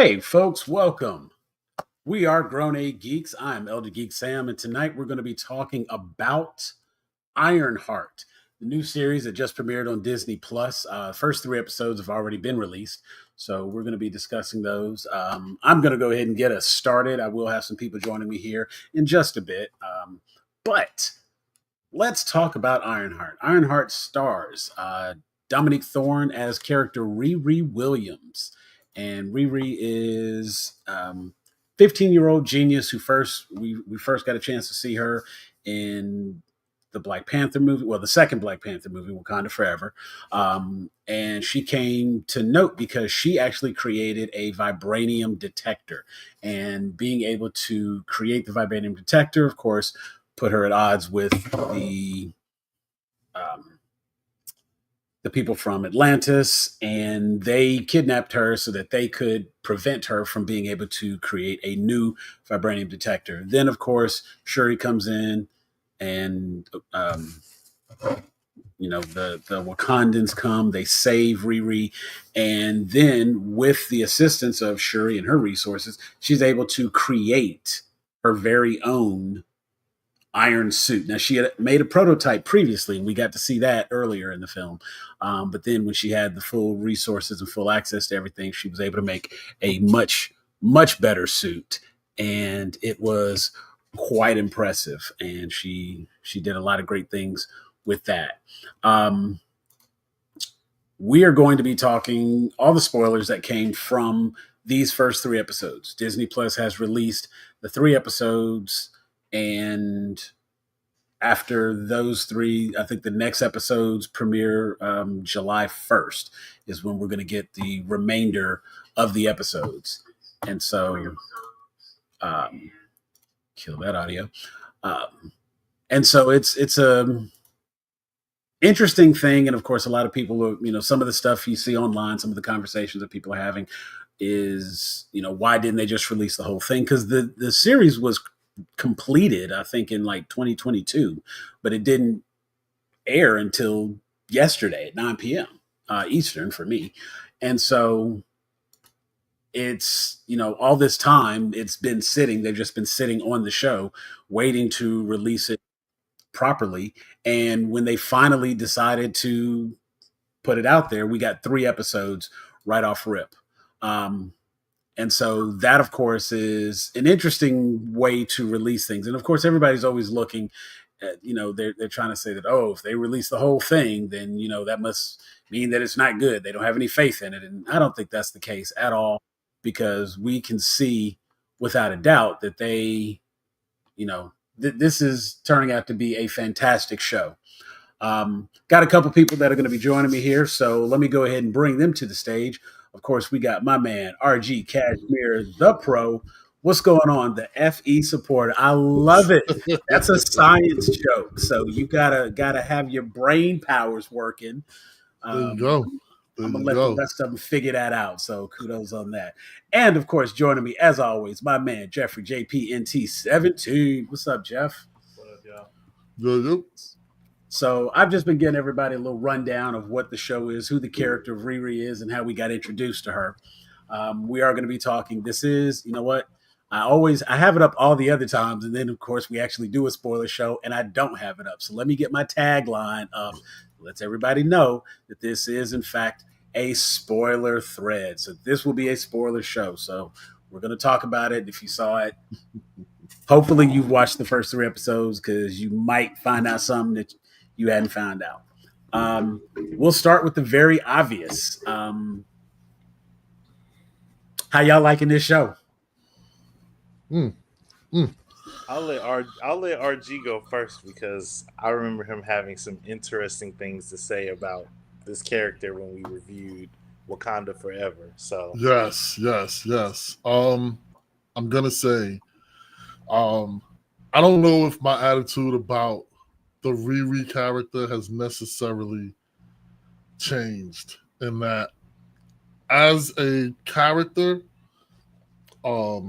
Hey, folks, welcome. We are Grown A Geeks. I'm Elder Geek Sam, and tonight we're going to be talking about Ironheart, the new series that just premiered on Disney Plus. First three episodes have already been released, so we're going to be discussing those. I'm going to go ahead and get us started. I will have some people joining me here in just a bit, but let's talk about Ironheart. Ironheart stars Dominique Thorne as character Riri Williams. And Riri is 15-year-old genius who we first got a chance to see her in the Black Panther movie, well, the second Black Panther movie, Wakanda Forever. And she came to note because she actually created a vibranium detector. And being able to create the vibranium detector, of course, put her at odds with um, the people from Atlantis, and they kidnapped her so that they could prevent her from being able to create a new vibranium detector. Then, of course, Shuri comes in, and the Wakandans come, they save Riri, and then with the assistance of Shuri and her resources, she's able to create her very own iron suit. Now, she had made a prototype previously, and we got to see that earlier in the film. But then, when she had the full resources and full access to everything, she was able to make a much, much better suit, and it was quite impressive. And she did a lot of great things with that. Um, we are going to be talking all the spoilers that came from these first three episodes. Disney Plus has released the three episodes, and after those three, I think the next episodes premiere July 1st is when we're going to get the remainder of the episodes. And so, um, kill that audio. And so it's a interesting thing, and of course, a lot of people, some of the stuff you see online, some of the conversations that people are having is, why didn't they just release the whole thing? Because the series was completed, I think, in like 2022, but it didn't air until yesterday at 9 p.m. Eastern for me. And so it's, all this time it's been sitting, they've just been sitting on the show waiting to release it properly. And when they finally decided to put it out there, we got three episodes right off rip. And so that, of course, is an interesting way to release things. And of course, everybody's always looking at, they're trying to say that, oh, if they release the whole thing, then, that must mean that it's not good. They don't have any faith in it. And I don't think that's the case at all, because we can see without a doubt that they, this is turning out to be a fantastic show. Got a couple people that are going to be joining me here, so let me go ahead and bring them to the stage. Of course, we got my man RG Cashmere, the pro. What's going on? The FE supporter. I love it. That's a science joke, so you gotta have your brain powers working. There you go. I'm gonna let the rest of them figure that out. So kudos on that. And of course, joining me as always, my man Jeffrey JPNT17. What's up, Jeff? What up, y'all? Good. So I've just been getting everybody a little rundown of what the show is, who the character of Riri is, and how we got introduced to her. We are going to be talking. This is, you know what? I have it up all the other times, and then of course we actually do a spoiler show, and I don't have it up. So let me get my tagline up. Lets everybody know that this is in fact a spoiler thread. So this will be a spoiler show. So we're going to talk about it. If you saw it, hopefully you've watched the first three episodes, because you might find out something that you hadn't found out. We'll start with the very obvious. How y'all liking this show? I'll let RG go first, because I remember him having some interesting things to say about this character when we reviewed Wakanda Forever. So yes. I'm gonna say, I don't know if my attitude about the Riri character has necessarily changed, in that as a character, I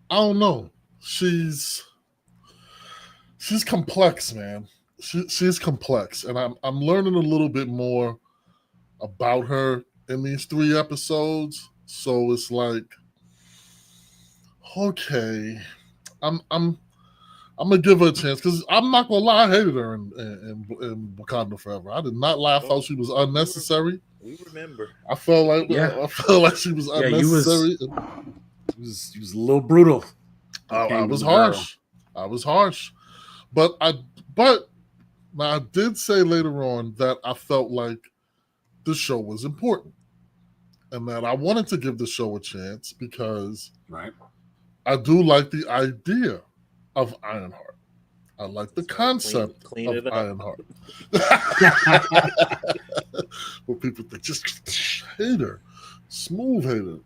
don't know. She's complex, man. She's complex, and I'm learning a little bit more about her in these three episodes. So it's like, okay, I'm I'm gonna give her a chance because I'm not gonna lie, I hated her in Wakanda Forever. I did not laugh how Oh, she was we were, unnecessary. we remember. Yeah, I felt like she was yeah, you was unnecessary. you was a little brutal when it I came to was my girl. harsh. I was harsh, but but now I did say later on that I felt like the show was important and that I wanted to give the show a chance because Right. I do like the idea of Ironheart. I like the That's right. concept Clean of it up. Ironheart. Where people think just hater, smooth hater,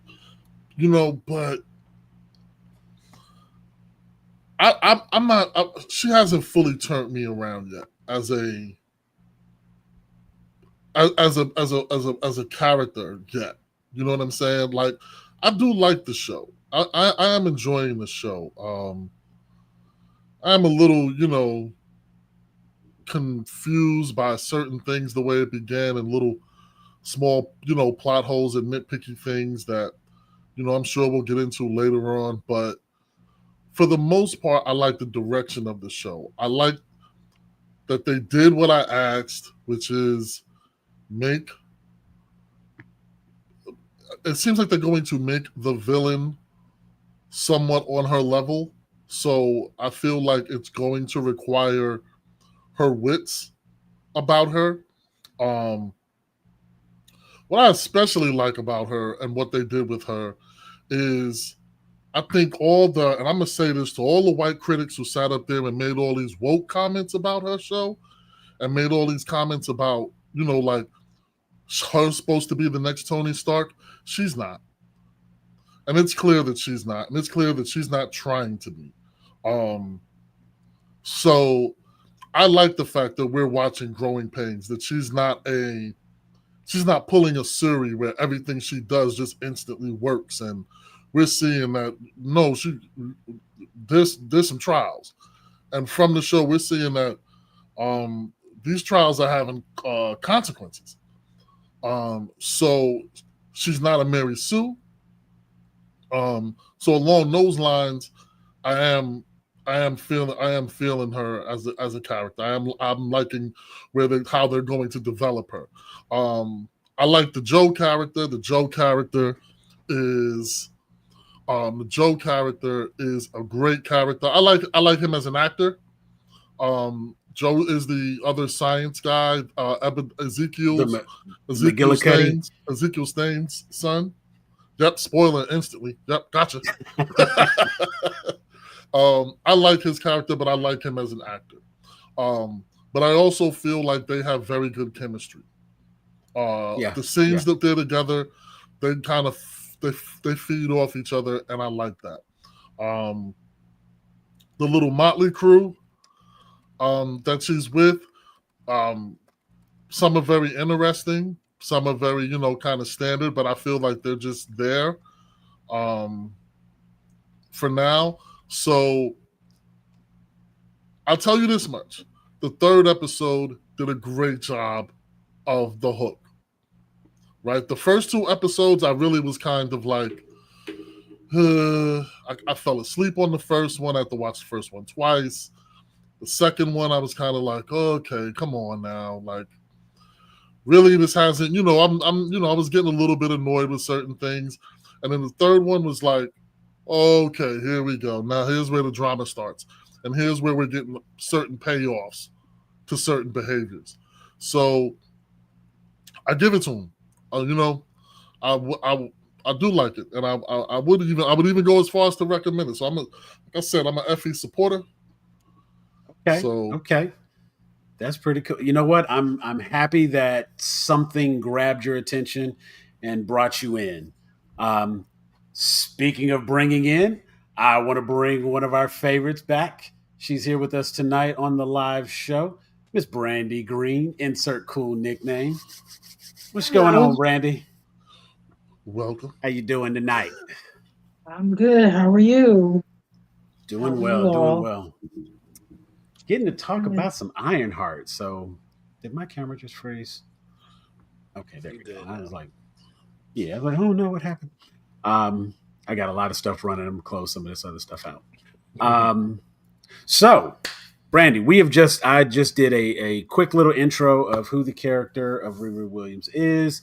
but I'm not. She hasn't fully turned me around yet as a character yet. You know what I'm saying? Like, I do like the show. I am enjoying the show. I'm a little, confused by certain things, the way it began, and little small, plot holes and nitpicky things that, I'm sure we'll get into later on. But for the most part, I like the direction of the show. I like that they did what I asked, which is make. It seems like they're going to make the villain somewhat on her level. So I feel like it's going to require her wits about her. Um, what I especially like about her and what they did with her is I think and I'm gonna say this to all the white critics who sat up there and made all these woke comments about her show and made all these comments about, like her supposed to be the next Tony Stark. She's not. And it's clear that she's not. And it's clear that she's not trying to be. Um, so I like the fact that we're watching growing pains, that she's not pulling a Suri where everything she does just instantly works. And we're seeing that no, there's some trials. And from the show, we're seeing that um, these trials are having consequences. So she's not a Mary Sue. So along those lines, I am I am feeling her as a character. I'm liking how they're going to develop her. I like the Joe character. Is the Joe character is a great character. I like him as an actor. Joe is the other science guy, The McGillicuddy. Ezekiel Staines' son. Yep, spoiler instantly. Yep, gotcha. I like his character, but I like him as an actor. But I also feel like they have very good chemistry. Yeah, The scenes yeah. that they're together, they kind of they feed off each other, and I like that. Um, the little motley crew that she's with, um, some are very interesting, some are very kind of standard, but I feel like they're just there um, for now. So I'll tell you this much: the third episode did a great job of the hook. Right, the first two episodes, I really was kind of like, I fell asleep on the first one. I had to watch the first one twice. The second one, I was kind of like, okay, come on now, like, really, this hasn't, I was getting a little bit annoyed with certain things, and then the third one was like, okay, here we go. Now here's where the drama starts, and here's where we're getting certain payoffs to certain behaviors. So I give it to him. I, I do like it, and I would even go as far as to recommend it. So like I said, I'm an FE supporter. Okay, So okay. That's pretty cool. You know what? I'm happy that something grabbed your attention and brought you in. Um, Speaking of bringing in, I want to bring one of our favorites back. She's here with us tonight on the live show, Miss Brandy Green. Insert cool nickname. What's going Hello, on, Brandy? welcome. How you doing tonight? I'm good. How are you? How Doing are well, you doing all? well. Getting to talk Good. about some Ironheart. So, did my camera just freeze? Okay, there You we go. good I was now? like, Yeah, I was like, oh no, what happened? Um, I got a lot of stuff running. I'm gonna close some of this other stuff out. Um, so, Brandy, I just did a quick little intro of who the character of Riri Williams is,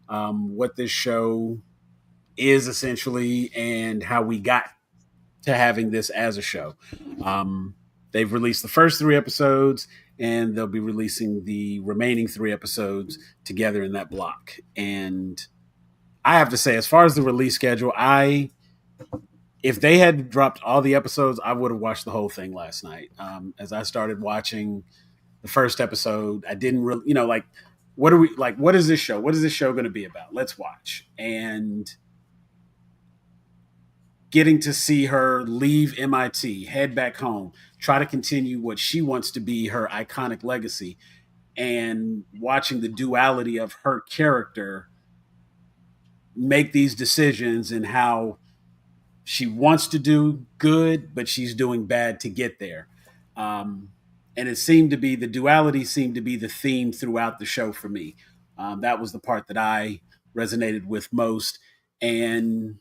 what this show is essentially, and how we got to having this as a show. Um, they've released the first three episodes, and they'll be releasing the remaining three episodes together in that block. And I have to say, as far as the release schedule, I if they had dropped all the episodes, I would have watched the whole thing last night. As I started watching the first episode, I didn't really, like, what are we like? What is this show? What is this show going to be about? Let's watch. And getting to see her leave MIT, head back home, try to continue what she wants to be her iconic legacy, and watching the duality of her character make these decisions and how she wants to do good, but she's doing bad to get there. Um, and it seemed to be the duality seemed to be the theme throughout the show for me. That was the part that I resonated with most. And,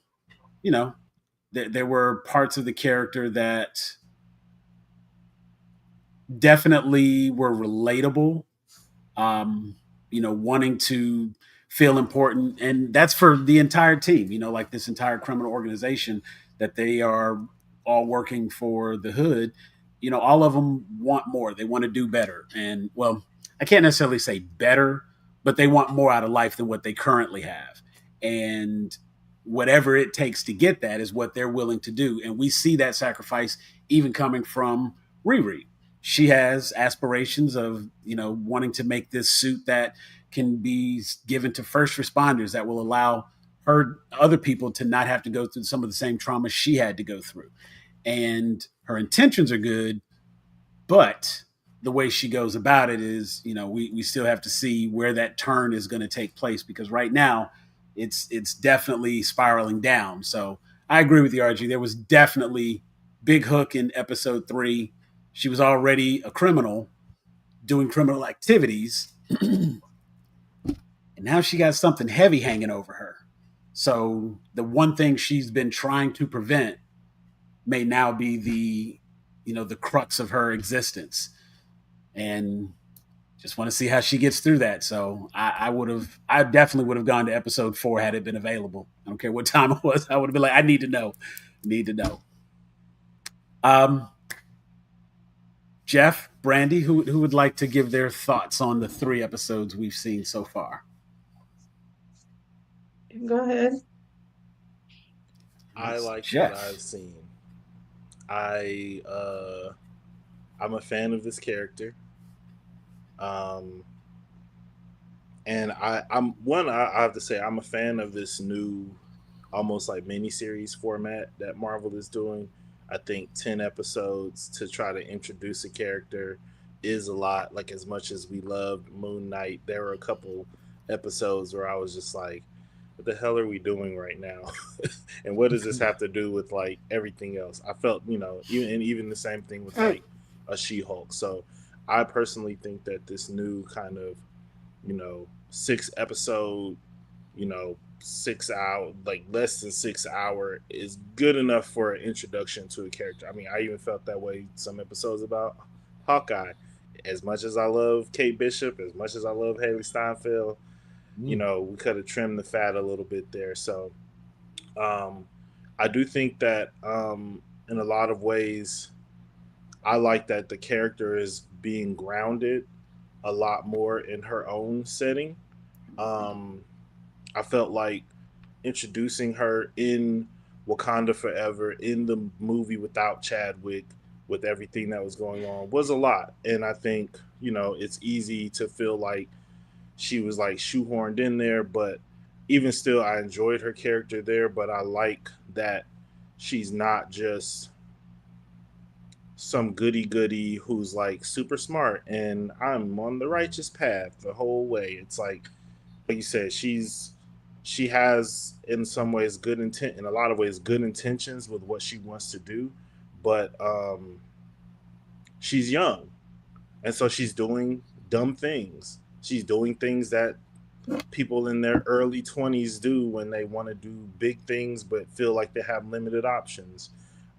you know, there were parts of the character that definitely were relatable, wanting to feel important. And that's for the entire team, like this entire criminal organization that they are all working for the hood. All of them want more. They want to do better. And, well, I can't necessarily say better, but they want more out of life than what they currently have. And whatever it takes to get that is what they're willing to do. And we see that sacrifice even coming from Riri. She has aspirations of, wanting to make this suit that can be given to first responders that will allow her other people to not have to go through some of the same trauma she had to go through. And her intentions are good, but the way she goes about it is, we still have to see where that turn is going to take place, because right now it's definitely spiraling down. So I agree with you, RG. There was definitely big hook in episode 3. She was already a criminal doing criminal activities, and now she got something heavy hanging over her. So the one thing she's been trying to prevent may now be the crux of her existence. And just want to see how she gets through that. So I definitely would have gone to episode 4 had it been available. I don't care what time it was. I would have been like, I need to know. Need to know. Um, Jeff, Brandy, who would like to give their thoughts on the 3 episodes we've seen so far? Go ahead. I That's like what I've Jeff. seen. I I'm a fan of this character. Um and I have to say I'm a fan of this new almost like miniseries format that Marvel is doing. I think 10 episodes to try to introduce a character is a lot. Like, as much as we loved Moon Knight, there were a couple episodes where I was just like, what the hell are we doing right now? And what does this have to do with like everything else? I felt, even the same thing with like a She-Hulk. So I personally think that this new kind of, 6 episode, 6 hour, like less than 6 hour, is good enough for an introduction to a character. I mean, I even felt that way some episodes about Hawkeye. As much as I love Kate Bishop, as much as I love Haley Steinfeld, we could have trimmed the fat a little bit there. So um, I do think that in a lot of ways, I like that the character is being grounded a lot more in her own setting. Um, I felt like introducing her in Wakanda Forever in the movie without Chadwick, with everything that was going on, was a lot. And I think, it's easy to feel like she was like shoehorned in there, but even still, I enjoyed her character there. But I like that she's not just some goody goody who's like super smart and I'm on the righteous path the whole way. It's like you said, she has in some ways good intent, in a lot of ways good intentions with what she wants to do, but she's young, and so she's doing dumb things. She's doing things that people in their early 20s do when they want to do big things but feel like they have limited options.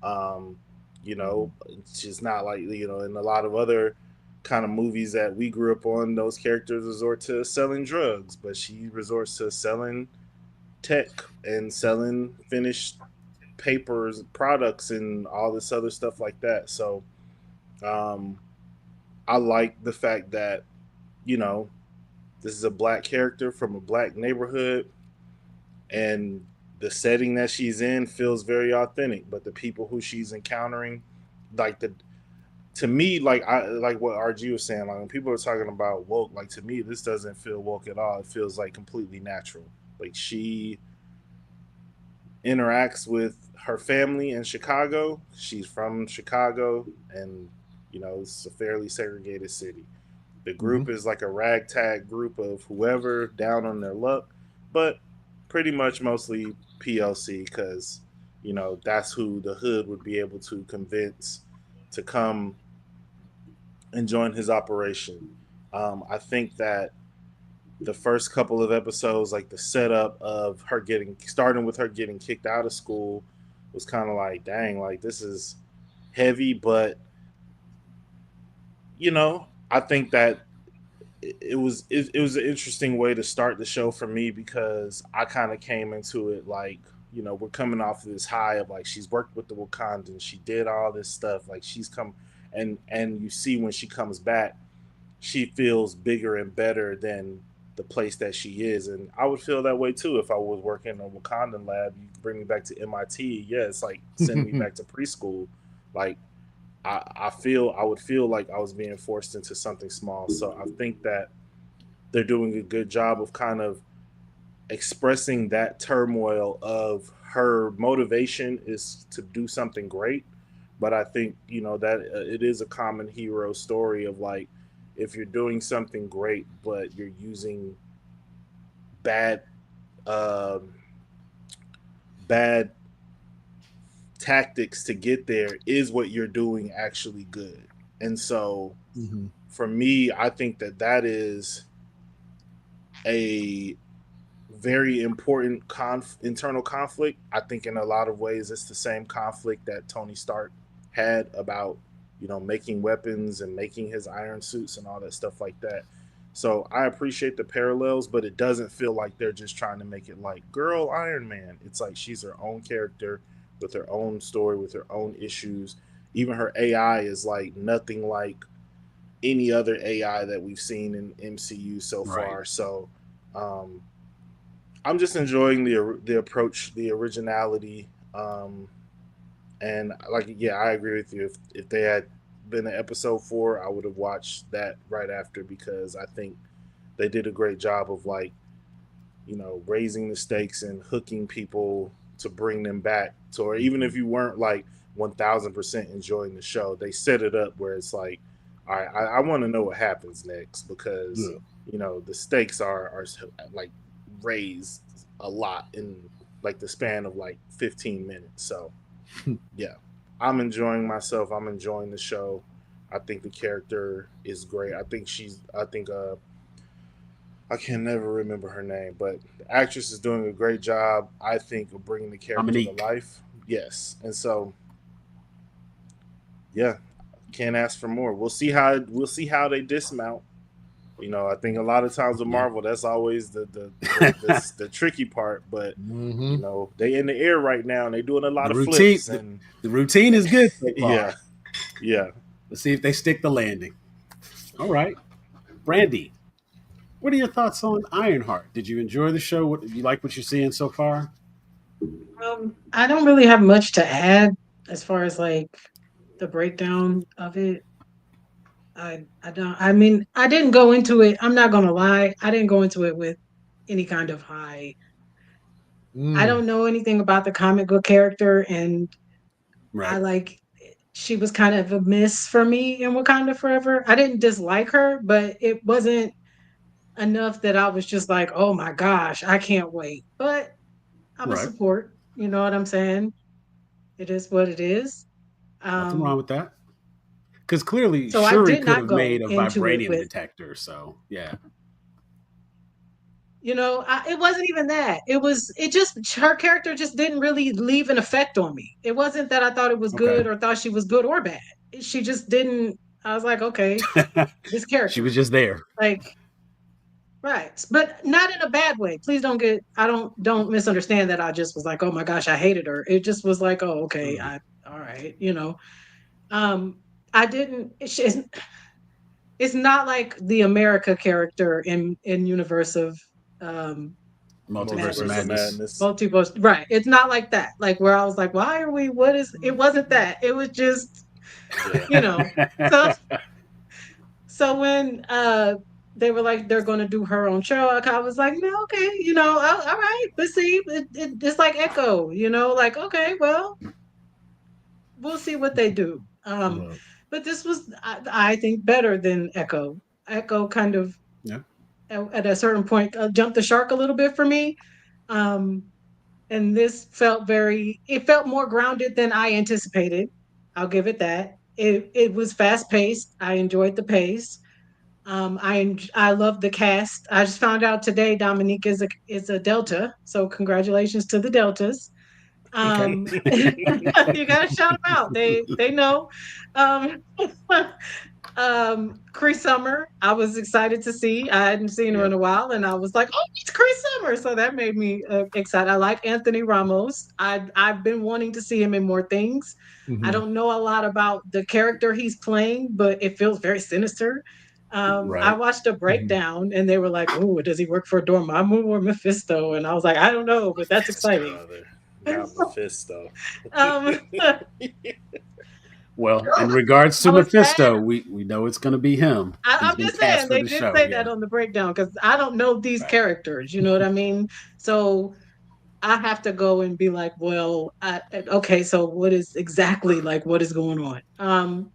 Um, it's just not like, in a lot of other kind of movies that we grew up on, those characters resort to selling drugs, but she resorts to selling tech and selling finished papers, products, and all this other stuff like that. So um, I like the fact that, you know, this is a black character from a black neighborhood, and the setting that she's in feels very authentic. But the people who she's encountering, like the to me, like what RG was saying, like when people are talking about woke, like to me, this doesn't feel woke at all. It feels like completely natural. Like she interacts with her family in Chicago. She's from Chicago, and it's a fairly segregated city. The Mm-hmm. group is like a ragtag group of whoever down on their luck, but pretty much mostly PLC because that's who the hood would be able to convince to come and join his operation. I think that the first couple of episodes, like the setup of her getting starting with her getting kicked out of school, was kind of like, dang, like this is heavy, but I think that it was an interesting way to start the show for me because I kind of came into it like we're coming off of this high of like she's worked with the Wakandans, she did all this stuff, like she's come and you see when she comes back she feels bigger and better than the place that she is. And I would feel that way too if I was working in a Wakandan lab. You bring me back to MIT, yeah, it's like sending me back to preschool. Like I would feel like I was being forced into something small. So I think that they're doing a good job of kind of expressing that turmoil of her motivation is to do something great. But I think that it is a common hero story of like if you're doing something great but you're using bad um bad tactics to get there, is what you're doing actually good? And so Mm-hmm. for me, I think that that is a very important internal conflict. I think in a lot of ways it's the same conflict that Tony Stark had about making weapons and making his iron suits and all that stuff like that. So I appreciate the parallels, but it doesn't feel like they're just trying to make it like girl Iron Man. It's like she's her own character with her own story, with her own issues. Even her AI is like nothing like any other AI that we've seen in MCU so Right. far. So um, I'm just enjoying the approach, the originality, and like yeah, I agree with you. If they had been in episode 4, I would have watched that right after because I think they did a great job of like raising the stakes and hooking people to bring them back. To, or even if Mm-hmm. you weren't like 1,000% enjoying the show, they set it up where it's like, all right, I want to know what happens next because Yeah. the stakes are like raised a lot in like the span of like 15 minutes. So yeah, I'm enjoying myself. I'm enjoying the show. I think the character is great. I think I can never remember her name, but the actress is doing a great job, I think, of bringing the character to Dominique. life. Yes, and so yeah, can't ask for more. We'll see how they dismount. I think a lot of times with Yeah. Marvel, that's always the tricky part. But Mm-hmm. they in the air right now, and they doing a lot the of routine flips, the, and the routine is good so yeah, far. yeah. Let's see if they stick the landing. All right. Brandy, what are your thoughts on Ironheart? Did you enjoy the show? What you like what you're seeing so far? I don't really have much to add as far as like the breakdown of it. I don't. I mean, I didn't go into it. I'm not gonna lie. I didn't go into it with any kind of high. I Mm. don't know anything about the comic book character, and I Right. like she was kind of a miss for me in Wakanda Forever. I didn't dislike her, but it wasn't enough that I was just like, oh my gosh, I can't wait. But I'm a Right. support. You know what I'm saying? It is what it is. Nothing wrong Um, with that. Because clearly so I Shuri did could not have go made a into it vibranium with detector. So yeah. It wasn't even that. It just, her character just didn't really leave an effect on me. It wasn't that I thought it was Okay. good or thought she was good or bad. She just didn't. I was like, okay, this She character, was just there. like, right, but not in a bad way. Please don't get. I don't misunderstand that. I just was like, oh my gosh, I hated her. It just was like, oh, okay, Mm. all right. Um, I didn't. It's not like the America character in Universe of um Multiverse of Multiverse of Madness. Madness. Madness. Multiverse, right? It's not like that. Like where I was like, why are we? What is? It wasn't that. It was just, Yeah. you know. So when they were like they're going to do her own show, I was like, no, okay, all right. But see, it's like Echo, like okay, well, we'll see what they do. Right. But this was, I think, better than Echo. Echo kind of Yeah. at a certain point jumped the shark a little bit for me. Um, and this it felt more grounded than I anticipated. I'll give it that. It was fast paced. I enjoyed the pace. I love the cast. I just found out today Dominique is a Delta, so congratulations to the Deltas. Okay. You gotta shout them out. They know. Um, Chris Summer, I was excited to see. I hadn't seen her Yep. in a while, and I was like, "Oh, it's Chris Summer!" So that made me excited. I like Anthony Ramos. I've been wanting to see him in more things. I Mhm. don't know a lot about the character he's playing, but it feels very sinister. I Right. watched a Mhm. breakdown, and they were like, "Oh, does he work for Dormammu or Mephisto?" And I was like, "I don't know, but that's This exciting." brother. Not Mephisto. um, Well, in regards I to was sad. Mephisto, we know it's going to be him. He's I'm been just cast saying for they the did show. say Yeah. that on the breakdown because I don't know these Right. characters. You know what I mean? So I have to go and be like, well, okay, so what is going on?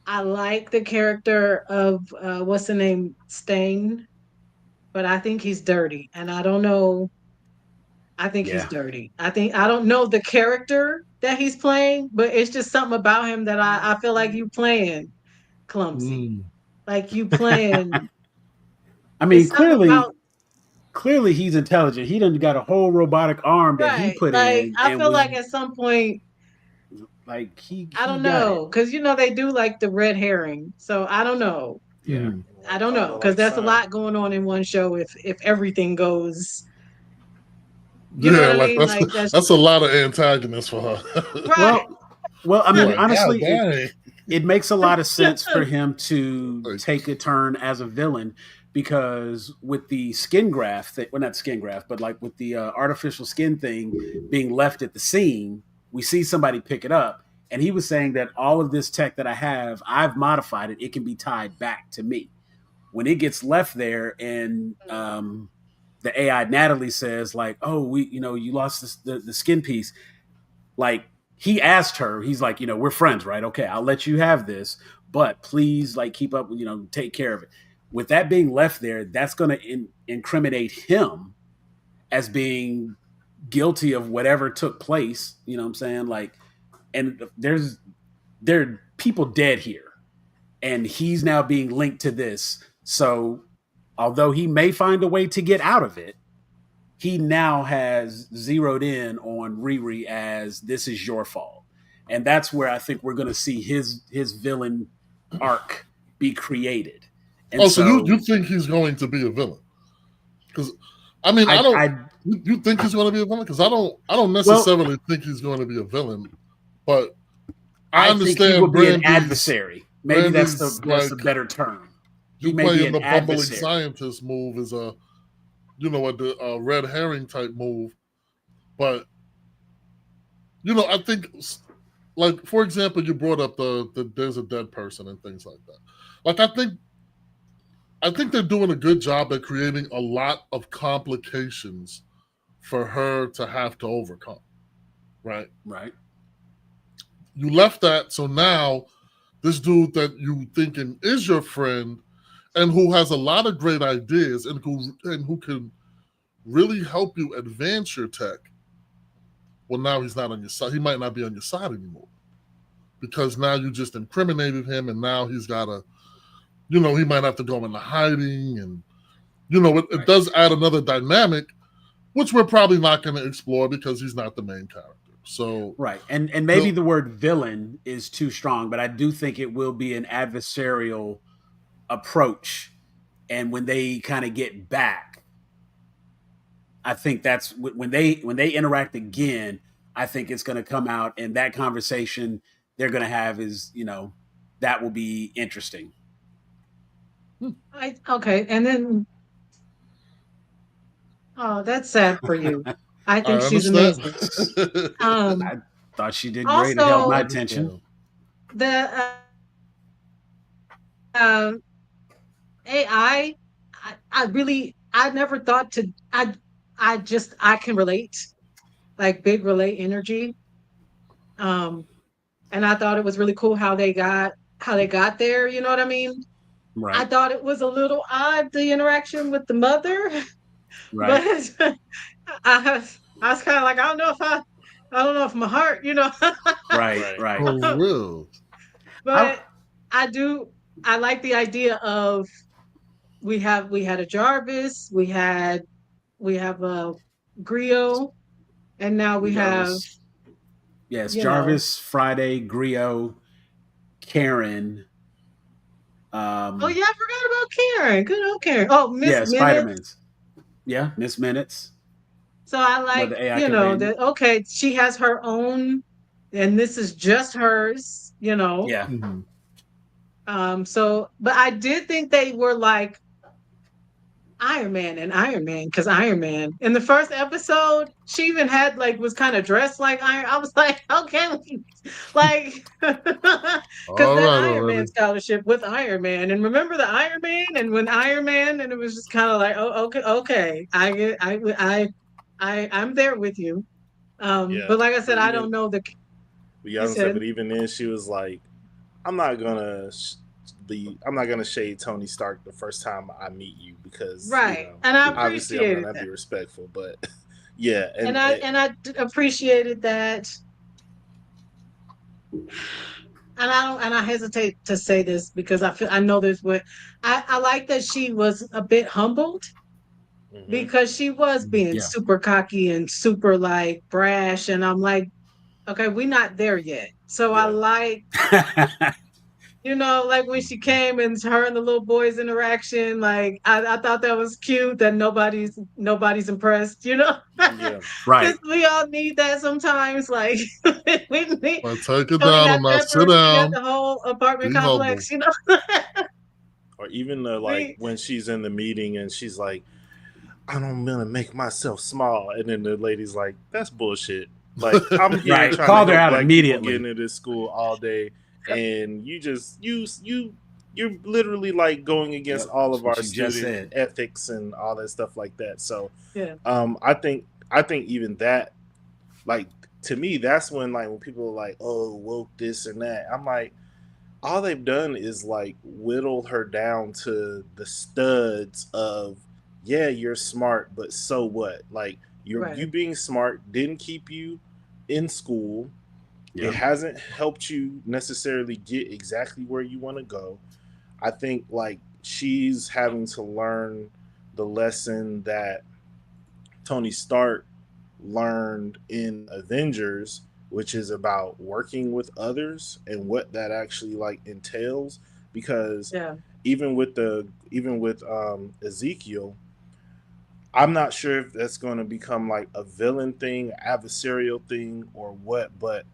I like the character of what's the name, Stain, but I think he's dirty, and I don't know. I think he's Yeah. dirty. I don't know the character that he's playing, but it's just something about him that I feel like you playing clumsy, Mm. like you playing. I mean, It's something about clearly he's intelligent. He done got a whole robotic arm that he right. put Like in I and feel was like at some point, like I he don't got it. know, because they do like the red herring. So I don't know. Yeah. Mhm. I Like don't kind know of because like that's a Son. lot going on in one show. If everything goes, you know Yeah, what I like mean? that's Like that's that's a lot of antagonists for her. right. Well, I You're mean, like, God honestly, dang. it makes a lot of sense for him to Like, take a turn as a villain because with the skin graft, well, not skin graft, but like with the artificial skin thing being left at the scene, we see somebody pick it up. And he was saying that all of this tech that I have, I've modified it. It can be tied back to me. When it gets left there and the AI Natalie says like, "Oh, you lost the skin piece," like he asked her, he's like, we're friends, right? Okay, I'll let you have this, but please, like, keep up, take care of it. With that being left there, that's going to incriminate him as being guilty of whatever took place. You know what I'm saying? Like, and there are people dead here, and he's now being linked to this. So, although he may find a way to get out of it, he now has zeroed in on Riri as this is your fault. And that's where I think we're going to see his villain arc be created. And oh, so you so think he's going to be a villain? Because I mean, I I, don't. I You think he's going to be a villain? Because I don't well, necessarily think he's going to be a villain, but I I think he will understand be an adversary. Maybe Brandy's that's a like better term. He you may be playing an the bumbling adversary. scientist move is a red herring type move, but I think like for example, you brought up the there's a dead person and things like that. Like I think they're doing a good job at creating a lot of complications for her to have to overcome. Right? Right. You left that, so now this dude that you thinking is your friend and who has a lot of great ideas and who can really help you advance your tech. Well, now he's not on your side. He might not be on your side anymore because now you just incriminated him, and now he's got to, he might have to go into hiding, and it Right. does add another dynamic, which we're probably not going to explore because he's not the main character. So Right. And maybe he'll, the word villain is too strong, but I do think it will be an adversarial approach. And when they kind of get back, I think that's when they interact again, I think it's going to come out, and that conversation they're going to have is, that will be interesting. Okay, and then oh, that's sad for you. I I think she's understand. amazing. Um, I thought she did great. It held I my also attention. understand. the AI, I really, I never thought to, I can relate, like big relate energy. Um, and I thought it was really cool how they got there. You know what I mean? I Right. thought it was a little odd the interaction with the mother, but Right. I was kind of like, I don't know if my heart, Right. Right. Right. For real. I but I do, I like the idea of we had a Jarvis, we have a Griot, and now we have, Jarvis. Yes, you know, Jarvis, Friday, Griot, Karen. oh Um, yeah, I forgot about Karen. Good old Karen. Oh, Miss yeah, Spider Minutes. Man's. Yeah, Miss Minutes, So I where like, the AI companion. that okay, she has her own, and this is just hers. Yeah. Mhm. So but I did think they were like Iron Man, because Iron Man in the first episode, she even had like was kind of dressed like Iron. I was like, okay, like, because All that right Iron Man already. scholarship with Iron Man, and remember the Iron Man, and when Iron Man, and it was just kind of like, oh, okay, okay, I get, I'm there with you. Yeah. But like I said, But I even don't know yeah, I you was gonna say, said but even then, she was like, "I'm not gonna I'm not gonna shade Tony Stark the first time I meet you because right, and I obviously I'm appreciated gonna that, be respectful." But yeah, and and it, appreciated that. And I don't, and I hesitate to say this because I know there's what I like that she was a bit humbled hmm because she was being Yeah. super cocky and super like brash, and I'm like, okay, we're not there yet. So I yeah, like, like when she came and her and the little boys interaction, like I thought that was cute that nobody's impressed, yeah, because Right. we all need that sometimes. Like we need But take it Tony down got and now pepper, sit she got down. the whole apartment Be humble. complex, or even the like we when she's in the meeting and she's like, "I don't want to make myself small," and then the lady's like, "That's bullshit." Like I'm here Right. trying to Called her help out black people get immediately. into this school all day, and you just you're literally like going against Yep. all That's of what our you just student said. ethics and all that stuff like that. So yeah. I think even that, like, to me, that's when people are like, "Oh, woke this and that." I'm like, all they've done is like whittle her down to the studs of, yeah, you're smart, but so what? Like, you Right. being smart didn't keep you in school. It Yeah. hasn't helped you necessarily get exactly where you want to go. I think like she's having to learn the lesson that Tony Stark learned in Avengers, which is about working with others and what that actually like entails. Because Yeah. even with Ezekiel, I'm not sure if that's going to become like a villain thing, adversarial thing, or what. But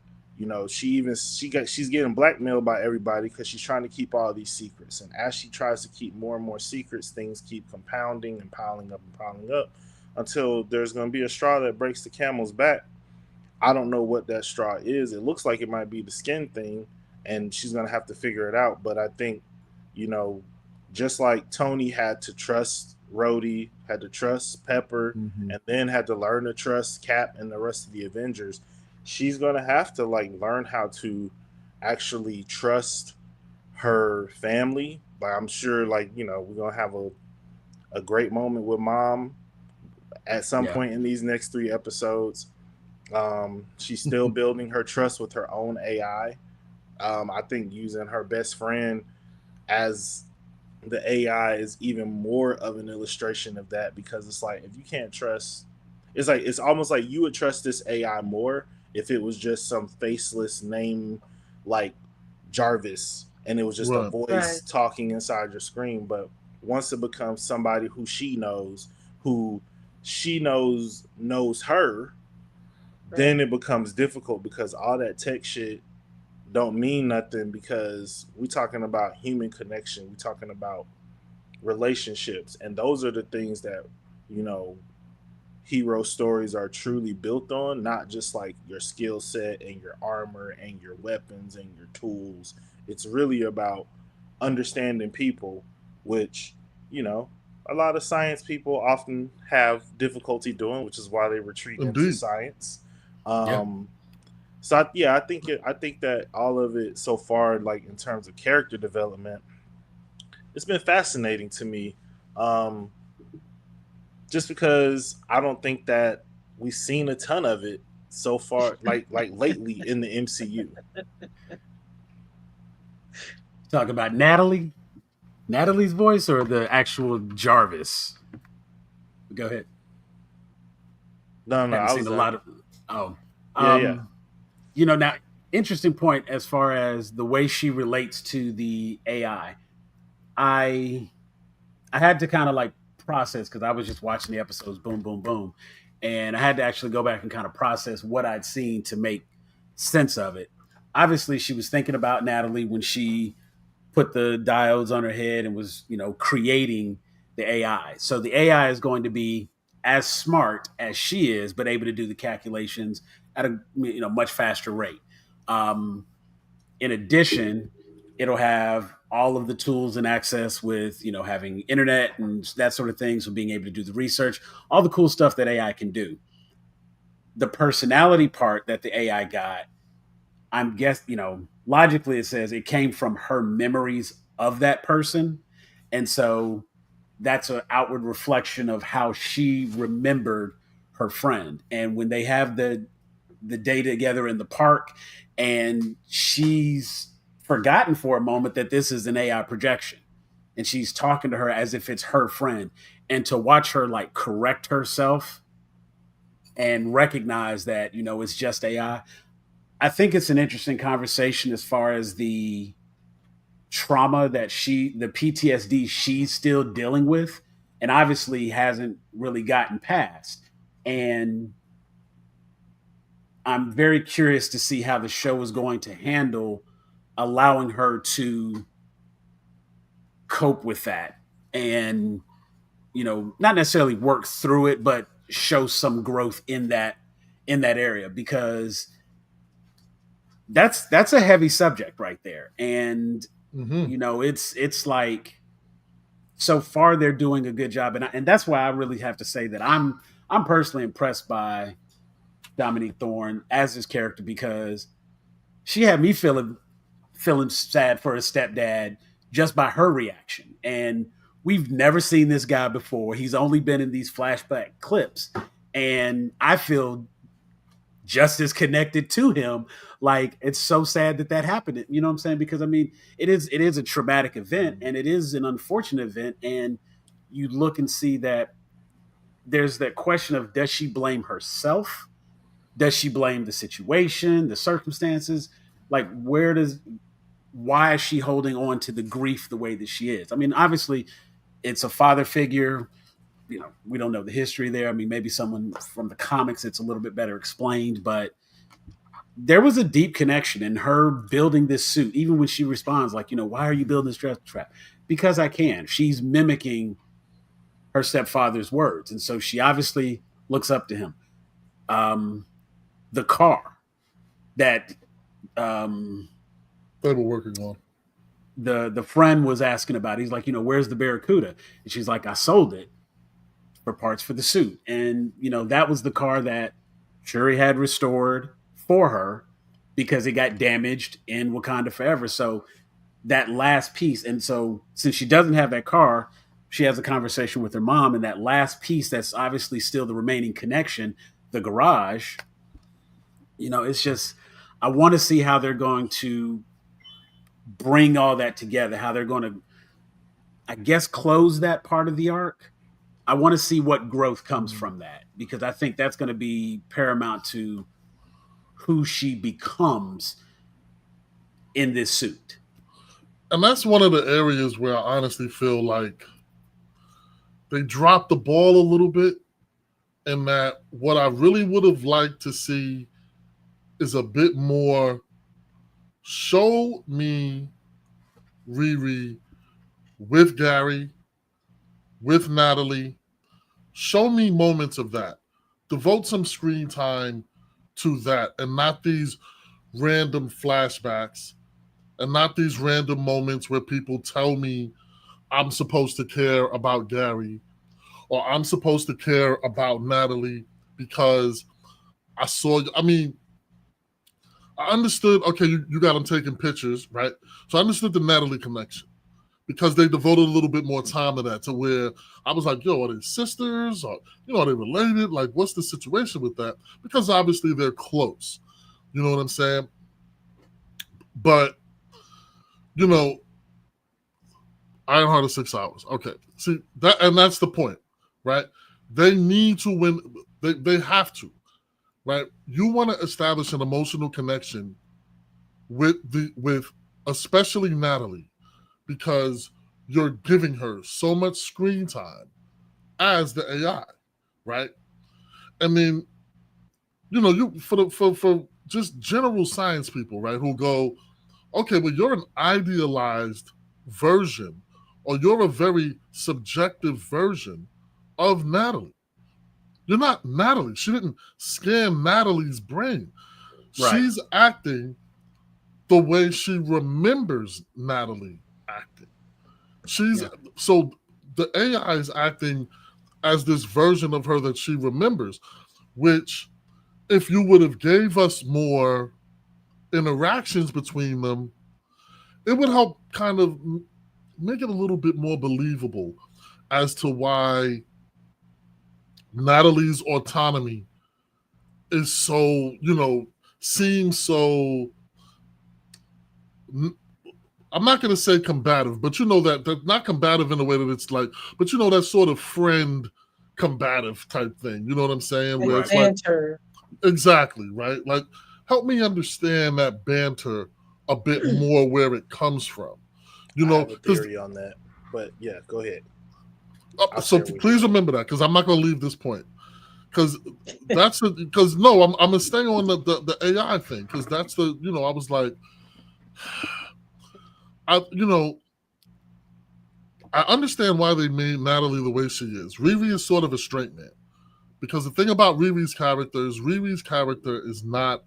she's getting blackmailed by everybody because she's trying to keep all these secrets. And as she tries to keep more and more secrets, things keep compounding and piling up until there's going to be a straw that breaks the camel's back. I don't know what that straw is. It looks like it might be the skin thing, and she's gonna have to figure it out. But I think, you know, just like Tony had to trust Rhodey, had to trust Pepper, Mhm. and then had to learn to trust Cap and the rest of the Avengers, she's gonna have to like learn how to actually trust her family. Like I'm sure, like we're gonna have a great moment with Mom at some Yeah. point in these next 3 episodes. She's still building her trust with her own AI. I think using her best friend as the AI is even more of an illustration of that, because it's like if you can't trust, it's like it's almost like you would trust this AI more if it was just some faceless name like Jarvis and it was just a Right. voice Right. talking inside your screen. But once it becomes somebody who she knows her, Right. then it becomes difficult because all that tech shit don't mean nothing, because we talking about human connection, we talking about relationships, and those are the things that, you know, hero stories are truly built on, not just like your skill set and your armor and your weapons and your tools. It's really about understanding people, which, you know, a lot of science people often have difficulty doing, which is why they retreat into Indeed. science. Yeah. um so yeah, I think that all of it so far, like in terms of character development, it's been fascinating to me. Um, just because I don't think that we've seen a ton of it so far, like lately in the MCU. Talk about Natalie's voice or the actual Jarvis. Go ahead. No, no, Haven't I seen was a done. lot of. Oh, Yeah, yeah. um, now interesting point as far as the way she relates to the AI. I had to kind of like process because I was just watching the episodes, boom, boom, boom, and I had to actually go back and kind of process what I'd seen to make sense of it. Obviously, she was thinking about Natalie when she put the diodes on her head and was, creating the AI. So the AI is going to be as smart as she is, but able to do the calculations at a much faster rate. Um, in addition, it'll have all of the tools and access with having internet and that sort of thing, so being able to do the research, all the cool stuff that AI can do. The personality part that the AI got, I'm guess logically it says it came from her memories of that person, and so that's an outward reflection of how she remembered her friend. And when they have the day together in the park, and she's forgotten for a moment that this is an AI projection, and she's talking to her as if it's her friend, and to watch her like correct herself and recognize that it's just AI. I think it's an interesting conversation as far as the trauma that the PTSD she's still dealing with and obviously hasn't really gotten past. And I'm very curious to see how the show is going to handle allowing her to cope with that and, not necessarily work through it, but show some growth in that area, because that's a heavy subject right there. And Hmm. it's like so far they're doing a good job, and that's why I really have to say that I'm personally impressed by Dominique Thorne as his character, because she had me feeling sad for his stepdad just by her reaction. And we've never seen this guy before. He's only been in these flashback clips, and I feel just as connected to him. Like, it's so sad that happened. You know what I'm saying? Because I mean, it is a traumatic event, and it is an unfortunate event. And you look and see that there's that question of, does she blame herself? Does she blame the situation, the circumstances? Like, why is she holding on to the grief the way that she is? I mean, obviously, it's a father figure. We don't know the history there. I mean, maybe someone from the comics, it's a little bit better explained, but there was a deep connection in her building this suit, even when she responds, like, why are you building this dress trap? Because I can. She's mimicking her stepfather's words. And so she obviously looks up to him. Um, the car that um, They were working on. the friend was asking about, he's like, where's the Barracuda? And she's like, I sold it for parts for the suit. And, that was the car that Shuri had restored for her because it got damaged in Wakanda Forever. So that last piece. And so since she doesn't have that car, she has a conversation with her mom, and that last piece that's obviously still the remaining connection, the garage, it's just, I want to see how they're going to bring all that together, how they're going to I guess, close that part of the arc. I want to see what growth comes Mm. from that, because I think that's going to be paramount to who she becomes in this suit. And that's one of the areas where I honestly feel like they dropped the ball a little bit, in that what I really would have liked to see is a bit more show me Riri with Gary, with Natalie. Show me moments of that. Devote some screen time to that, and not these random flashbacks, and not these random moments where people tell me I'm supposed to care about Gary, or I'm supposed to care about Natalie because I saw. I mean, I understood. Okay, you got them taking pictures, right? So I understood the Natalie connection, because they devoted a little bit more time to that, to where I was like, yo, are they sisters? Or, are they related? Like, what's the situation with that? Because obviously they're close. You know what I'm saying? But, you know, Ironheart is 6 hours. Okay. See, that's the point, right? They need to win. They have to, right? You want to establish an emotional connection with especially Natalie, because you're giving her so much screen time as the AI, right? And then, you for just general science people, right, who go, okay, well, you're an idealized version, or you're a very subjective version of Natalie. You're not Natalie. She didn't scan Natalie's brain. Right. She's acting the way she remembers Natalie acting. Yeah. So the AI is acting as this version of her that she remembers, which, if you would have gave us more interactions between them, it would help kind of make it a little bit more believable as to why Natalie's autonomy is so, seems so, I'm not going to say combative, but that not combative in a way that it's like, but that sort of friend combative type thing. You know what I'm saying? Like Where it's like, banter. exactly, right? Like, help me understand that banter a bit more, where it comes from. I have a Because theory on that, but yeah, go ahead. so please remember that, because I'm not going to leave this point, because no, I'm gonna stay on the AI thing, because that's the I was like, I I understand why they made Natalie the way she is. Riri is sort of a straight man, because the thing about Riri's character is not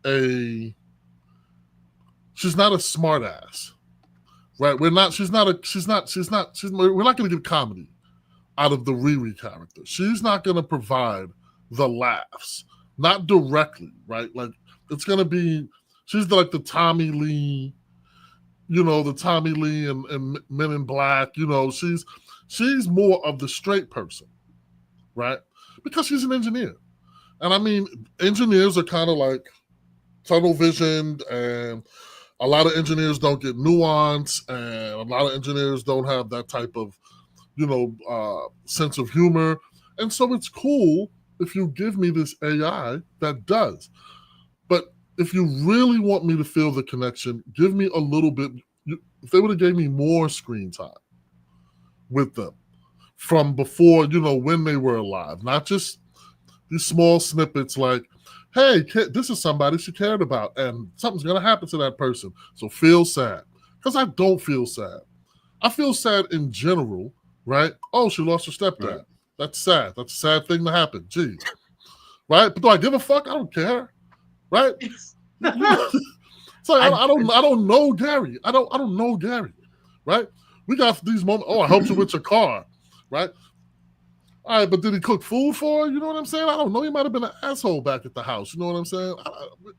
a she's not a smart ass, right? We're not going to get comedy out of the Riri character. She's not going to provide the laughs, not directly, right? Like, it's going to be, she's like the Tommy Lee, the Tommy Lee and Men in Black. She's more of the straight person, right? Because she's an engineer. And I mean, engineers are kind of like tunnel visioned, and a lot of engineers don't get nuance, and a lot of engineers don't have that type of, sense of humor. And so it's cool if you give me this AI that does. But if you really want me to feel the connection, give me a little bit. If they would have gave me more screen time with them from before, when they were alive, not just these small snippets like, hey, this is somebody she cared about, and something's going to happen to that person, so feel sad. Because I don't feel sad. I feel sad in general, right? Oh, she lost her stepdad. Right. That's sad. That's a sad thing to happen. Gee. Right? But do I give a fuck? I don't care. Right? So I don't know Gary. I don't know Gary. Right? We got these moments. Oh, I helped you with your car. Right? All right, but did he cook food for her? You know what I'm saying? I don't know. He might have been an asshole back at the house. You know what I'm saying?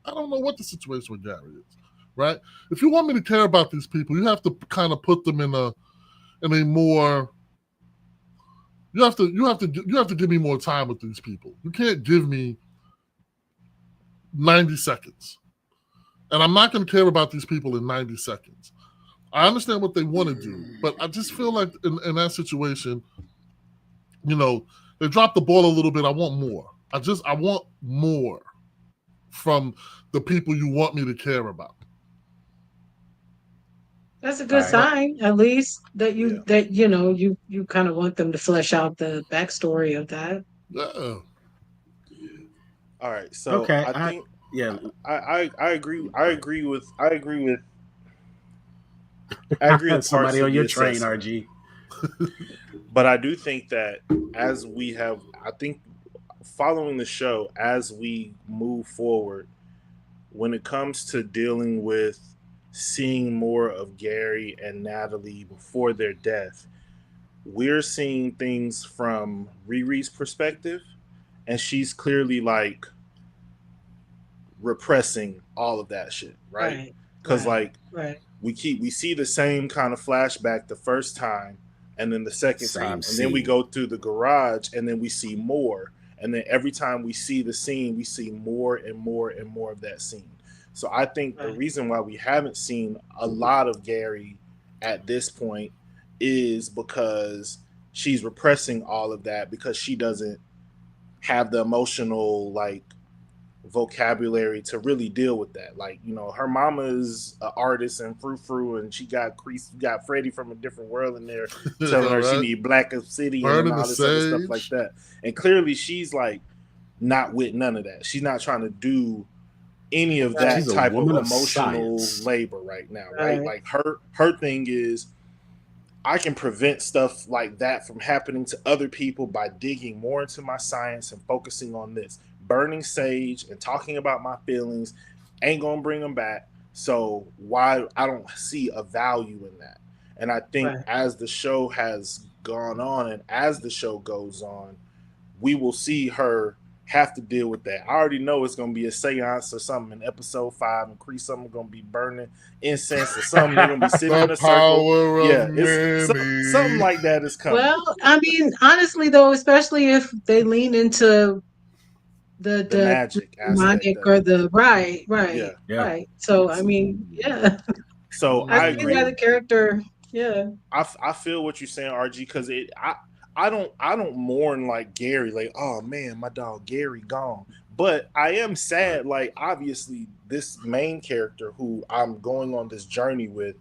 I don't know what the situation with Gary is. Right? If you want me to care about these people, you have to kind of put them in a more. You have to give me more time with these people. You can't give me 90 seconds. And I'm not going to care about these people in 90 seconds. I understand what they want to do, but I just feel like in that situation, they dropped the ball a little bit. I want more. I want more from the people you want me to care about. That's a All good right. sign, at least that Yeah. you kind of want them to flesh out the backstory of that. Yeah. All right. So Okay. I think Yeah. I agree. I agree with parts Somebody of on the your train, assessment, RG. but I do think that I think following the show as we move forward, when it comes to dealing with seeing more of Gary and Natalie before their death, we're seeing things from Riri's perspective, and she's clearly like repressing all of that shit, right? Right, Because right, like right, we see the same kind of flashback the first time, and then the second Same time, and then we scene. go through the garage, and then we see more, and then every time we see the scene, we see more and more and more of that scene. So I think the right, reason why we haven't seen a lot of Gary at this point is because she's repressing all of that because she doesn't have the emotional like vocabulary to really deal with that. Like, her mama's an artist and frou and she got Freddie from a different world in there telling All her she right. need Black Obsidian and Burning the all this other stuff like sage. that. And clearly she's like not with none of that. She's not trying to do any of right, that She's a type of woman of emotional science. labor right now, right? right, Like her thing is I can prevent stuff like that from happening to other people by digging more into my science and focusing on this. Burning sage and talking about my feelings ain't gonna bring them back. So why I don't see a value in that. And I think right. as the show has gone on and as the show goes on, we will see her have to deal with that. I already know it's gonna be a seance or something in episode 5, and Chris something gonna be burning incense or something. They're gonna be sitting in The a circle. power of Yeah, it's something many. like that is coming. Well, I mean, honestly, though, especially if they lean into The the magic aspect demonic of or it. the right, right, Yeah. Yeah. right. So, I mean, yeah, So I I see agree. why the character, yeah, I feel what you're saying, RG, because I don't mourn like Gary, like, oh man, my dog Gary gone. But I am Right. sad, like obviously this main character who I'm going on this journey with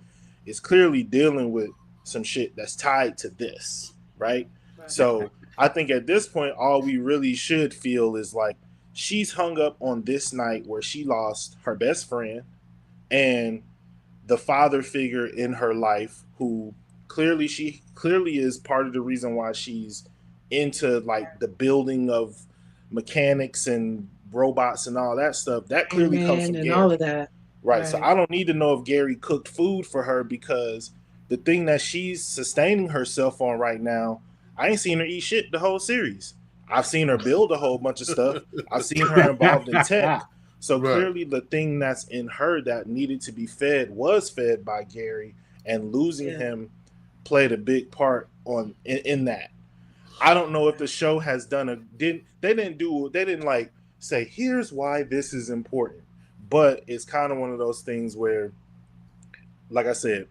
is clearly dealing with some shit that's tied to this, right? right, So I think at this point, all we really should feel is like she's hung up on this night where she lost her best friend and the father figure in her life who she clearly is part of the reason why she's into like the building of mechanics and robots and all that stuff that clearly comes Amen, from and all of Gary, that, right? So right, I don't need to know if Gary cooked food for her because the thing that she's sustaining herself on right now, I ain't seen her eat shit the whole series. I've seen her build a whole bunch of stuff. I've seen her involved in tech. So Right. clearly, the thing that's in her that needed to be fed was fed by Gary, and losing yeah, him played a big part in that. I don't know if the show has done they didn't like say here's why this is important, but it's kind of one of those things where, like I said,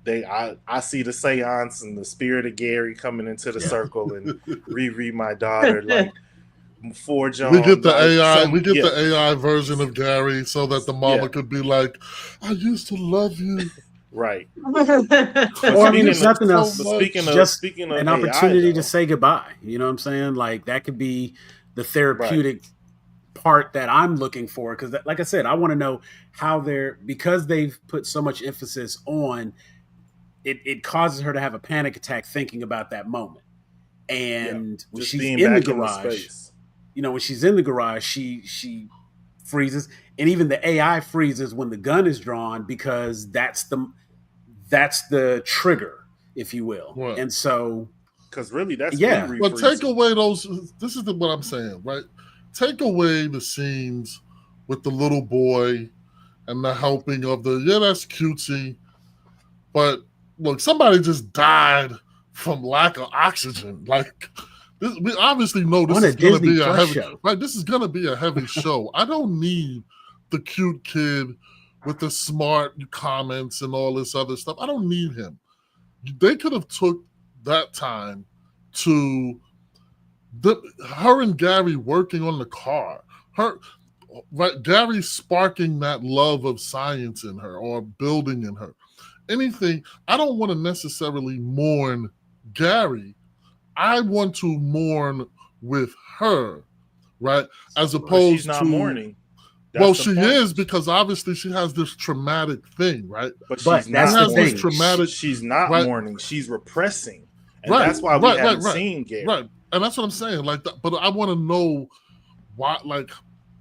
I see the seance and the spirit of Gary coming into the Yeah. circle and Riri, my daughter, like forge We get on the like AI. some We get the AI version of Gary, so that the mama yeah, could be like, "I used to love you. right. right, But Or I mean, if speaking of Missed nothing so else, much." just speaking of an AI opportunity to though, say goodbye. You know what I'm saying? Like that could be the right? therapeutic part that I'm looking for. Because, like I said, I want to know how they're because they've put so much emphasis on it. It causes her to have a panic attack thinking about that moment. Yeah, And when just she's being in the back in the garage, space. when she's in the garage, she freezes, and even the AI freezes when the gun is drawn because that's the trigger, if you will. Right. And so, Because really, that's yeah, Riri But take freezing. away those. This is what I'm saying, right? Take away the scenes with the little boy and the helping of the. Yeah, that's cutesy. But look, somebody just died from lack of oxygen. Like this, we obviously know this on a is going to Disney be a Plus heavy. show. Right, this is going to be a heavy show. I don't need the cute kid with the smart comments and all this other stuff. I don't need him. They could have took that time to her and Gary working on the car. Her right, Gary sparking that love of science in her or building in her. Anything. I don't want to necessarily mourn Gary. I want to mourn with her, right? As But she's opposed not to, mourning. well, That's the she point. is, because obviously she has this traumatic thing, right? But But she's She that's not the has this thing. mourning. traumatic, She's not right? mourning. She's repressing, and Right, that's why we right, right, haven't right, seen Gary. right. And that's what I'm saying. Like, but I want to know why. Like,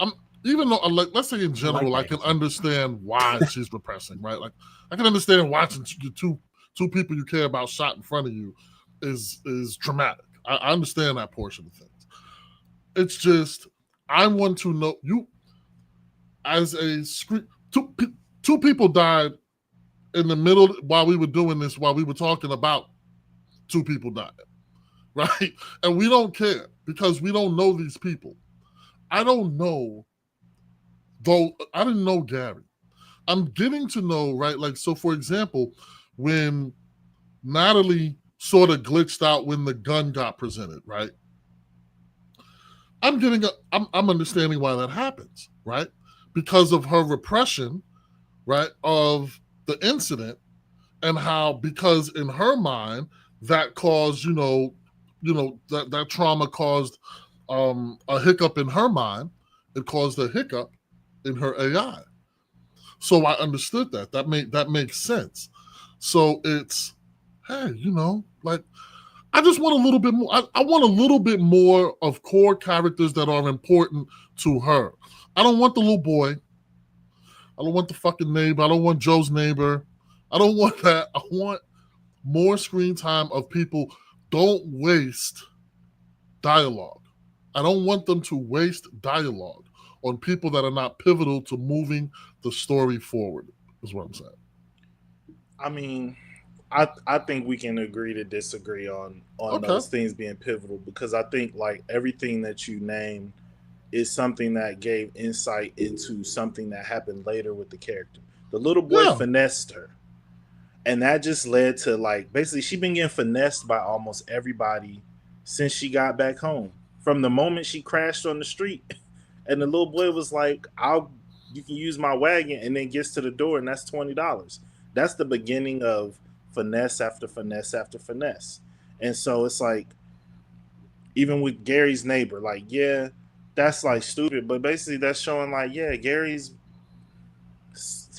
I'm even though, like, let's say in I like general, I that can answer. understand why she's repressing, right? Like, I can understand watching two people you care about shot in front of you is traumatic. I understand that portion of things. It's just I want to know you as a screen. Two people died in the middle while we were doing this. While we were talking about two people died, right? And we don't care because we don't know these people. I don't know, though. I didn't know Gary. I'm getting to know, right? Like, so for example, when Natalie sort of glitched out when the gun got presented, right? I'm understanding why that happens, right? Because of her repression, right, of the incident, and how, because in her mind that caused, that trauma caused a hiccup in her mind. It caused a hiccup in her AI. So I understood that. That makes sense. So it's, hey, like, I just want a little bit more. I want a little bit more of core characters that are important to her. I don't want the little boy. I don't want the fucking neighbor. I don't want Joe's neighbor. I don't want that. I want more screen time of people. Don't waste dialogue. I don't want them to waste dialogue on people that are not pivotal to moving the story forward, is what I'm saying. I mean, I think we can agree to disagree on Okay. those things being pivotal, because I think like everything that you named is something that gave insight into something that happened later with the character. The little boy Yeah. finessed her, and that just led to, like, basically she been getting finessed by almost everybody since she got back home. From the moment she crashed on the street, and the little boy was like, "I'll you can use my wagon," and then gets to the door and that's $20. That's the beginning of finesse after finesse after finesse. And so it's like, even with Gary's neighbor, like, yeah, that's like stupid, but basically that's showing like, yeah, Gary's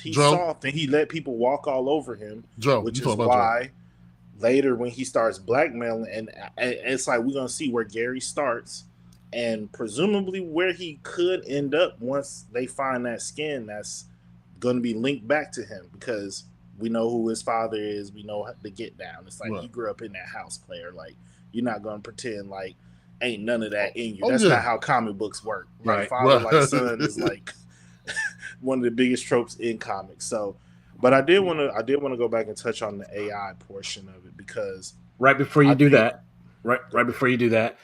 he's Joe, soft and he let people walk all over him, Joe, which you is talking about Joe? why later when he starts blackmailing, and it's like we're gonna see where Gary starts and presumably where he could end up once they find that skin that's going to be linked back to him, because we know who his father is, we know the get down. It's like Right. he grew up in that house, player. Like, you're not going to pretend like ain't none of that in you. Oh That's yeah. not how comic books work. Like, Right. father Right. like son is like one of the biggest tropes in comics. So, but I did want to go back and touch on the AI portion of it, because Right before I you do think that, right before you do that,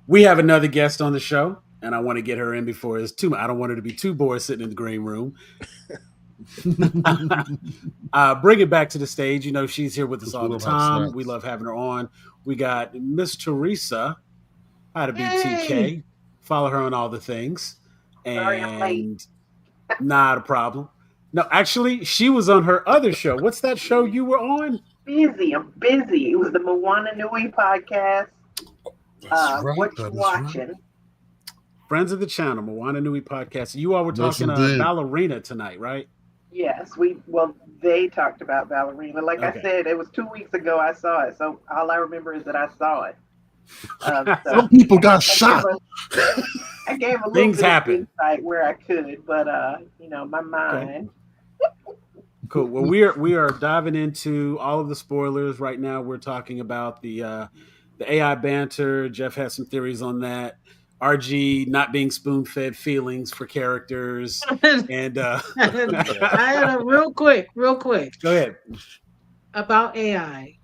we have another guest on the show, and I want to get her in before it's too. I don't want her to be too bored sitting in the green room. Bring it back to the stage. You know, she's here with us Just all let the them have time. We snacks. love having her on. We got Miss Teresa, how to be Hey, TK. Follow her on all the things. Sorry I'm late. And not a problem. No, actually, she was on her other show. What's that show you were on? Busy. I'm busy. It was the Moana Nui podcast. That's right. What you That is right. watching? Friends of the Channel, Moana Nui podcast. You all were Yes, talking indeed. ballerina tonight, right? Yes, they talked about ballerina. Like I Okay. said, it was 2 weeks ago I saw it. So all I remember is that I saw it. Some So people got I gave shot. I gave a little Things bit of happen. insight where I could, but my Okay. mind. Cool. Well, we are diving into all of the spoilers right now. We're talking about the AI banter. Jeff has some theories on that. RG not being spoon fed feelings for characters, and yeah. I had a real quick go ahead. about AI.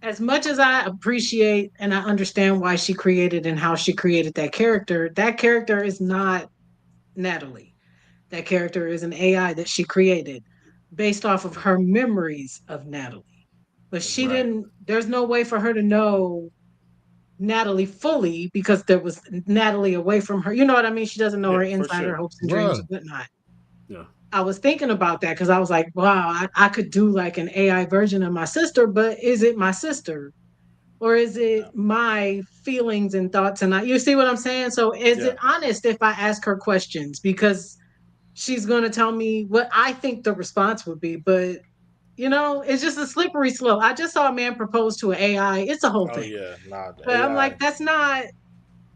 As much as I appreciate and I understand why she created and how she created that character is not Natalie. That character is an AI that she created based off of her memories of Natalie. But she Right. didn't, there's no way for her to know Natalie fully because there was Natalie away from her. You know what I mean? She doesn't know Yeah, her for inside, her sure. hopes and dreams Right. and whatnot. Yeah. I was thinking about that because I was like, wow, I could do like an AI version of my sister, but is it my sister? Or is it Yeah. my feelings and thoughts? And you see what I'm saying? So is Yeah. it honest if I ask her questions? Because she's going to tell me what I think the response would be. But, it's just a slippery slope. I just saw a man propose to an AI. It's a whole Oh thing. yeah. Nah, the But I'm AI. like, that's not,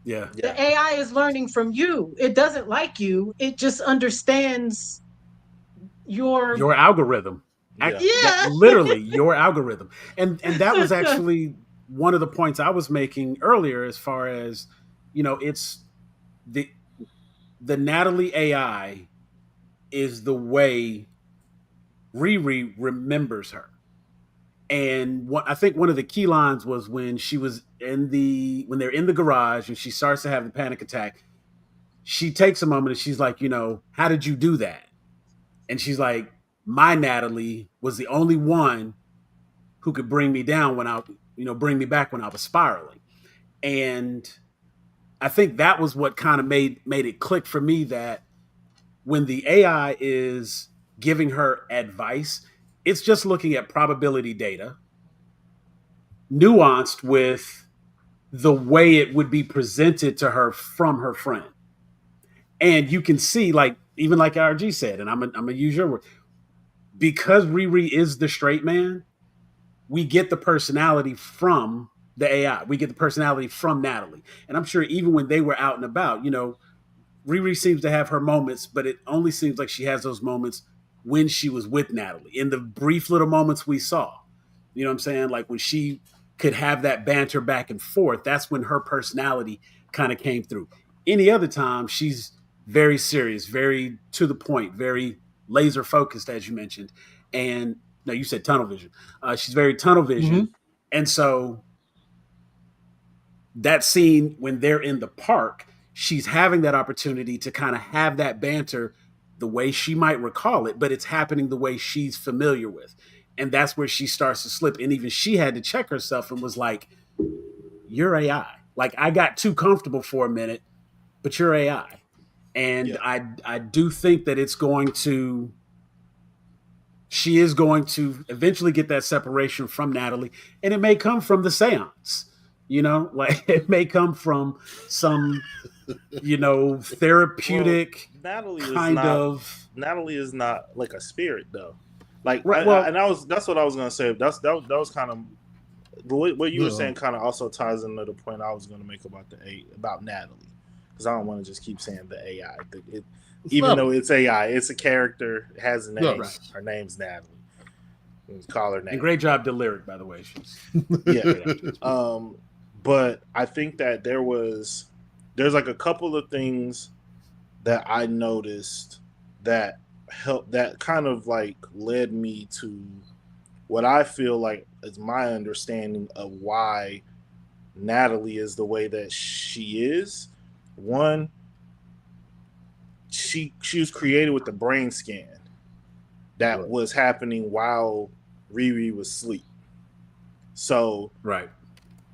Yeah. Yeah. the AI is learning from you. It doesn't like you, it just understands your, Your algorithm. Yeah. That yeah. literally your algorithm. And that was actually one of the points I was making earlier as far as, it's the Natalie AI is the way Riri remembers her. And I think one of the key lines was when she was when they're in the garage and she starts to have the panic attack. She takes a moment and she's like, how did you do that? And she's like, my Natalie was the only one who could bring me down when bring me back when I was spiraling. And I think that was what kind of made it click for me that when the AI is giving her advice, it's just looking at probability data, nuanced with the way it would be presented to her from her friend. And you can see, like, even like RG said, and I'm gonna use your word, because Riri is the straight man, we get the personality from the AI. We get the personality from Natalie. And I'm sure even when they were out and about, Riri seems to have her moments, but it only seems like she has those moments when she was with Natalie. In the brief little moments we saw, you know what I'm saying? Like when she could have that banter back and forth, that's when her personality kind of came through. Any other time, she's very serious, very to the point, very laser focused, as you mentioned. And no, you said tunnel vision. She's very tunnel Hmm. vision. And so that scene when they're in the park, she's having that opportunity to kind of have that banter the way she might recall it, but it's happening the way she's familiar with. And that's where she starts to slip. And even she had to check herself and was like, you're AI. Like I got too comfortable for a minute, but you're AI. And Yeah. I do think that she is going to eventually get that separation from Natalie, and it may come from the seance. Like it may come from some, Well, therapeutic Natalie is kind not. of Natalie is not like a spirit though. Like right. Well, and I was that's what I was gonna say. That was kind of what you were Yeah. saying. Kind of also ties into the point I was gonna make about about Natalie, because I don't want to just keep saying the AI. It's Even not. though it's AI, it's a character. It has a name. right. Yes. Her name's Natalie. We call her And Natalie. great job, Lyric, by the way. She's Yeah. great actress. But I think that there's like a couple of things that I noticed that helped, that kind of like led me to what I feel like is my understanding of why Natalie is the way that she is. One, she was created with the brain scan that Right. was happening while Riri was asleep. So Right.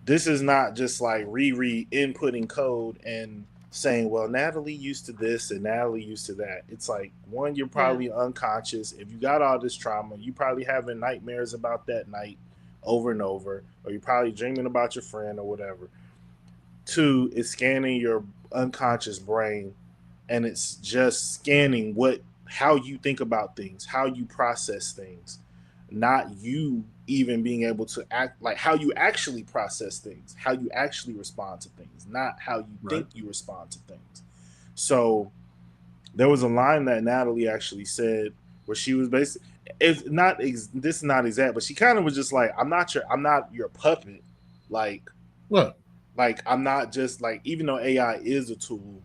this is not just like Riri inputting code and saying, well, Natalie used to this and Natalie used to that. It's like, one, you're Yeah. probably unconscious. If you got all this trauma, you probably having nightmares about that night over and over, or you're probably dreaming about your friend or whatever. Two, it's scanning your unconscious brain, and it's just scanning how you think about things, how you process things, not you even being able to act like how you actually process things, how you actually respond to things, not how you Right. think you respond to things. So there was a line that Natalie actually said where she was basically, it's not this is not exact, but she kind of was just like, I'm not your puppet, like Right. I'm not just like, even though AI is a tool,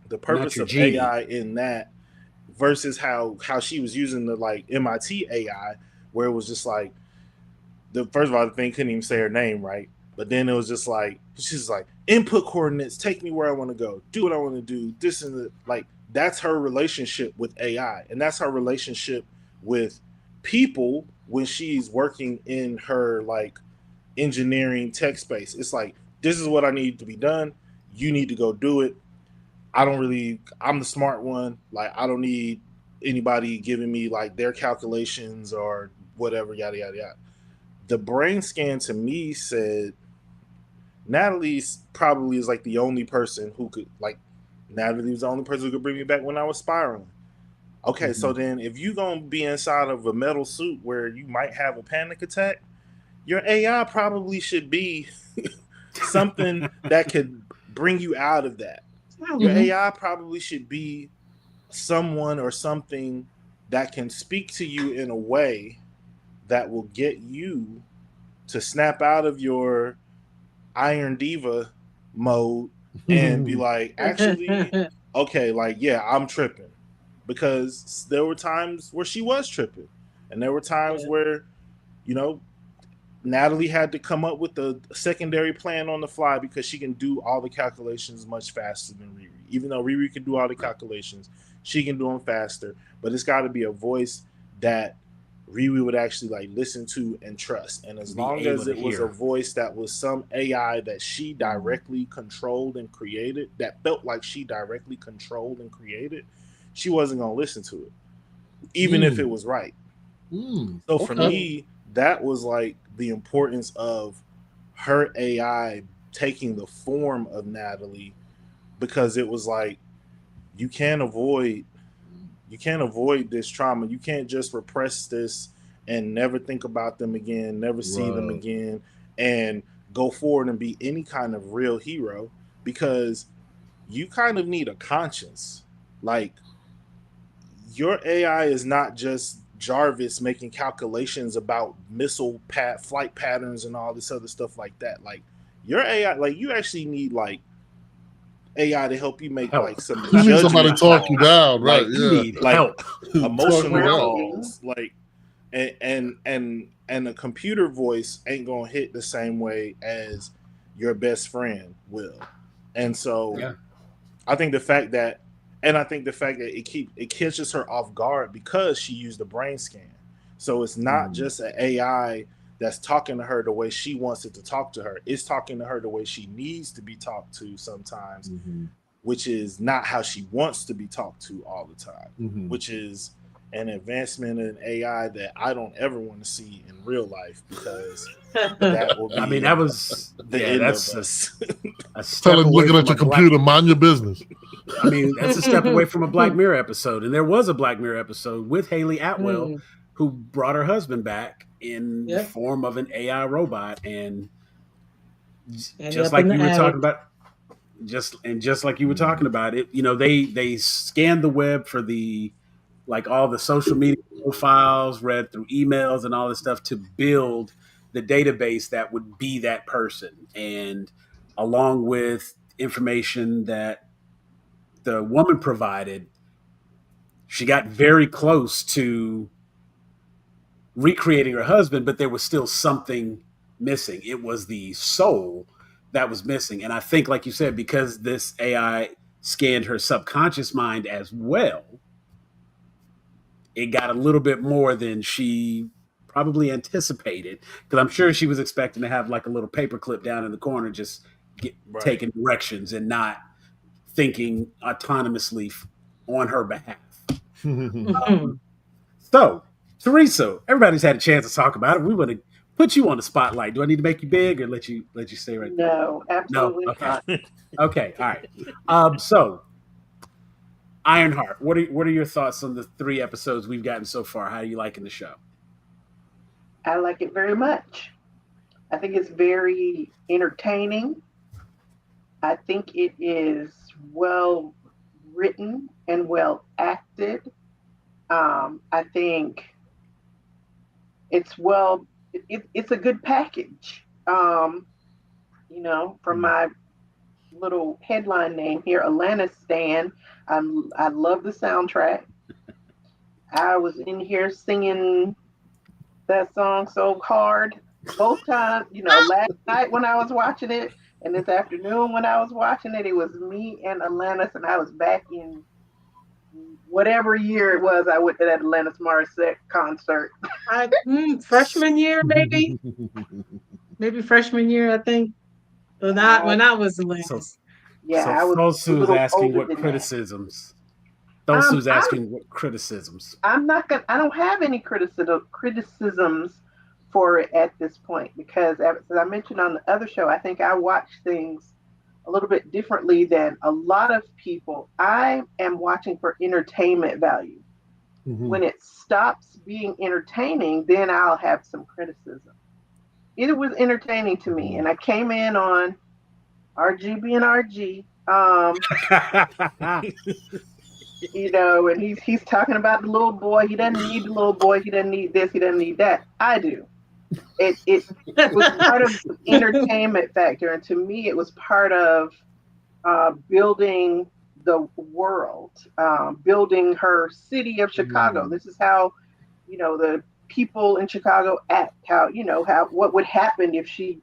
the I'm not purpose your of genie. AI in that versus how she was using the like MIT AI, where it was just like, the first of all, the thing couldn't even say her name right, but then it was just like, she's like, input coordinates, take me where I want to go, do what I want to do, this and the, like that's her relationship with AI, and that's her relationship with people when she's working in her like engineering tech space. It's like, this is what I need to be done. You need to go do it. I'm the smart one. Like, I don't need anybody giving me like their calculations or whatever, yada, yada, yada. The brain scan to me said Natalie's probably is like the only person who could, like, Natalie was the only person who could bring me back when I was spiraling. Okay, so then if you gonna be inside of a metal suit where you might have a panic attack, your AI probably should be something that could bring you out of that. Your Mhm. AI probably should be someone or something that can speak to you in a way that will get you to snap out of your Iron Diva mode and be like, actually, okay, like, yeah, I'm tripping. Because there were times where she was tripping. And there were times Yeah. where, you know, Natalie had to come up with a secondary plan on the fly because she can do all the calculations much faster than Riri. Even though Riri can do all the calculations, she can do them faster. But it's got to be a voice that Riri would actually like listen to and trust. And as Be long able as to it was a hear. voice that was some AI that she directly controlled and created, that felt like she directly controlled and created, she wasn't gonna listen to it, even if it was right. So for Okay. Mm. me, that was like the importance of her AI taking the form of Natalie, because it was like, you can't avoid you can't avoid this trauma. You can't just repress this and never think about them again, never see them Right. again, and go forward and be any kind of real hero, because you kind of need a conscience. Like, your AI is not just Jarvis making calculations about flight patterns and all this other stuff like that. Like, your AI, like, you actually need like AI to help you make Help. like some You need somebody to judgment talk you calls, down, right? like You Yeah. need like help. Talk you emotional down. Grounding. calls, like, and a computer voice ain't gonna hit the same way as your best friend will. And so Yeah. I think the fact that, and I think the fact that it catches her off guard because she used a brain scan. So it's not just an AI that's talking to her the way she wants it to talk to her. It's talking to her the way she needs to be talked to sometimes, which is not how she wants to be talked to all the time, which is an advancement in AI that I don't ever want to see in real life, because that will I mean, be that was, the yeah, end of that's us. a step Telling, away looking at from a your black. computer, mind your business. I mean, that's a step away from a Black Mirror episode. And there was a Black Mirror episode with Haley Atwell, Mm. who brought her husband back in the Yep. form of an AI robot. And And just up in like the you were talking attic. about, just like you were talking about it, they scanned the web for the, like, all the social media profiles, read through emails and all this stuff to build the database that would be that person. And along with information that the woman provided, she got very close to recreating her husband, but there was still something missing. It was the soul that was missing. And I think, like you said, because this AI scanned her subconscious mind as well, it got a little bit more than she probably anticipated. Because I'm sure she was expecting to have like a little paperclip down in the corner, just Right. taking directions and not thinking autonomously on her behalf. Mhm. So, Teresa, everybody's had a chance to talk about it. We want to put you on the spotlight. Do I need to make you big or let you stay right there? No, No. absolutely Okay. not. Okay. All right. So, Ironheart. What are your thoughts on the 3 episodes we've gotten so far? How are you liking the show? I like it very much. I think it's very entertaining. I think it is well written and well acted. I think it's well, it's a good package. From my little headline name here, Alanis Stan, I love the soundtrack. I was in here singing that song so hard both times, last night when I was watching it and this afternoon when I was watching it. It was me and Alanis, and I was back in whatever year it was, I went to that Alanis Morissette concert. Freshman year, maybe freshman year. I think. When I Uh, when I was So, Atlantis. yeah, so I was a Fosu is little asking older what than that. criticisms. Fosu's I'm asking what criticisms. I'm not gonna. I don't have any criticisms for it at this point because, as I mentioned on the other show, I think I watch things a little bit differently than a lot of people. I am watching for entertainment value. Mhm. When it stops being entertaining, then I'll have some criticism. It was entertaining to me, and I came in on RGB and RG. And he's talking about the little boy. He doesn't need the little boy. He doesn't need this. He doesn't need that. I do. It was part of the entertainment factor, and to me, it was part of building the world, building her city of Chicago. Mm. This is how the people in Chicago act. How how what would happen if she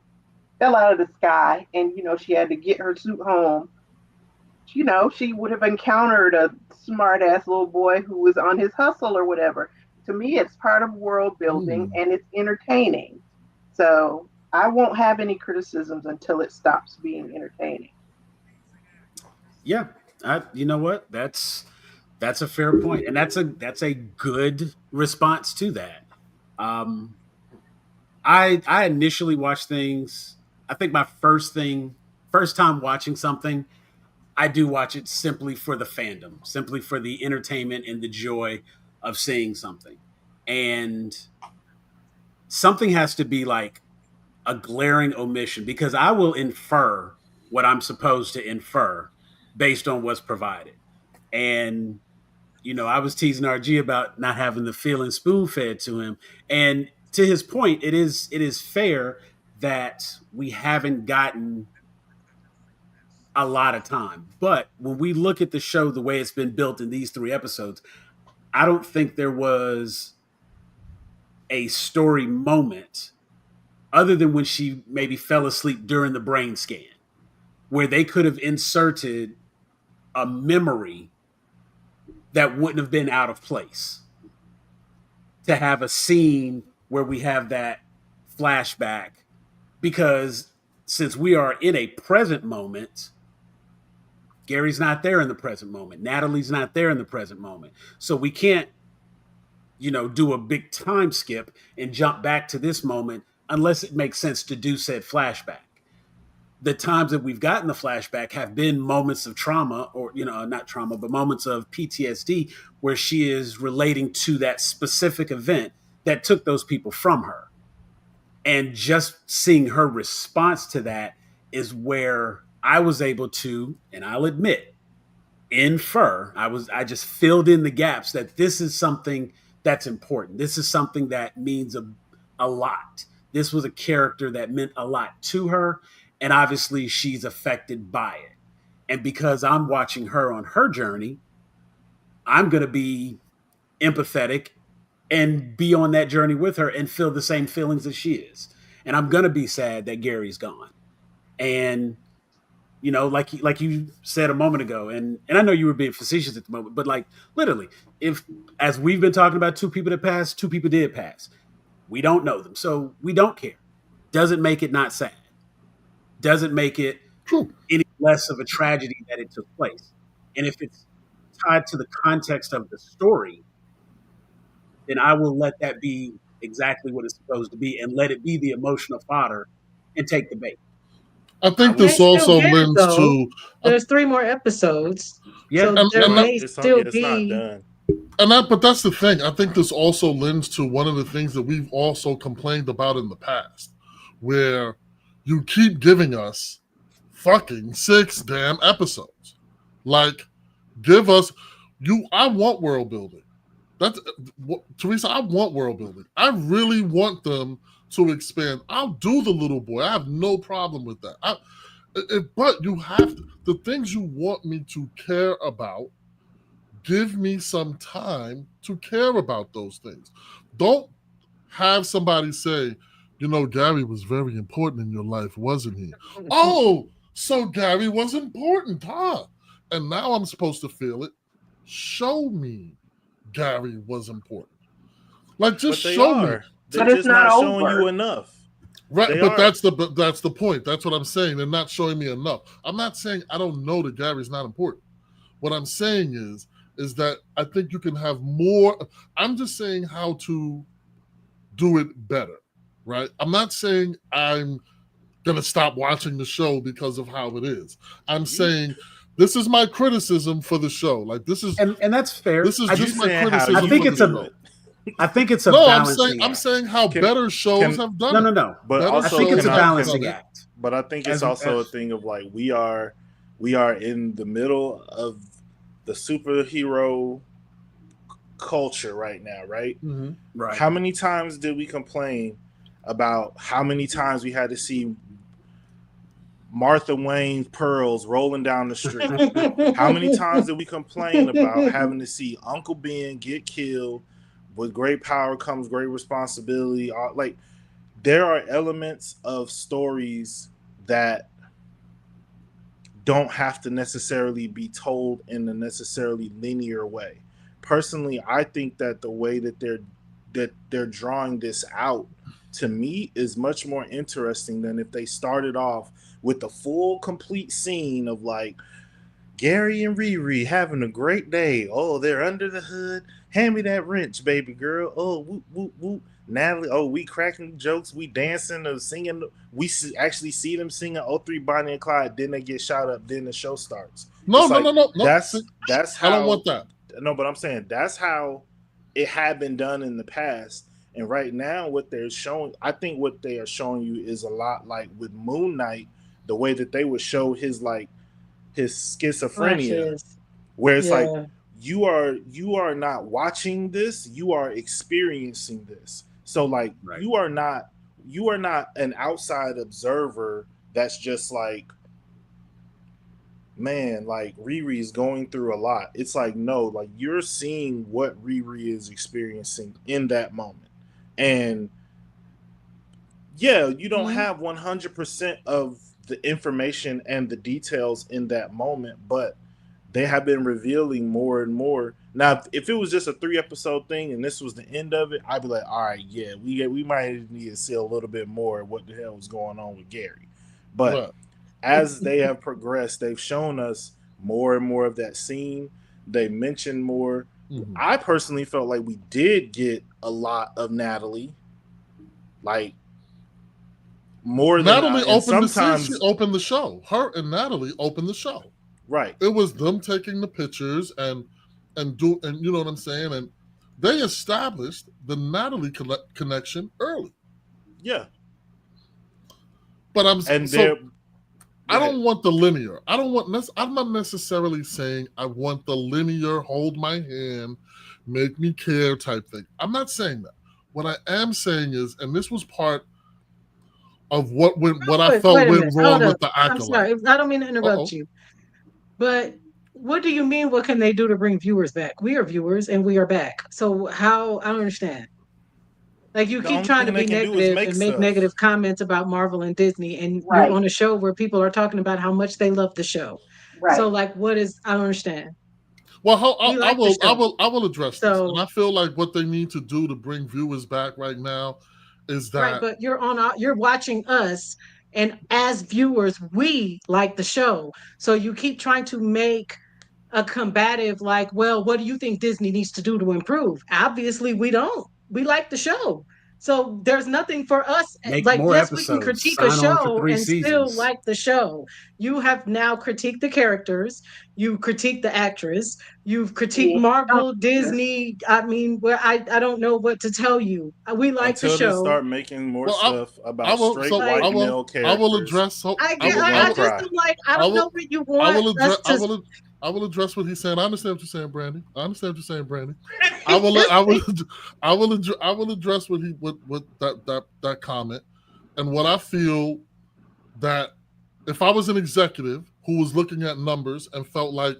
fell out of the sky and she had to get her suit home. She would have encountered a smart ass little boy who was on his hustle or whatever. To me, it's part of world building Mm. and it's entertaining. So I won't have any criticisms until it stops being entertaining. Yeah, you know what? That's a fair point, and that's a good response to that. Um, I initially watched things. I think my first time watching something, I do watch it simply for the fandom, simply for the entertainment and the joy of seeing something, and something has to be like a glaring omission because I will infer what I'm supposed to infer based on what's provided. And I was teasing RG about not having the feeling spoon fed to him. And to his point, it is fair that we haven't gotten a lot of time. But when we look at the show the way it's been built in these 3 episodes, I don't think there was a story moment other than when she maybe fell asleep during the brain scan, where they could have inserted a memory that wouldn't have been out of place to have a scene where we have that flashback because since we are in a present moment, Gary's not there in the present moment. Natalie's not there in the present moment. So we can't, do a big time skip and jump back to this moment unless it makes sense to do said flashback. The times that we've gotten the flashback have been moments of trauma or not trauma but moments of PTSD where she is relating to that specific event that took those people from her, and just seeing her response to that is where I was able to, and I'll admit, infer. I just filled in the gaps that this is something that's important. This is something that means a lot. This was a character that meant a lot to her, and obviously she's affected by it. And because I'm watching her on her journey, I'm going to be empathetic and be on that journey with her and feel the same feelings that she is. And I'm going to be sad that Gary's gone. And like you said a moment ago, and I know you were being facetious at the moment, but like literally, if as we've been talking about two people that passed, two people did pass. We don't know them, so we don't care. Doesn't make it not sad. Doesn't make it True. any less of a tragedy that it took place. And if it's tied to the context of the story, then I will let that be exactly what it's supposed to be and let it be the emotional fodder and take the bait. I I think You will, may this still also get it lends though. to, There's 3 more episodes, yeah, so and there and Right. may It's on. Yeah, still it's not be. done. but that's the thing. I think this also lends to one of the things that we've also complained about in the past, where you keep giving us fucking 6 damn episodes. Like, give us you. I want world building. That's Teresa. I want world building. I really want them to expand. I'll do the little boy. I have no problem with that. But you have the things you want me to care about. Give me some time to care about those things. Don't have somebody say, Gary was very important in your life, wasn't he? Oh, so Gary was important, huh? And now I'm supposed to feel it. show me Gary was important. Like, just But they show me. are. They're But it's just not not showing you over. enough. Right, They but are. that's the point. That's what I'm saying. They're not showing me enough. I'm not saying I don't know that Gary's not important. What I'm saying is that I think you can have more. I'm just saying how to do it better, right? I'm not saying I'm gonna stop watching the show because of how it is. I'm saying this is my criticism for the show. Like, this is And that's fair. this is I You just just my saying how I criticism you think for it's the view a show. it. I think it's a No, balancing I'm act. saying how Can better shows can have done No, it. no, no. but Better I also think it's shows a can I have can balancing done it. act. but I think it's As also a thing of like we are in the middle of the superhero culture right now, right? Mm-hmm. right. How many times did we complain about how many times we had to see Martha Wayne's pearls rolling down the street? How many times did we complain about having to see Uncle Ben get killed? With great power comes great responsibility. Like, there are elements of stories that don't have to necessarily be told in a necessarily linear way. Personally, I think that the way that they're drawing this out, to me, is much more interesting than if they started off with the full complete scene of like Gary and Riri having a great day. Oh, they're under the hood. Hand me that wrench, baby girl. Oh, whoop, whoop, whoop. Natalie, oh, we cracking jokes. We dancing or singing. We actually see them singing "Oh Three Bonnie and Clyde." Then they get shot up. Then the show starts. No, It's no, like no, no, no. See, that's I don't how. want that. No, but I'm saying that's how it had been done in the past. And right now, what they're showing, I think what they are showing you is a lot like with Moon Knight, the way that they would show his schizophrenia, Flashes. where it's like Yeah. you are not watching this, you are experiencing this. So like Right. you are not an outside observer that's just like, man, like Riri is going through a lot. It's like, no, like you're seeing what Riri is experiencing in that moment. And yeah, you don't Mhm. have 100% of the information and the details in that moment, but they have been revealing more and more. Now, if it was just a 3 episode thing and this was the end of it, I'd be like, all right, yeah, we might need to see a little bit more of what the hell was going on with Gary. But Right. as they have progressed, they've shown us more and more of that scene. They mentioned more. Mm-hmm. I personally felt like we did get a lot of Natalie, like more than Natalie I. And opened the scene. She sometimes, opened the show. Her and Natalie opened the show. right? It was them taking the pictures and you know what I'm saying. And they established the Natalie connection early. Yeah, But and they're. Go I ahead. don't want the linear. I don't want. I'm not necessarily saying I want the linear, hold my hand, make me care type thing. I'm not saying that. What I am saying is, and this was part of what I Wait, felt wait a went minute. Hold wrong up. with the I'm acolyte. sorry. I don't mean to Uh interrupt oh. you, but what do you mean? What can they do to bring viewers back? We are viewers and we are back. So how? I don't understand. Like you The keep only trying to thing they be can do is negative make and make stuff. negative comments about Marvel and Disney, and you're Right. on a show where people are talking about how much they love the show. So Right. like, what is? I don't understand. Well, We I like the will, show. I will address this, and So I feel like what they need to do to bring viewers back right now is right, that but you're watching us, and as viewers, we like the show. So you keep trying to make a combative like, well, what do you think Disney needs to do to improve? Obviously we don't. We like the show. So there's nothing for us. Make Like, more yes, we can episodes. critique a Sign on for show three and still seasons. like the show. You have now critiqued the characters, you critique the actress, you've critiqued Yeah. Oh, Marvel, yeah. Disney. I mean, where I don't know what to tell you. We like the Until they show. start making more well, stuff I about will. straight So Like, white male I will characters, address. So I I get will. we're I gonna I will. just cry. am like, I I don't know will. what you I want will us address. to. I will address what he's saying. I understand what you're saying, Brandy. I understand what you're saying, Brandy. I will. I will. I will address what that comment and what I feel that if I was an executive who was looking at numbers and felt like,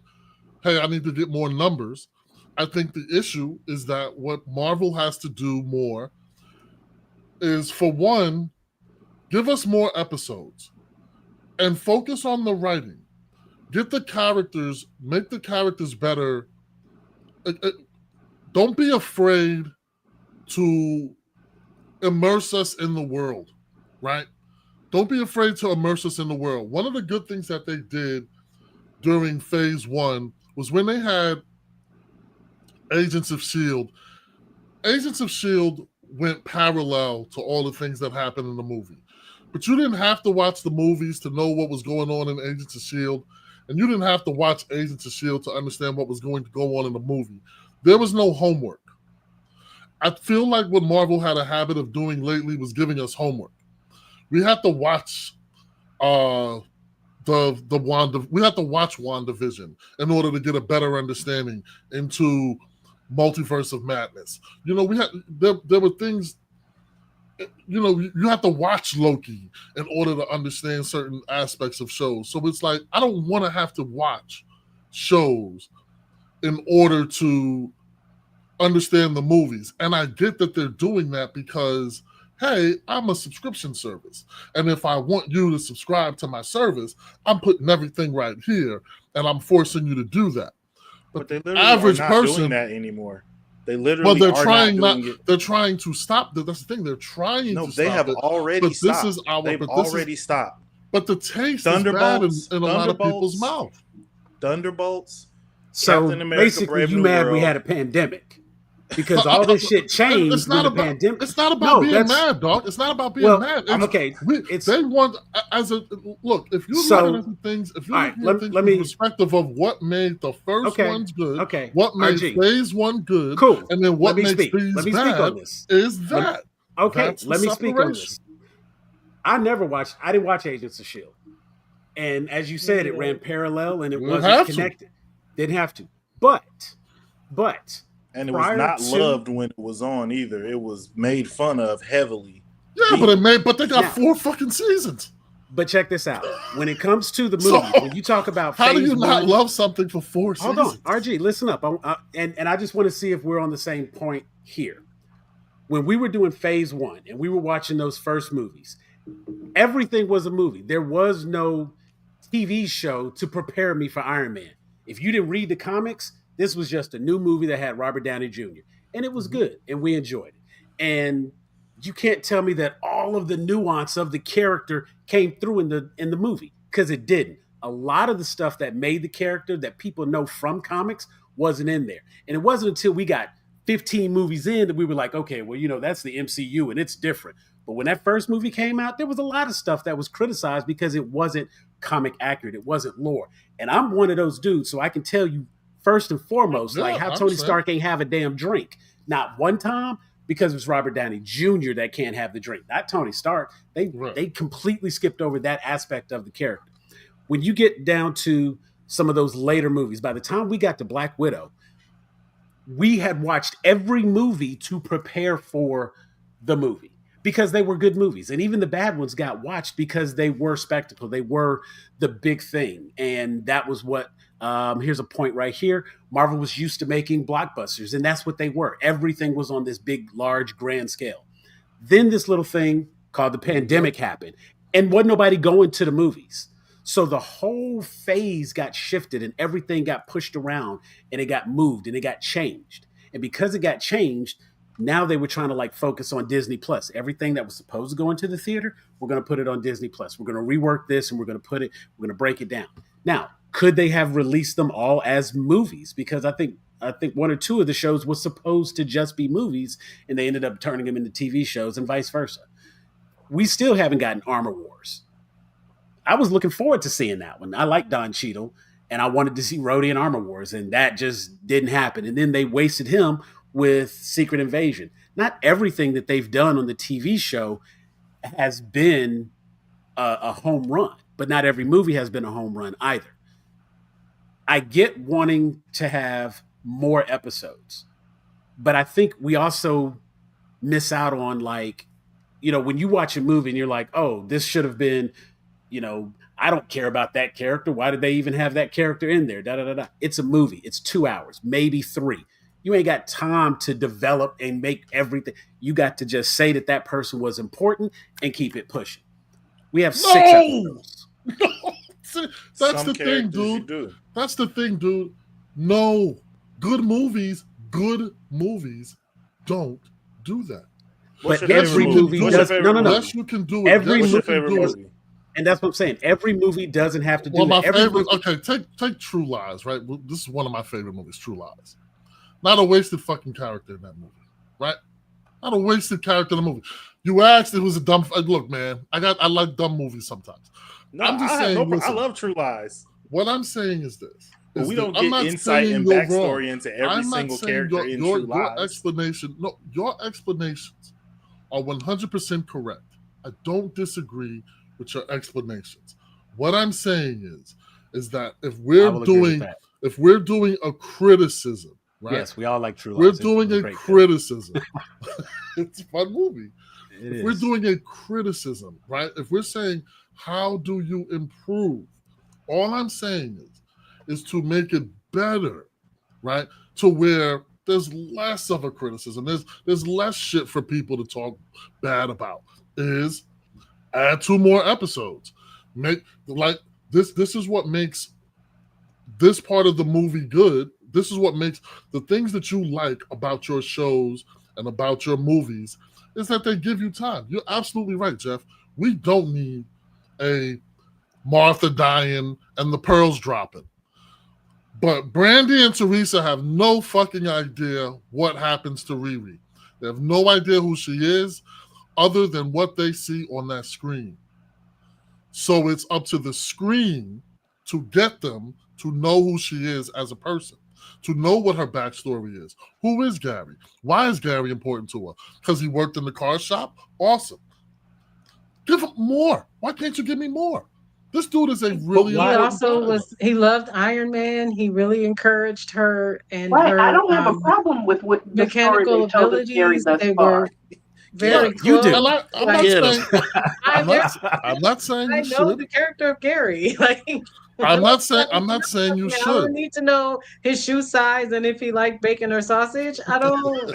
hey, I need to get more numbers, I think the issue is that what Marvel has to do more is, for one, give us more episodes and focus on the writing. Get the characters, make the characters better don't be afraid to immerse us in the world, right? Don't be afraid to immerse us in the world. One of the good things that they did during phase one was when they had Agents of S.H.I.E.L.D. Agents of S.H.I.E.L.D. went parallel to all the things that happened in the movie. But you didn't have to watch the movies to know what was going on in Agents of S.H.I.E.L.D. And you didn't have to watch Agents of S.H.I.E.L.D. to understand what was going to go on in the movie. There was no homework. I feel like what Marvel had a habit of doing lately was giving us homework. We had to watch the Wanda. We had to watch WandaVision in order to get a better understanding into Multiverse of Madness. You know, there were things. You know, you have to watch Loki in order to understand certain aspects of shows. So it's like I don't want to have to watch shows in order to understand the movies. And I get that they're doing that because, hey, I'm a subscription service. And if I want you to subscribe to my service, I'm putting everything right here and I'm forcing you to do that. But they the literally average are not person, doing that anymore. They well, literally they're are trying not doing it. they're trying to stop that. That's the thing. They're trying No, to they stop have it. already But this stopped. is our They've but this is already stopped. but the taste is bad in a lot of people's mouth. Thunderbolts, So Captain America, basically, Brave you New mad we World. had a pandemic because all this shit It's changed when not the about pandemic. it's not about No, being that's mad, dog. It's not about being well, mad. okay. It's They want as a look. If you're looking so. at things, if you're All right, looking at things let from the me. perspective of what made the first Okay, ones good, okay. what made RG, phase one good, cool. and then Let what me makes speak. Let these me speak bad on this. is Let me, that. okay, That's the let me speak on separation. this. I didn't watch Agents of S.H.I.E.L.D. And as you said, it ran parallel and it You didn't wasn't have to. connected. Didn't have to. But And it was prior not to loved when it was on either. It was made fun of heavily. Yeah, but they got Now, 4 fucking seasons. but check this out. When it comes to the So, movies, when you talk about how do phase you not one, love something for 4 hold seasons? on, RG, listen up. And I just want to see if we're on the same point here. When we were doing phase one and we were watching those first movies, everything was a movie. There was no TV show to prepare me for Iron Man. If you didn't read the comics, this was just a new movie that had Robert Downey Jr. And it was good and we enjoyed it. And you can't tell me that all of the nuance of the character came through in the movie because it didn't. A lot of the stuff that made the character that people know from comics wasn't in there. And it wasn't until we got 15 movies in that we were like, okay, well, that's the MCU and it's different. But when that first movie came out, there was a lot of stuff that was criticized because it wasn't comic accurate. It wasn't lore. And I'm one of those dudes, so I can tell you first and foremost, Yeah, like how I Tony understand. Stark ain't have a damn drink. Not one time because it's Robert Downey Jr. that can't have the drink. Not Tony Stark. They completely skipped over that aspect of the character. When you get down to some of those later movies, by the time we got to Black Widow, we had watched every movie to prepare for the movie because they were good movies. And even the bad ones got watched because they were spectacle. They were the big thing. And that was what, here's a point right here. Marvel was used to making blockbusters, and that's what they were. Everything was on this big, large, grand scale. Then this little thing called the pandemic happened, and wasn't nobody going to the movies. So the whole phase got shifted and everything got pushed around and it got moved and it got changed. And because it got changed, now they were trying to like focus on Disney Plus. Everything that was supposed to go into the theater, we're going to put it on Disney Plus. We're going to rework this and we're going to break it down. Now, could they have released them all as movies? Because I think one or two of the shows was supposed to just be movies and they ended up turning them into TV shows and vice versa. We still haven't gotten Armor Wars. I was looking forward to seeing that one. I like Don Cheadle, and I wanted to see Rhodey in Armor Wars, and that just didn't happen. And then they wasted him with Secret Invasion. Not everything that they've done on the TV show has been a home run, but not every movie has been a home run either. I get wanting to have more episodes, but I think we also miss out on when you watch a movie and you're like, oh, this should have been I don't care about that character. Why did they even have that character in there? Da da da da. It's a movie. It's 2 hours, maybe 3. You ain't got time to develop and make everything. You got to just say that person was important and keep it pushing. We have 6 episodes. That's the thing, dude. That's the thing, dude. No, Good movies don't do that. What's But your Yes, favorite every you can movie? movie do What's your it. does no, favorite no, no. Yes, movie? you can do it. Every What's Yes, your you movie can favorite do does, it. movie? and that's what I'm saying. Every movie doesn't have to One do of that. my Every favorites. movie, Okay, take True Lies. Right, this is one of my favorite movies. True Lies. Not a wasted fucking character in that movie. Right, not a wasted character in the movie. You asked, it was a dumb. Look, man, I like dumb movies sometimes. No, I'm just I have no saying. problem. I Listen, love True Lies, what I'm saying is this. but we don't I'm get not insight saying and you're wrong. backstory into every I'm not single saying character in True your Lies. explanation. No, your explanations are 100% correct. I don't disagree with your explanations. What I'm saying is that I will agree with that. if we're doing a criticism, right? Yes, we all like True We're Lies. It doing was a a great film. criticism. It's a fun movie. It If we're is. doing a criticism, right? If we're saying how do you improve, all I'm saying is to make it better, right? To where there's less of a criticism. There's less shit for people to talk bad about. Is add 2 more episodes. Make like this is what makes this part of the movie good. This is what makes the things that you like about your shows and about your movies is that they give you time. You're absolutely right, Jeff. We don't need a Martha dying and the pearls dropping. But Brandy and Teresa have no fucking idea what happens to Riri. They have no idea who she is other than what they see on that screen. So it's up to the screen to get them to know who she is as a person, to know what her backstory is. Who is Gary? Why is Gary important to her? Because he worked in the car shop? Awesome. Give him more. Why can't you give me more? This dude is a really He important also part of was he loved Iron Man. He really encouraged her and Right. I her don't have a problem with what the story mechanical they've told us, Gary, abilities. thus They far. were Get very Well, him. you close. do. And I'm not Like Get him. saying I very I'm not saying I you know should. the character of Gary. Like I'm don't not saying tell me you nothing. I don't should. need to know his shoe size and if he liked bacon or sausage. I don't.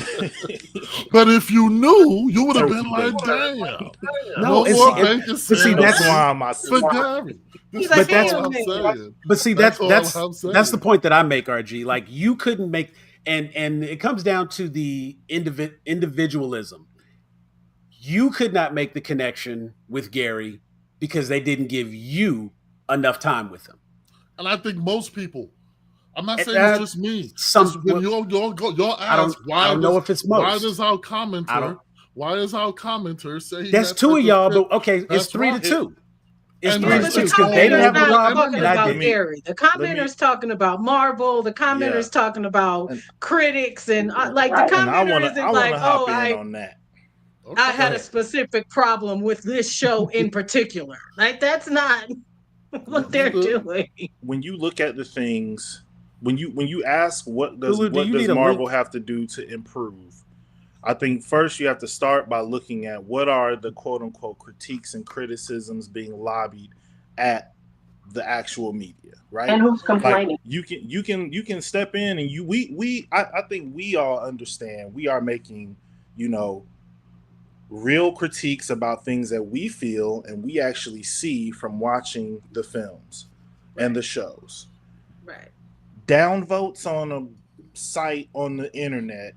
But if you knew, you would have been Turkey like, bacon. damn. No, No and more see, bacon but see, No that's sandwiches swine, my for sister. Gary. He's That's like, but hey, that's all I'm man. saying. but see That's all I'm that's the saying. point that I make, RG. Like you couldn't make and it comes down to the individualism. You could not make the connection with Gary because they didn't give you enough time with him. And I think most people, I'm not And saying it's just me. It's some when y'all ask I don't know if it's why most. does our I don't. commenter say That's that two type of of y'all, shit? but okay, it's That's three to why. two. It's And three Yeah, to but this two the is because they all didn't commenter's have the over not the problem, talking and I internet. about did. Gary. The Let me commenter's talking about Marvel. The yeah. commenter's talking about And critics, and like the Right. and I commenter wanna isn't like, hop oh, in I on that. I Okay. Go had a ahead. specific problem with this show in particular. Like that's not what they're Understood. doing. When you look at the things, when you ask Lulu, do what you does need a Marvel link? have to do to improve? I think first you have to start by looking at what are the quote unquote critiques and criticisms being lobbied at the actual media, And right? who's Like complaining? you can step in and I think we all understand we are making, you know, real critiques about things that we feel and we actually see from watching the films and Right, the shows. right, Downvotes on a site on the internet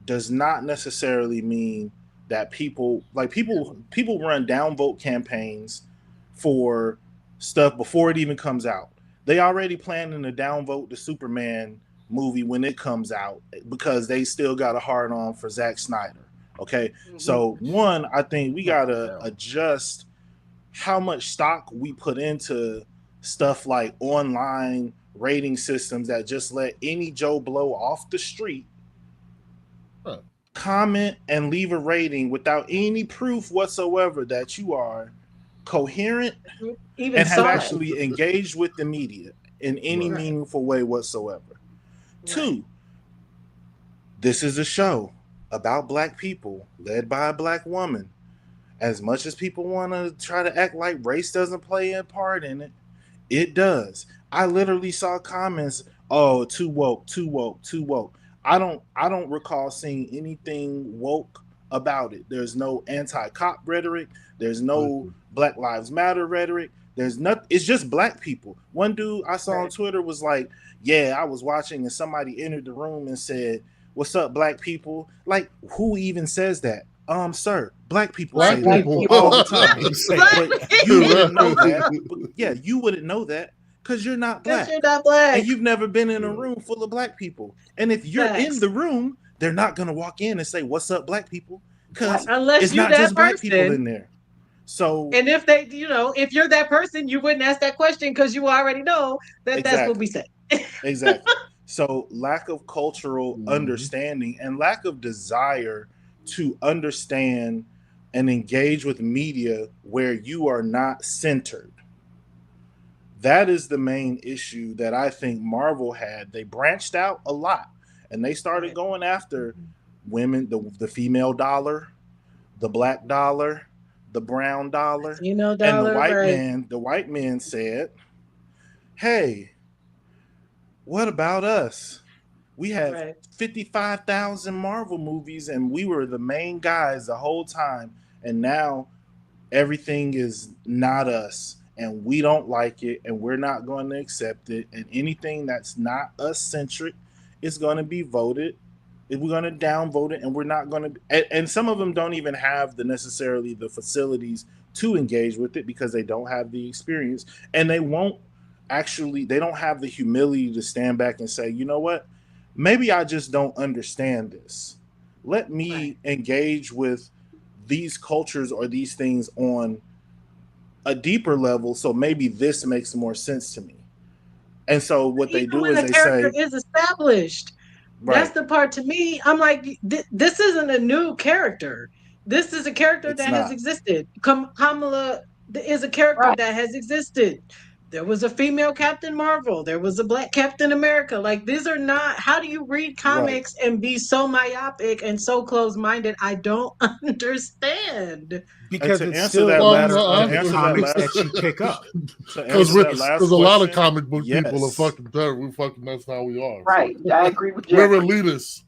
does not necessarily mean that people run downvote campaigns for stuff before it even comes out. They already planning to downvote the Superman movie when it comes out because they still got a hard on for Zack Snyder. Okay, hmm so one, I think we What the gotta hell? adjust how much stock we put into stuff like online rating systems that just let any Joe Blow off the street Huh. comment and leave a rating without any proof whatsoever that you are coherent even and have saw it. actually engaged with the media in any Right. Right, meaningful way whatsoever. right. Two, this is a show about black people led by a black woman. As much as people want to try to act like race doesn't play a part in it, it does. I literally saw comments, "Oh, too woke, too woke, too woke." I don't recall seeing anything woke about it. There's no anti-cop rhetoric, there's no Mhm. Black Lives Matter rhetoric. There's not. It's just black people. One dude I saw on Right. Twitter was like, "Yeah, I was watching, and somebody entered the room and said, "What's up, black people?" Like, who even says that? Sir, black people Black say Black that people. all people. the time. You say Black that. But you wouldn't know Right. that. But yeah, you wouldn't know that because you're not Because you're black not and black. you've never been in a Yeah. room full of black people. And if you're in Facts. the room, they're not gonna walk in and say, "What's up, black people?" Because Right. Unless it's you not that just black people person. in there. So And if they, if you're that person, you wouldn't ask that question because you already know that that's what we exactly. say. Exactly. So lack of cultural Mhm. understanding and lack of desire to understand and engage with media where you are not centered. That is the main issue that I think Marvel had. They branched out a lot and they started Right. going after women, the female dollar, the black dollar, the brown dollar, and Dollar, right, the white man said, "Hey, what about us? We have right. 55,000 Marvel movies and we were the main guys the whole time. And now everything is not us and we don't like it and we're not going to accept it. And anything that's not us centric is going to be voted. We're going to downvote it and we're not going to. And some of them don't even have the necessarily the facilities to engage with it because they don't have the experience and they won't actually, they don't have the humility to stand back and say, you know what? Maybe I just don't understand this. Let Right. me engage with these cultures or these things on a deeper level so maybe this makes more sense to me. And so what they Even do when is a they character say, is established, that's right, the part to me. I'm like, this isn't a new character. This is a character it's that has not. existed. Kamala is a character Right. that has existed. There was a female Captain Marvel. There was a black Captain America. Like, these are not, how do you read Right. comics and be so myopic and so close minded? I don't understand. And Because to it's answer still a that Well, matter last of no, the comics that you pick up. to because answer that last a lot of question, comic book people are yes. fucking terrible. We fucking that's how we are. So. Right. I agree with We're Jeffrey. elitists.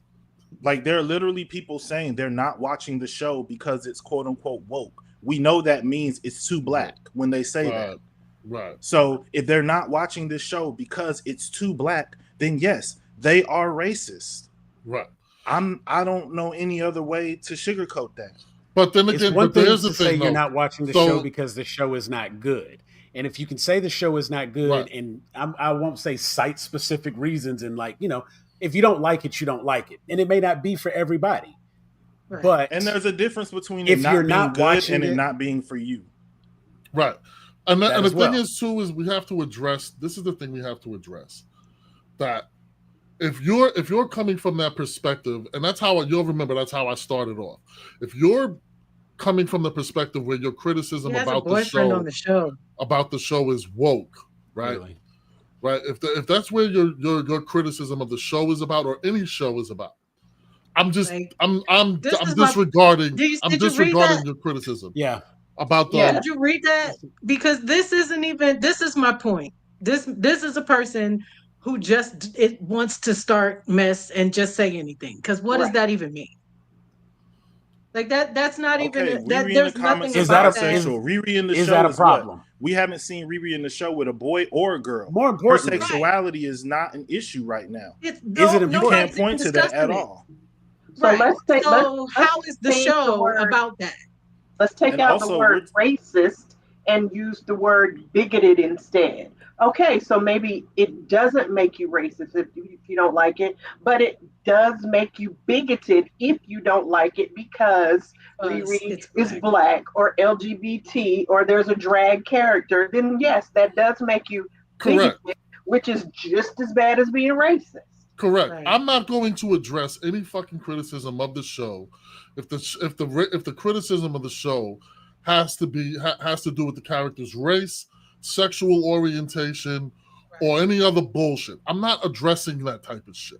Like there are literally people saying they're not watching the show because it's quote unquote woke. We know that means it's too Right. black when they say that. Right. Right. So if they're not watching this show because it's too black, then yes, they are racist. Right. I don't know any other way to sugarcoat that. But then It's again, one but thing there's the to say thing you're though. not watching the show So because the show is not good. And if you can say the show is not right. good, and I won't say cite specific reasons, and like, if you don't like it, you don't like it. And it may not be for everybody. Right. And But there's a difference between it if you're not being not good and watching it it, not being for you. Right. And that the as thing well. is too is we have to address this is the thing we have to address. That if you're coming from that perspective, and that's how you'll remember that's how I started off. If you're coming from the perspective where your He criticism has a boyfriend on the show. about the show is woke, right? Really. Right. If that's where your criticism of the show is about, or any show is about, I'm just Like, I'm this is my. disregarding Did you read that? your criticism Yeah. about Yeah. Did you read that? Because this isn't even. This is my point. This is a person who just it wants to start mess and just say anything. Because what does Right. that even mean? Like that. That's not even Okay, that. Riri in the There's comments nothing is Is that about a that. is bisexual. Riri in the is that show a is what? problem? We haven't seen Riri in the show with a boy or a girl. More Her importantly, Right. sexuality is not an issue right now. It's is it You important? can't nobody's even point to that at discussing it. all. So Right. let's take So let's how is the change the show word. about that? Let's take And out the also, we're word racist and use the word bigoted instead. Okay, so maybe it doesn't make you racist if you don't like it, but it does make you bigoted if you don't like it because Riri It's is black. black or LGBT or there's a drag character. Then yes, that does make you correct. bigoted, which is just as bad as being racist. Correct. Right. I'm not going to address any fucking criticism of the show if the criticism of the show has to do with the character's race, sexual orientation, or any other bullshit. I'm not addressing that type of shit.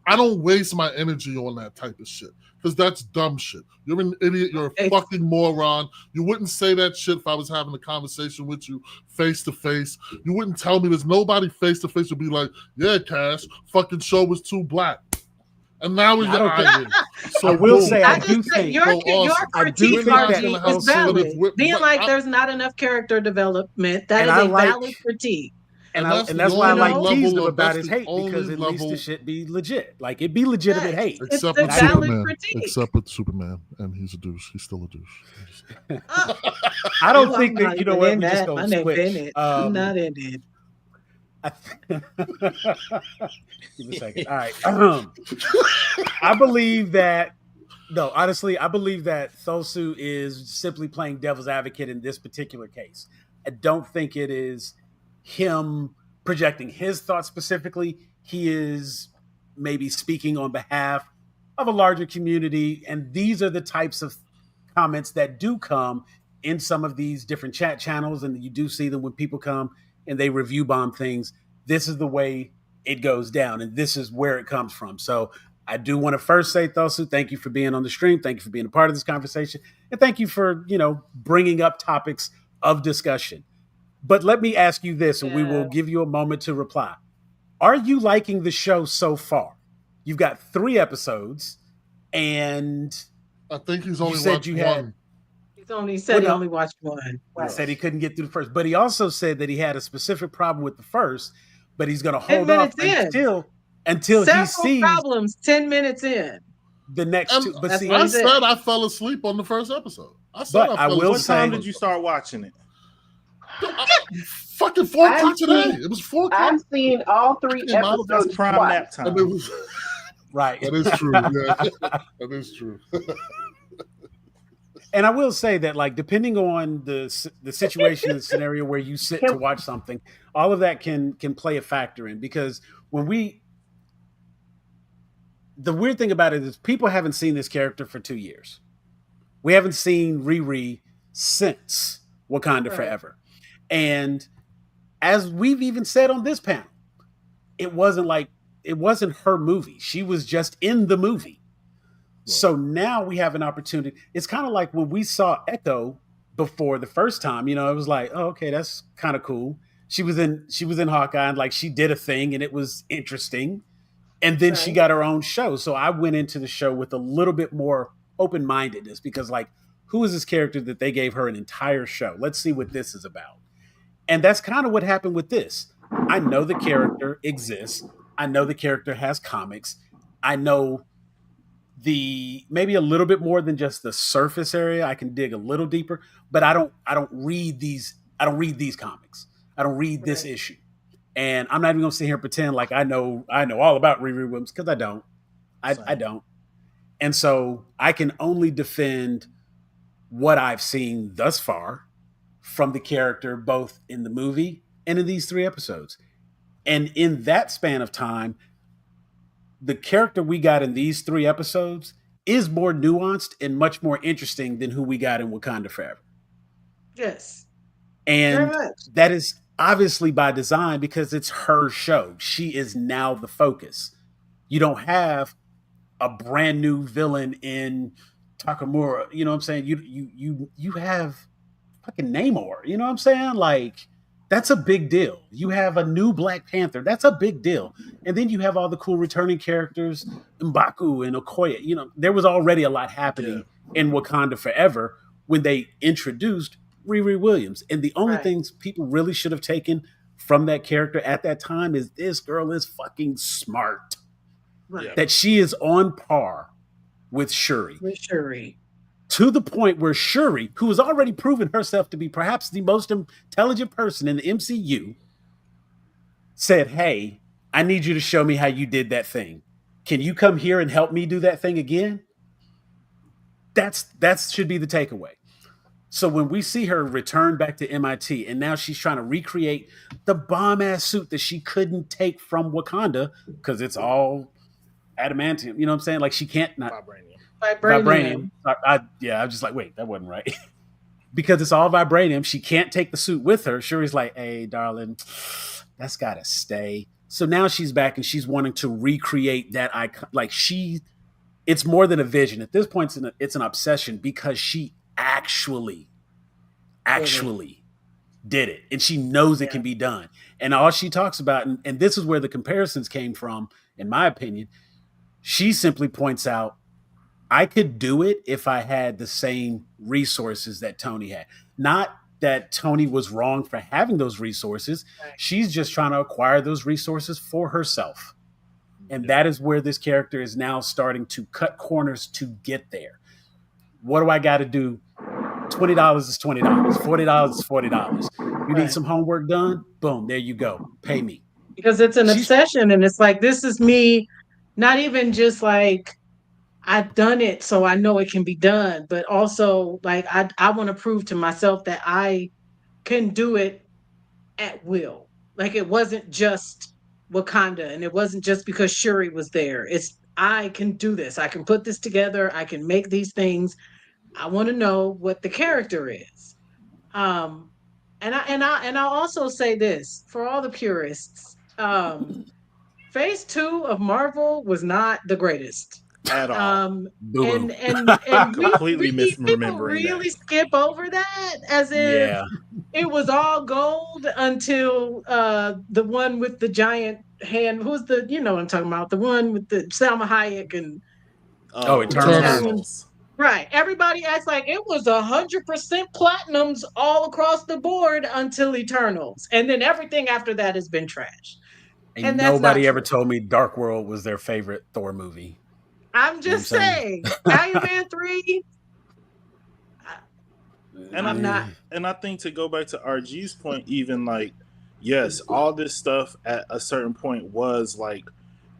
I don't waste my energy on that type of shit because that's dumb shit. You're an idiot. You're a fucking moron. You wouldn't say that shit if I was having a conversation with you face to face. You wouldn't tell me there's nobody face to face would be like, yeah, Cash, fucking show was too black. And now we I got don't think. arguing. So I will boom. say I I just do think think. your So your awesome. I do critique, think that asking RG, how is Thosu, but if valid. we Being but like there's not enough character development, that and is I a like, valid critique. and that's the that's why I You only like know, teased level him of about that's his the hate only because at least the level shit be legit. Like it be legitimate yes, hate. it's except a with And I didn't. valid Superman. critique. Except with Superman. And he's a douche. He's still a douche. I'm just Uh, I don't oh, I'm think not that, you know even what, in we just that. gonna My name switch. Bennett. I'm not in it. I th- Give me a second. All right. I believe that, no, honestly, I believe that Thosu is simply playing devil's advocate in this particular case. I don't think it is him projecting his thoughts specifically. He is maybe speaking on behalf of a larger community. And these are the types of comments that do come in some of these different chat channels. And you do see them when people come and they review bomb things. This is the way it goes down, and this is where it comes from. So I do want to first say, Thosu, thank you for being on the stream. Thank you for being a part of this conversation. And thank you for, bringing up topics of discussion. But let me ask you this, and we Yeah. will give you a moment to reply. Are you liking the show so far? You've got 3 episodes, and I think he's you only said watched you had, one. He said well, he no, only watched one. he Right. said he couldn't get through the first, but he also said that he had a specific problem with the first, but he's going to 10 hold off minutes in. until he Several sees problems 10 minutes in. the next And 2. But That's see, what I he said. said I fell asleep on the first episode. I said but I I fell will asleep. What time say, did you start watching it? Fucking 4 I've o'clock today. seen It was 4 o'clock. I've seen all 3 Came out of- That's episodes prime twice. nap And time. it was right. that is true. Yeah. That is true. And I will say that, like, depending on the situation and the scenario where you sit to Can, watch something, all of that can play a factor in, because the weird thing about it is people haven't seen this character for 2 years. We haven't seen Riri since Wakanda Right. Forever. And as we've even said on this panel, it wasn't her movie. She was just in the movie. So now we have an opportunity. It's kind of like when we saw Echo before the first time, it was like, oh, okay, that's kind of cool. She was in Hawkeye, and like she did a thing and it was interesting. And then she Right. got her own show. So I went into the show with a little bit more open-mindedness, because, like, who is this character that they gave her an entire show? Let's see what this is about. And that's kind of what happened with this. I know the character exists. I know the character has comics. I know maybe a little bit more than just the surface area. I can dig a little deeper, but I don't read these comics. I don't read this Right. issue. And I'm not even gonna sit here and pretend like I know all about Riri Williams, because I don't. I don't. And so I can only defend what I've seen thus far from the character, both in the movie and in these 3 episodes. And in that span of time, the character we got in these 3 episodes is more nuanced and much more interesting than who we got in Wakanda Forever. Yes. Very And much. that is obviously by design, because it's her show. She is now the focus. You don't have a brand new villain in Takamura. You know what I'm saying? You have fucking Namor. You know what I'm saying? Like, that's a big deal. You have a new Black Panther. That's a big deal. And then you have all the cool returning characters, M'Baku and Okoye. There was already a lot happening in Wakanda Forever when they introduced Riri Williams. And the only Right. things people really should have taken from that character at that time is, this girl is fucking smart. Right. That she is on par with Shuri, With Shuri. to the point where Shuri, who has already proven herself to be perhaps the most intelligent person in the MCU, said, hey, I need you to show me how you did that thing. Can you come here and help me do that thing again? That should be the takeaway. So when we see her return back to MIT, and now she's trying to recreate the bomb-ass suit that she couldn't take from Wakanda because it's all adamantium, you know what I'm saying? Like, she can't not Vibranium. I was just like, wait, that wasn't right. Because it's all vibranium. She can't take the suit with her. Shuri's like, hey, darling, that's gotta stay. So now she's back and she's wanting to recreate that icon. Like, it's more than a vision. At this point, it's an obsession, because she actually did it. And she knows it can be done. And all she talks about, and this is where the comparisons came from, in my opinion, She simply points out, I could do it if I had the same resources that Tony had. Not that Tony was wrong for having those resources. Right. She's just trying to acquire those resources for herself. And Yeah. that is where this character is now starting to cut corners to get there. What do I got to do? $20 is $20. $40 is $40. You need Right. some homework done? Boom, there you go. Pay me. Because it's an She's obsession, and it's like, this is me, not even just like I've done it so I know it can be done, but also like I want to prove to myself that I can do it at will. Like it wasn't just Wakanda, and it wasn't just because Shuri was there. It's I can do this. I can put this together. I can make these things. I want to know what the character is. Um and I'll also say this for all the purists. Phase 2 of Marvel was not the greatest. At all. Um boo and boo. we Completely people misremembering that. really skip over that as if Yeah. it was all gold until the one with the giant hand. Who's the, you know what I'm talking about? The one with the Salma Hayek and Oh, Oh, Eternals. Eternals. Italians. Eternals. Right. Everybody acts like it was 100% platinums all across the board until Eternals. And then everything after that has been trash. And And that's not nobody ever true. told me Dark World was their favorite Thor movie. I'm You know what I'm just saying? saying, Iron Man 3, I, And I'm not. I think to go back to RG's point, even like, yes, all this stuff at a certain point was like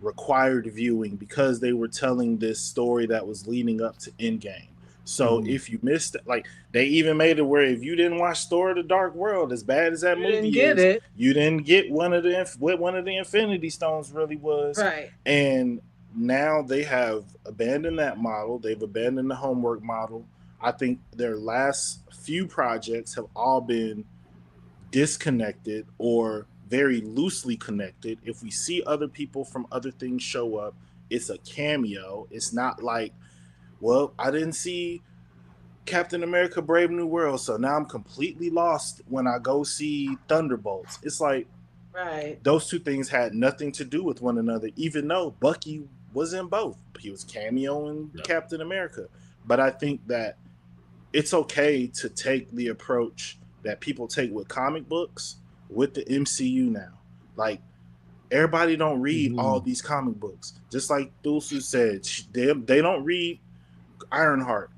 required viewing because they were telling this story that was leading up to Endgame. So Mhm. if you missed it, like they even made it where if you didn't watch Thor: The Dark World, as bad as that You didn't movie get is, it. you didn't get what one of the Infinity Stones really was. Right. And now they have abandoned that model. They've abandoned the homework model. I think their last few projects have all been disconnected or very loosely connected. If we see other people from other things show up, it's a cameo. It's not like, well, I didn't see Captain America Brave New World, so now I'm completely lost when I go see Thunderbolts. It's like Right. those two things had nothing to do with one another, even though Bucky was in both. He was cameo in Yep. Captain America. But I think that it's okay to take the approach that people take with comic books with the MCU now. Like everybody don't read all Mhm. these comic books. Just like Dulce said, they don't read Ironheart.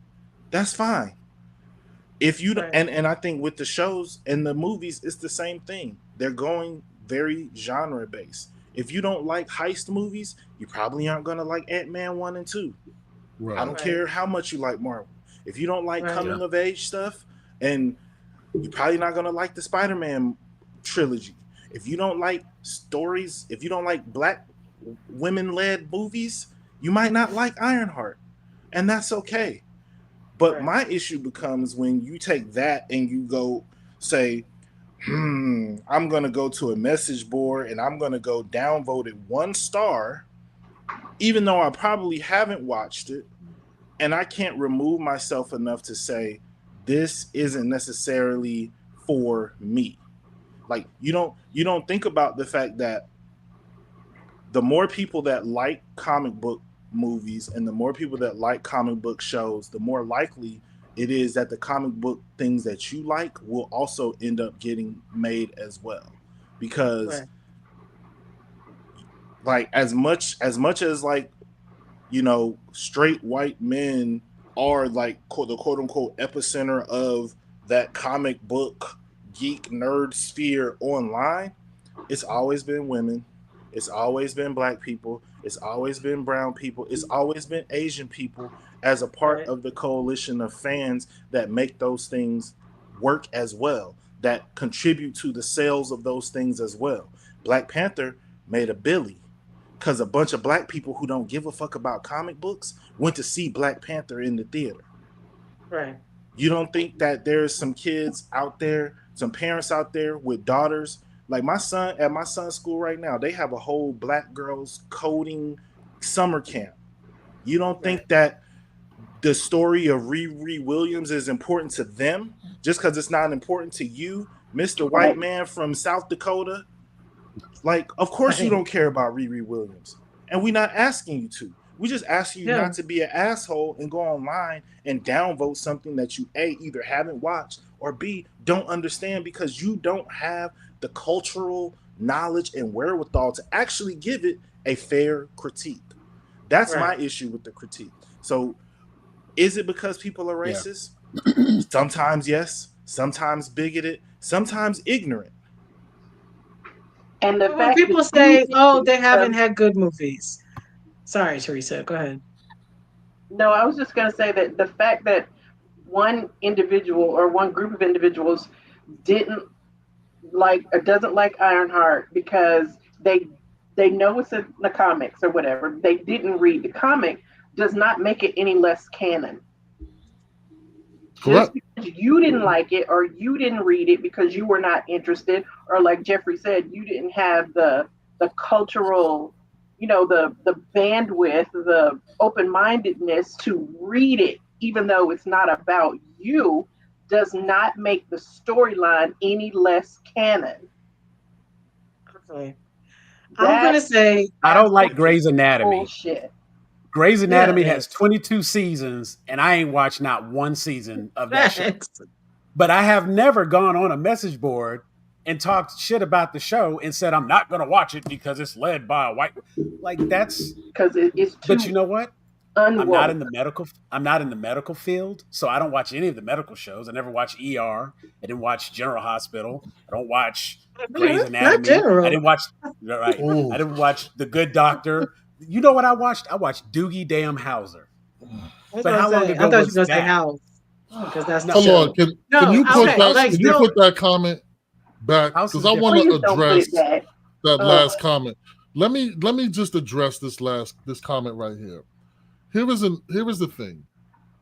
That's fine. If you Right. and I think with the shows and the movies, it's the same thing. They're going very genre based. If you don't like heist movies, you probably aren't gonna like Ant-Man 1 and 2. I Right. don't Right. care how much you like Marvel. If you don't like Right. Yeah. coming of age stuff, and you're probably not gonna like the Spider-Man trilogy. If you don't like stories, if you don't like black women-led movies, you might not like Ironheart, and that's okay. But Right. my issue becomes when you take that and you go say, I'm gonna go to a message board and I'm gonna go downvote it 1 star, even though I probably haven't watched it, and I can't remove myself enough to say this isn't necessarily for me. Like you don't think about the fact that the more people that like comic book movies and the more people that like comic book shows, the more likely it is that the comic book things that you like will also end up getting made as well. Because Right. like as much as like straight white men are like the quote unquote epicenter of that comic book geek nerd sphere online, it's always been women. It's always been black people. It's always been brown people. It's always been Asian people as a part Right. of the coalition of fans that make those things work as well, that contribute to the sales of those things as well. Black Panther made a billy because a bunch of black people who don't give a fuck about comic books went to see Black Panther in the theater. Right. You don't think that there's some kids out there, some parents out there with daughters like my son at my son's school right now? They have a whole black girls coding summer camp. You don't Right. think that the story of Riri Williams is important to them just because it's not important to you, Mr. White Man from South Dakota? Like, of course you Right. don't care about Riri Williams, and we're not asking you to. We just ask you Yeah. not to be an asshole and go online and downvote something that you A, either haven't watched, or B, don't understand because you don't have the cultural knowledge and wherewithal to actually give it a fair critique. That's my Right. issue with the critique. So is it because people are Yeah. racist? Sometimes yes, sometimes bigoted, sometimes ignorant. And the But when fact that people you say, "Oh, didn't, they haven't had good movies," sorry, Teresa, go ahead. no, I was just going to say that the fact that one individual or one group of individuals didn't like or doesn't like Ironheart because they know it's in the comics or whatever. They didn't read the comic does not make it any less canon. Just Correct. because you didn't like it or you didn't read it because you were not interested, or like Jeffrey said, you didn't have the cultural, the bandwidth, the open mindedness to read it, even though it's not about you, does not make the storyline any less canon. Okay. I'm That gonna say, I don't like absolutely Grey's Anatomy. bullshit. Grey's yeah, it Anatomy has is. 22 seasons, and I ain't watched not one season of that show. Facts. But I have never gone on a message board and talked shit about the show and said I'm not going to watch it because it's led by a white. Like that's. Because it's But you too know what? I'm not in unwoke. the medical. I'm not in the medical field, so I don't watch any of the medical shows. I never watch ER. I didn't watch General Hospital. I don't watch Grey's Not Anatomy. I general. didn't watch. Right. I Oh, didn't watch The Good Doctor. You know what I watched? I watched Doogie Damn Hauser. I was But gonna how long say, I ago thought you was were gonna say that? house because that's the No, hold on. show. Can No, you put okay, that? like Can you House no, put that comment back? Because is I want different. to Please don't put address it back. that Uh, last comment. Let me just address this comment right here. Here is the thing.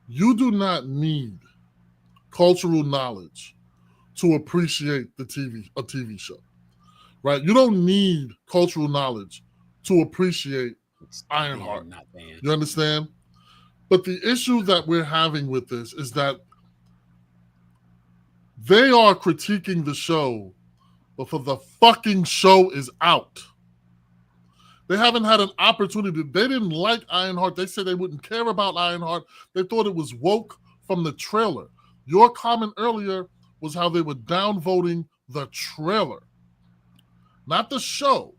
You do not need cultural knowledge to appreciate a TV show, right? You don't need cultural knowledge to appreciate It's Ironheart. banned, not banned. You understand? But the issue that we're having with this is that they are critiquing the show before the fucking show is out. They haven't had an opportunity. They didn't like Ironheart. They said they wouldn't care about Ironheart. They thought it was woke from the trailer. Your comment earlier was how they were downvoting the trailer, not the show.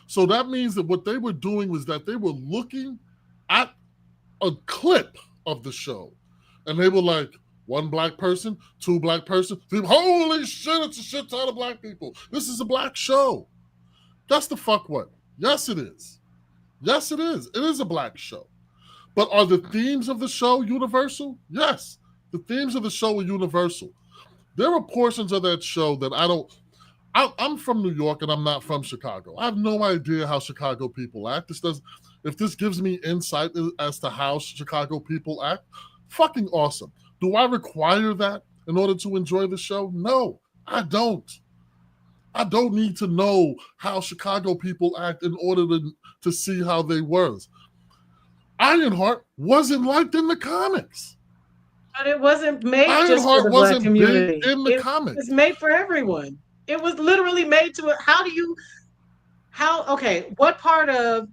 So that means that what they were doing was that they were looking at a clip of the show and they were like, one black person, two black person, three, holy shit, it's a shit ton of black people. This is a black show. That's the fuck what? Yes, it is. Yes, it is. It is a black show. But are the themes of the show universal? Yes. The themes of the show are universal. There are portions of that show that I don't. I'm from New York and I'm not from Chicago. I have no idea how Chicago people act. If this gives me insight as to how Chicago people act, fucking awesome. Do I require that in order to enjoy the show? No, I don't. I don't need to know how Chicago people act in order to see how they were. Ironheart wasn't liked in the comics. but it wasn't made just for Ironheart the black wasn't big community. in the It comics. was made for everyone. It was literally made to. How do you? How? Okay, what part of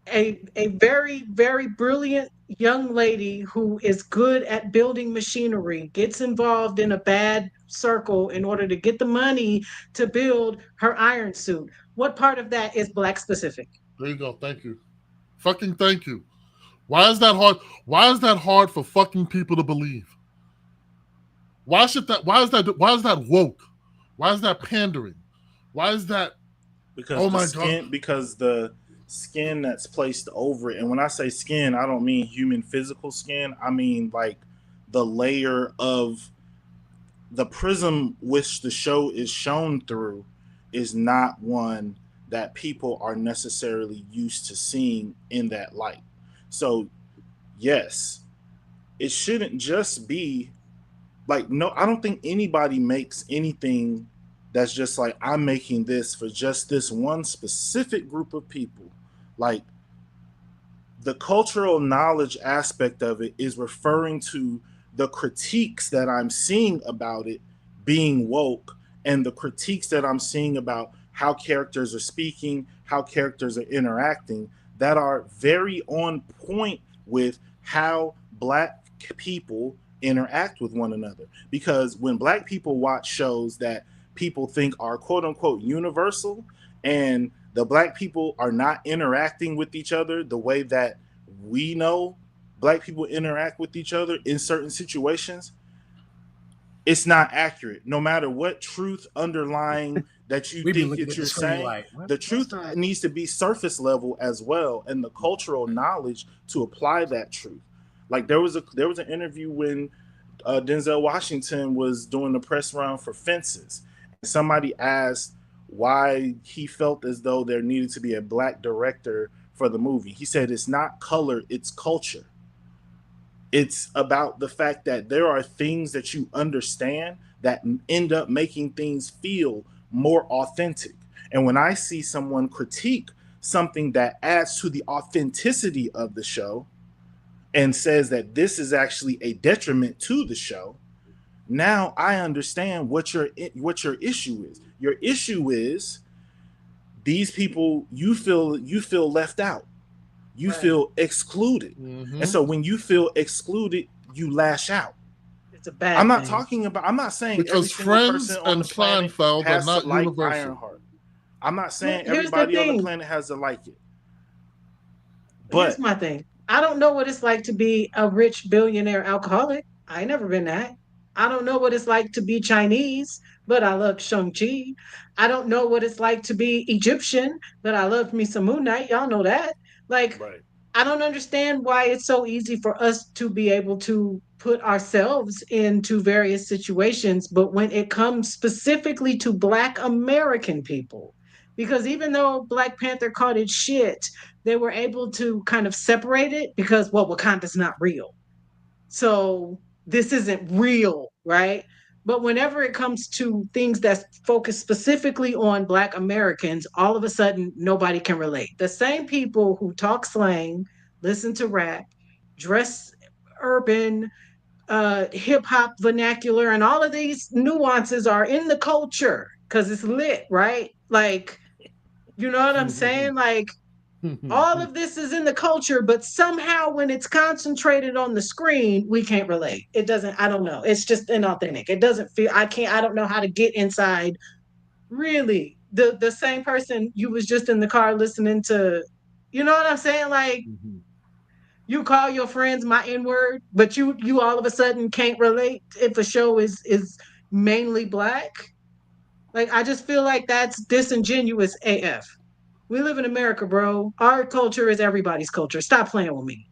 a very very brilliant young lady who is good at building machinery gets involved in a bad circle in order to get the money to build her iron suit? What part of that is black specific? There you go. Thank you. Fucking thank you. Why is that hard? Why is that hard for fucking people to believe? Why should that? Why is that woke? Why is that pandering? Why is that? Because Oh the my god! skin, because the skin that's placed over it, and when I say skin, I don't mean human physical skin. I mean like the layer of the prism which the show is shown through is not one that people are necessarily used to seeing in that light. So yes, it shouldn't just be like, no, I don't think anybody makes anything that's just like, I'm making this for just this one specific group of people. Like, the cultural knowledge aspect of it is referring to the critiques that I'm seeing about it being woke, and the critiques that I'm seeing about how characters are speaking, how characters are interacting. that are very on point with how black people interact with one another. Because when black people watch shows that people think are quote unquote universal, and the black people are not interacting with each other the way that we know black people interact with each other in certain situations, it's not accurate. No matter what truth underlying that you We've been think looking that at the you're screen saying, like, what? the That's truth not. needs to be surface level as well, and the cultural knowledge to apply that truth. Like there was an interview when Denzel Washington was doing the press round for Fences. Somebody asked why he felt as though there needed to be a black director for the movie. He said it's not color, it's culture. It's about the fact that there are things that you understand that end up making things feel more authentic. And when I see someone critique something that adds to the authenticity of the show and says that this is actually a detriment to the show, now I understand what your issue is. Your issue is these people, you feel left out. You Right. feel excluded. And Mm-hmm. so when you feel excluded, you lash out. It's a bad thing. I'm not saying every Because single person Friends on and the planet Seinfeld are has to not like universal. Ironheart. I'm not saying Here's the everybody on the thing. planet has to like it. Here's But my thing. I don't know what it's like to be a rich billionaire alcoholic. I ain't never been that. I don't know what it's like to be Chinese, but I love Shang-Chi. I don't know what it's like to be Egyptian, but I love me some Moon Knight. Y'all know that. Like, right, I don't understand why it's so easy for us to be able to put ourselves into various situations, but when it comes specifically to Black American people, because even though Black Panther called it shit, they were able to kind of separate it because, well, Wakanda's not real. So this isn't real, right? But whenever it comes to things that's focused specifically on Black Americans, all of a sudden nobody can relate. The same people who talk slang, listen to rap, dress urban, hip hop vernacular, and all of these nuances are in the culture because it's lit, right? Like, you know what I'm saying? Like, all of this is in the culture, but somehow when it's concentrated on the screen, we can't relate. It doesn't, I don't know. It's just inauthentic. It doesn't feel, I don't know how to get inside really the same person you was just in the car listening to, you know what I'm saying? Like, Mhm. you call your friends my N-word, but you all of a sudden can't relate if a show is mainly Black. Like, I just feel like that's disingenuous AF. We live in America, bro. Our culture is everybody's culture. Stop playing with me.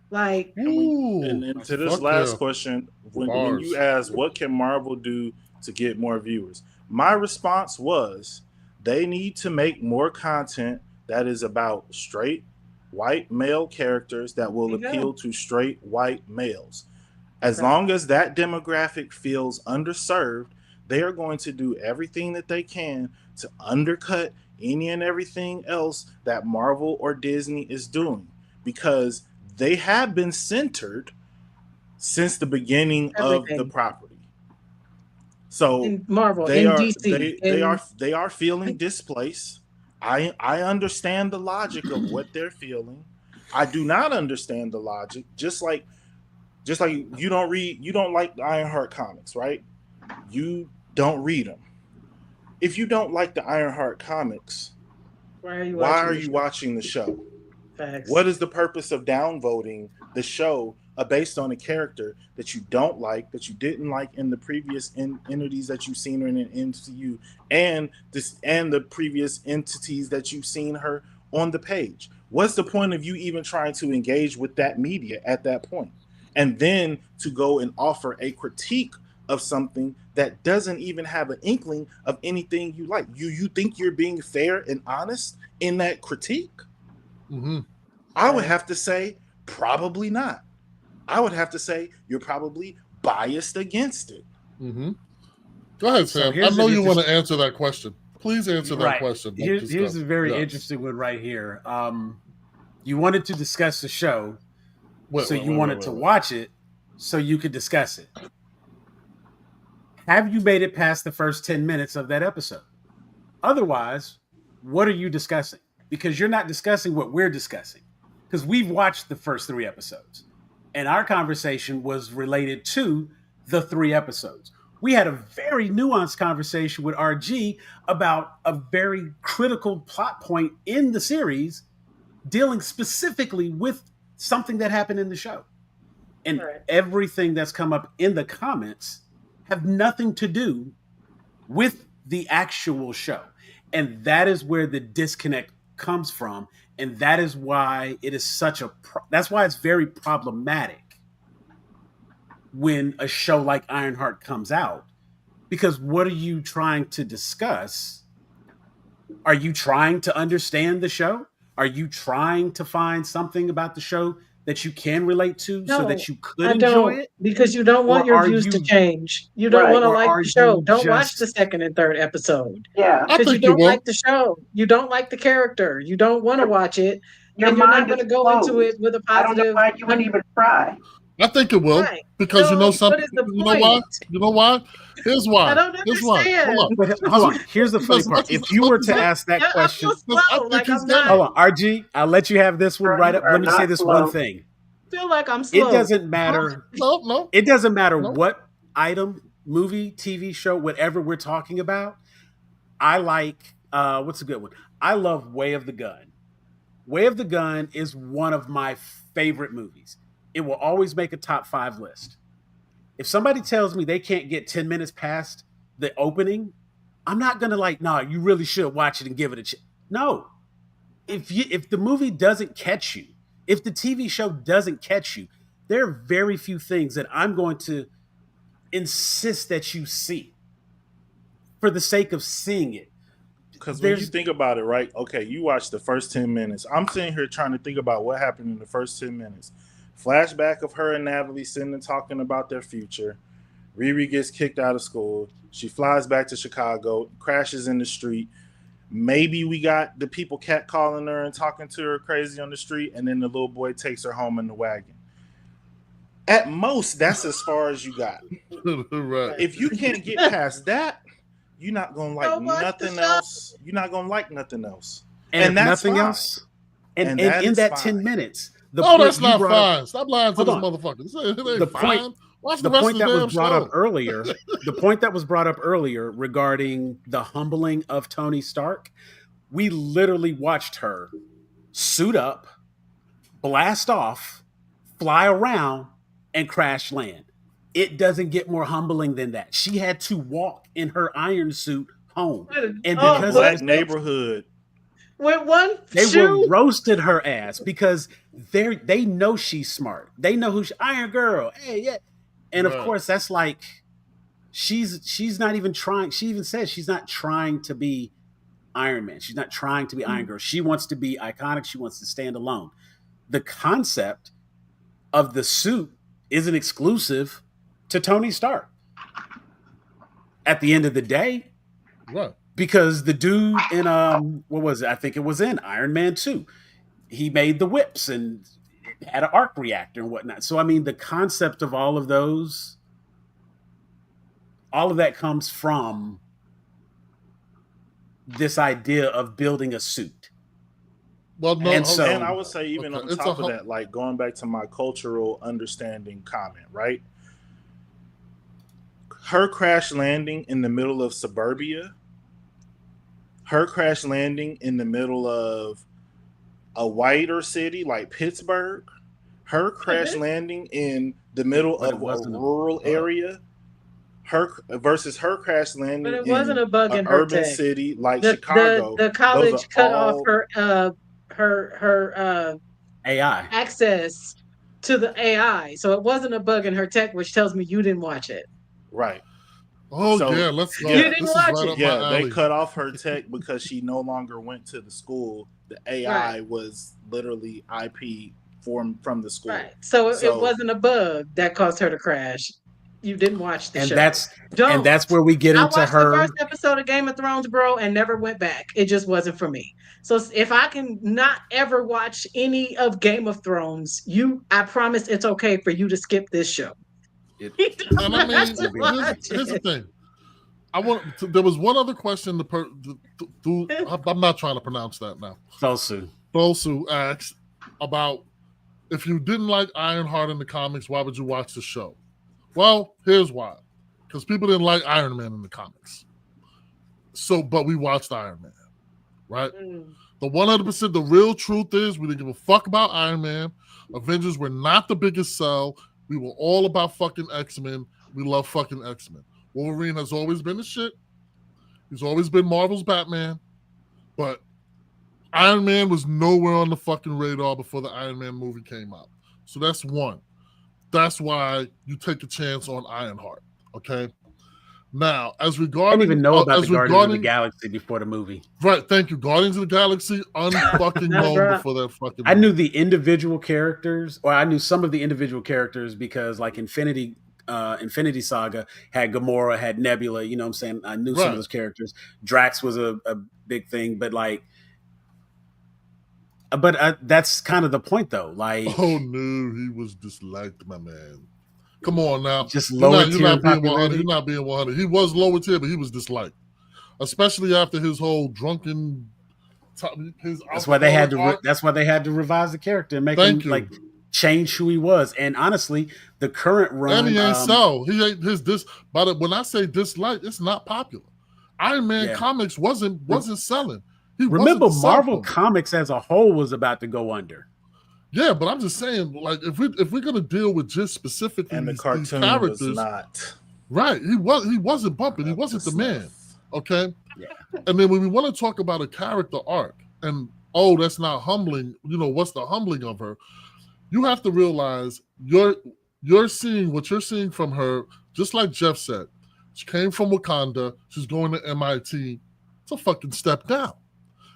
Like, and when Ooh, and to this fuck last yeah. question, when you Bars. ask what can Marvel do to get more viewers, my response was they need to make more content that is about straight white male characters that will there you go. appeal to straight white males. As Okay. long as that demographic feels underserved, they are going to do everything that they can to undercut any and everything else that Marvel or Disney is doing, because they have been centered since the beginning of the Everything property. So in Marvel, they in are DC, they in they are feeling displaced. I understand the logic of what they're feeling. I do not understand the logic. Just like you don't like the Ironheart comics, right? You don't read them. If you don't like the Ironheart comics, why are you why watching are the you show? watching the show? Facts. What is the purpose of downvoting the show based on a character that you don't like, that you didn't like in the previous entities that you've seen her in an MCU, and the previous entities that you've seen her on the page? What's the point of you even trying to engage with that media at that point? And then to go and offer a critique of something that doesn't even have an inkling of anything you like. You think you're being fair and honest in that critique? Mm-hmm. I would Facts. have to say probably not. I would have to say you're probably biased against it. Mm-hmm. Go ahead, So Sam. I here's know an you want interesting. to answer that question. Please answer that Right. question. Like Here's a discuss. very Yes. interesting one right here. You wanted to discuss the show, Wait, so wait, you wait, wait, wanted wait, to wait. watch it, so you could discuss it. Have you made it past the first 10 minutes of that episode? Otherwise, what are you discussing? because you're not discussing what we're discussing. Because we've watched the first 3 episodes, and our conversation was related to the 3 episodes. We had a very nuanced conversation with RG about a very critical plot point in the series dealing specifically with something that happened in the show. And Right. everything that's come up in the comments have nothing to do with the actual show. And that is where the disconnect comes from. And that is why it is that's why it's very problematic when a show like Ironheart comes out. Because what are you trying to discuss? Are you trying to understand the show? Are you trying to find something about the show that you can relate to so No, that you could I enjoy don't, it? because you don't want Or your are views to you change. You don't Right. want to or like are the show. you Don't watch the just second and third episode Yeah. I because you think you don't like will. the show. You don't like the character. You don't want to Your, watch it, your and you're not mind going is to go into closed. it with a I don't know positive. why you wouldn't even try. I think it will Right. because you know So, what something. is the You know why? point? You know why? Here's I why. don't Here's why. Hold understand. up. but hold Because on. Here's the funny part. If as you much were as to ask that Yeah, I feel question, I slow. think Like he's I'm getting not. it. hold on, RG, I'll let you have this one Girl, right you up. are Let me say not this one slow. thing. Feel like I'm It slow. doesn't matter. No, no, It doesn't matter no. what item, movie, TV show, whatever we're talking about. I like what's a good one? I love Way of the Gun. Way of the Gun is one of my favorite movies. It will always make a top 5 list. If somebody tells me they can't get 10 minutes past the opening, I'm not gonna like, nah, you really should watch it and give it a chance. No. If the movie doesn't catch you, if the TV show doesn't catch you, there are very few things that I'm going to insist that you see for the sake of seeing it. Because when you There's think about it, right? Okay, you watch the first 10 minutes. I'm sitting here trying to think about what happened in the first 10 minutes. Flashback of her and Natalie sitting and talking about their future. Riri gets kicked out of school. She flies back to Chicago, crashes in the street. Maybe we got the people catcalling her and talking to her crazy on the street, and then the little boy takes her home in the wagon. At most, that's as far as you got. Right. If you can't get past that, you're not gonna like Don't watch the nothing show. else. You're not gonna like nothing else, and if that's nothing fine. else, and That in is that 10 fine. minutes, the No, point that's you not brought up, fine. Stop lying to hold this on. motherfucker. It The ain't point fine. Watch the the rest point of the that was damn brought up show. earlier, the point that was brought up earlier regarding the humbling of Tony Stark, we literally watched her suit up, blast off, fly around, and crash land. It doesn't get more humbling than that. She had to walk in her iron suit home. And In a because it black was neighborhood. with one they were shoe. roasted her ass because they know she's smart. They know Iron Girl. Hey, yeah. And of Right. course, that's like she's not even trying. She even says she's not trying to be Iron Man. She's not trying to be Iron Girl. She wants to be iconic. She wants to stand alone. The concept of the suit isn't exclusive to Tony Stark. At the end of the day, Right. because the dude in what was it? I think it was in Iron Man 2. He made the whips and it had an arc reactor and whatnot. So I mean the concept of all of those, all of that comes from this idea of building a suit. Well, no. And hold so- on. And I would say, even Okay, on it's top a of that, like going back to my cultural understanding comment, right? Her crash landing in the middle of suburbia, her crash landing in the middle of a whiter city like Pittsburgh, her crash landing in the middle But it of a wasn't a rural bug. area, her versus her crash But landing it wasn't in a bug an in her urban tech. city like The Chicago. the Those college are cut off all her AI. access to the AI. So it wasn't a bug in her tech, which tells me you didn't watch it. right. Oh So, yeah, let's go. You didn't This is watch right it. up Yeah, my they alley. cut off her tech because she no longer went to the school. The AI Right. was literally IP from the school. Right. So it So- wasn't a bug that caused her to crash. You didn't watch the And show. that's Don't. where we get I into watched the her. first episode of Game of Thrones, bro, and never went back. It just wasn't for me. So if I can not ever watch any of Game of Thrones, I promise it's okay for you to skip this show. It- You don't And I mean, have to watch here's the it. thing. There was one other question. I'm not trying to pronounce that now. Thosu. Thosu asked about if you didn't like Ironheart in the comics, why would you watch the show? Well, here's why. Because people didn't like Iron Man in the comics. So, but we watched Iron Man, right? The 100%, the real truth is we didn't give a fuck about Iron Man. Avengers were not the biggest sell. We were all about fucking X-Men. We love fucking X-Men. Wolverine has always been the shit. He's always been Marvel's Batman. But Iron Man was nowhere on the fucking radar before the Iron Man movie came out. So that's one. That's why you take a chance on Ironheart, okay? Now, as regarding... I didn't even know about the Guardians of the Galaxy before the movie. Right, thank you. Guardians of the Galaxy, unfucking known before that fucking movie. I knew the individual characters, or I knew some of the individual characters because like Infinity Saga had Gamora, had Nebula, you know what I'm saying? I knew some of those characters. Drax was a big thing, but like... But that's kind of the point, though. Like, oh no, he was disliked, my man. Come on now, just lower tier. You're not being 100. You're not being 100. He was lower tier, but he was disliked, especially after his whole drunken. That's why they had to. That's why they had to revise the character and make him like change who he was. And honestly, the current run, and he ain't so. He ain't his this. But when I say dislike, it's not popular. Iron Man comics wasn't selling. Remember, Marvel Comics as a whole was about to go under. Yeah, but I'm just saying, like, if we're gonna deal with just specifically and the these characters, was not right. He wasn't bumping. He wasn't the man. Okay. Yeah. And then when we want to talk about a character arc, and that's not humbling. You know, what's the humbling of her? You have to realize you're seeing what you're seeing from her. Just like Jeff said, she came from Wakanda. She's going to MIT. It's a fucking step down.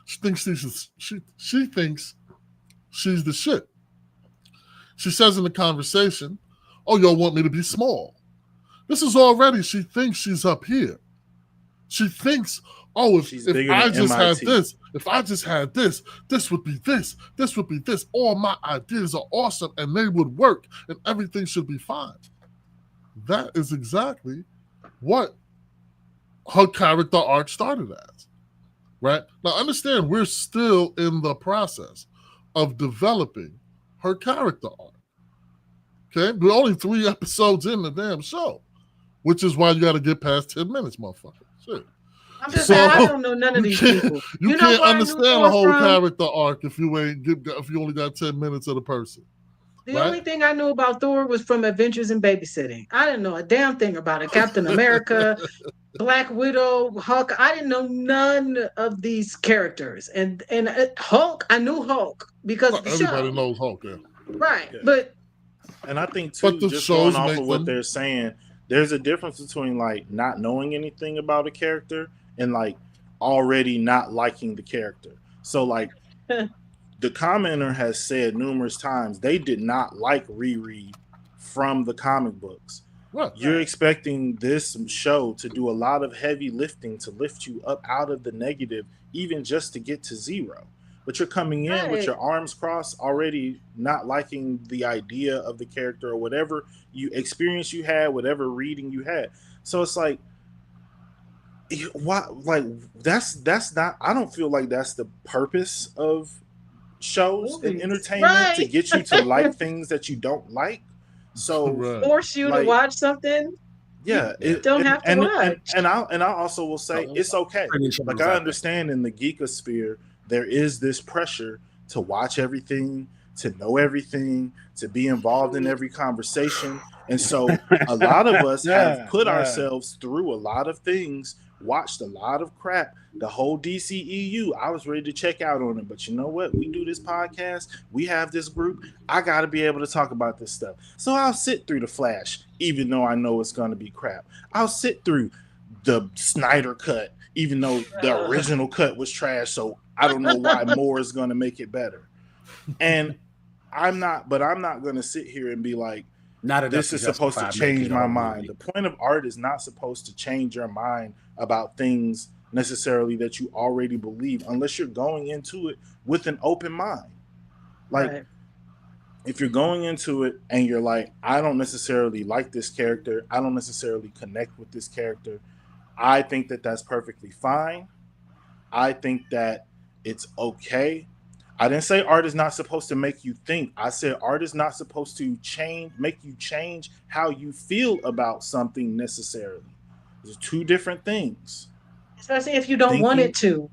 She thinks she thinks she's the shit. She says in the conversation, "Oh, y'all want me to be small." This is already, she thinks she's up here. She thinks, "Oh, if I just had this, if I just had this, this would be this would be this. All my ideas are awesome and they would work and everything should be fine." That is exactly what her character arc started as. Right? Now, understand, we're still in the process of developing her character arc. Okay? We're only 3 episodes in the damn show, which is why you got to get past 10 minutes, motherfucker. Shit. I'm just saying, I don't know none of these people. You can't understand a whole character arc if you only got 10 minutes of the person. The only thing I knew about Thor was from Adventures in Babysitting. I didn't know a damn thing about it. Captain America, Black Widow, Hulk. I didn't know none of these characters. And Hulk, I knew Hulk because of the everybody show. Knows Hulk, yeah. Right, yeah. But and I think too, just going off of what they're saying, there's a difference between like not knowing anything about a character and like already not liking the character. So like the commenter has said numerous times they did not like Riri from the comic books. What? You're expecting this show to do a lot of heavy lifting to lift you up out of the negative, even just to get to 0. But you're coming in with your arms crossed, already not liking the idea of the character or whatever experience you had, whatever reading you had. So it's like, why? Like that's not. I don't feel like that's the purpose of shows and entertainment to get you to like things that you don't like. So force you to watch something. Yeah, you don't have to watch. And I also will say it's okay. Like I understand in the geekosphere there is this pressure to watch everything, to know everything, to be involved in every conversation. And so a lot of us have put ourselves through a lot of things, watched a lot of crap. The whole DCEU, I was ready to check out on it. But you know what? We do this podcast. We have this group. I got to be able to talk about this stuff. So I'll sit through The Flash, even though I know it's going to be crap. I'll sit through the Snyder cut, even though the original cut was trash. So I don't know why more is going to make it better. And I'm not going to sit here and be like, this is supposed to change my mind. The point of art is not supposed to change your mind about things necessarily that you already believe, unless you're going into it with an open mind. Like, if you're going into it and you're like, I don't necessarily like this character, I don't necessarily connect with this character, I think that that's perfectly fine. I think that it's okay. I didn't say art is not supposed to make you think. I said art is not supposed to make you change how you feel about something necessarily. There's two different things. Especially if you don't want Thinking, it to.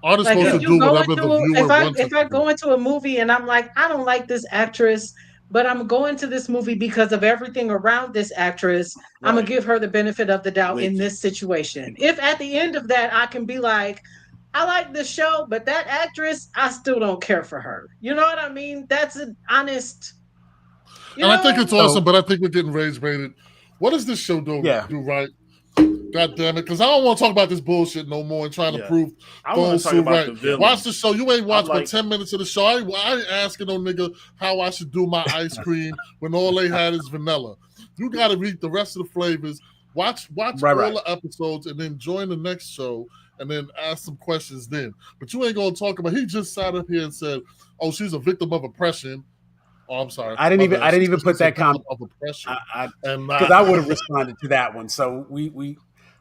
Art is Like supposed if to yeah, you do go whatever the into viewer wants if it I to do. go into a movie and I'm like, I don't like this actress, but I'm going to this movie because of everything around this actress, I'm gonna right. give her the benefit of the doubt in With you. this situation. If at the end of that I can be like, I like this show, but that actress, I still don't care for her. You know what I mean? That's an honest, you And I think know? it's awesome, So but I think we're getting rage baited. What does this show do yeah, right? God damn it, because I don't want to talk about this bullshit no more and trying to Yeah. prove I want to Thorn talk Sue about right. the Watch the villains. show. You ain't I watched but like 10 minutes of the show. I ain't asking no nigga how I should do my ice cream when all they had is vanilla. You got to read the rest of the flavors. Watch all right. the episodes and then join the next show and then ask some questions then. But you ain't going to talk about, he just sat up here and said, oh, she's a victim of oppression. Oh, I'm sorry. I My didn't bad. She even said put she's a that victim comment. of oppression. I And because I would have responded to that one. So we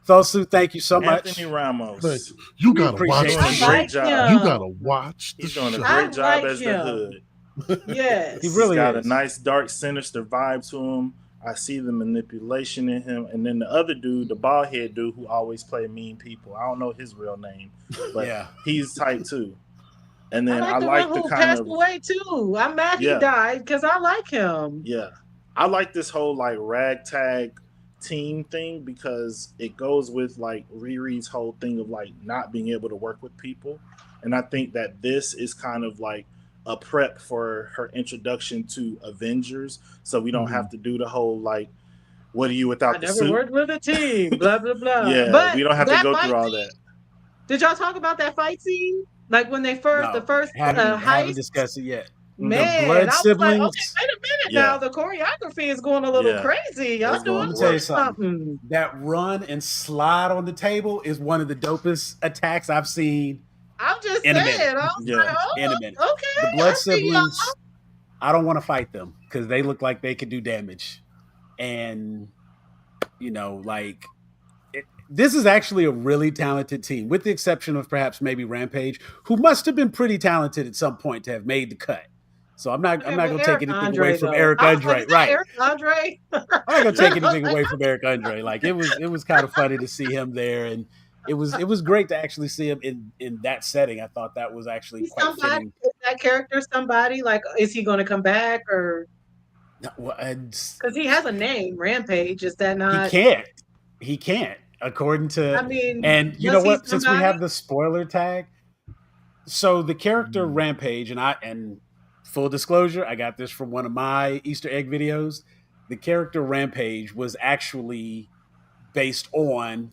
Thosu, thank you so Anthony much. thank Ramos. you. You We got to watch appreciate the Doing I a show. great like job. You him. got to watch the He's doing a show. I great job like as the him. hood. He Yes. He's really got a is. nice, dark, sinister vibe to him. I see the manipulation in him. And then the other dude, the bald head dude who always play mean people. I don't know his real name, but Yeah. he's type too. And I then I like the one like the who kind passed of, away too. I'm mad he yeah, died because I like him. yeah. I like this whole like ragtag team thing because it goes with like Riri's whole thing of like not being able to work with people. And I think that this is kind of like a prep for her introduction to Avengers. So we don't have to do the whole like, what are you I without the never suit? worked with a team, blah blah blah. Yeah, But we don't have to that go through fight all scene, that. did y'all talk about that fight scene? Like when they the No, first haven't heist? discussed it yet. The Hmm. Man, blood I was like, okay, siblings. wait a minute now. Yeah, The choreography is going a little yeah. crazy. Y'all It's doing Let going me a tell you work. little something. something. That run and slide on the table is one of the dopest attacks I've seen I'm just in a saying. minute. I was Yeah. like, In a minute. oh, The okay, I blood see y'all. siblings, I don't want to fight them because they look like they could do damage. And, like this is actually a really talented team, with the exception of perhaps maybe Rampage, who must have been pretty talented at some point to have made the cut. So I'm not Okay, going but to take Eric anything away Andre from though. Eric I was like, Andre. is that Right. Eric Andre? I'm not going to take I was anything like, away from Eric Andre. Like it was kind of funny to see him there, and it was great to actually see him in that setting. I thought that was actually he's quite somebody. fitting. Is that character somebody? Like, is he going to come back or? Well, Because he has a name, Rampage. Is that he not? can't. He can't, according I to. mean, And you know was he what? Since we somebody? have the spoiler tag, so the character Mm. Rampage, and full disclosure, I got this from one of my Easter egg videos. The character Rampage was actually based on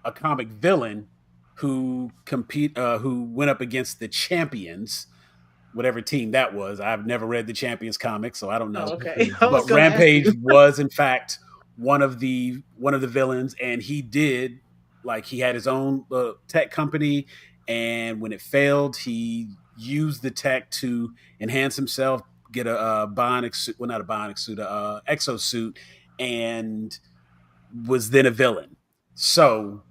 a comic villain who went up against the champions, whatever team that was. I've never read the Champions comic, so I don't Oh, know. okay. I was But going to ask Rampage you. was in fact one of the villains, and he did, like, he had his own tech company, and when it failed, he used the tech to enhance himself, get a bionic suit, well, not a bionic suit, a exosuit, and was then a villain. So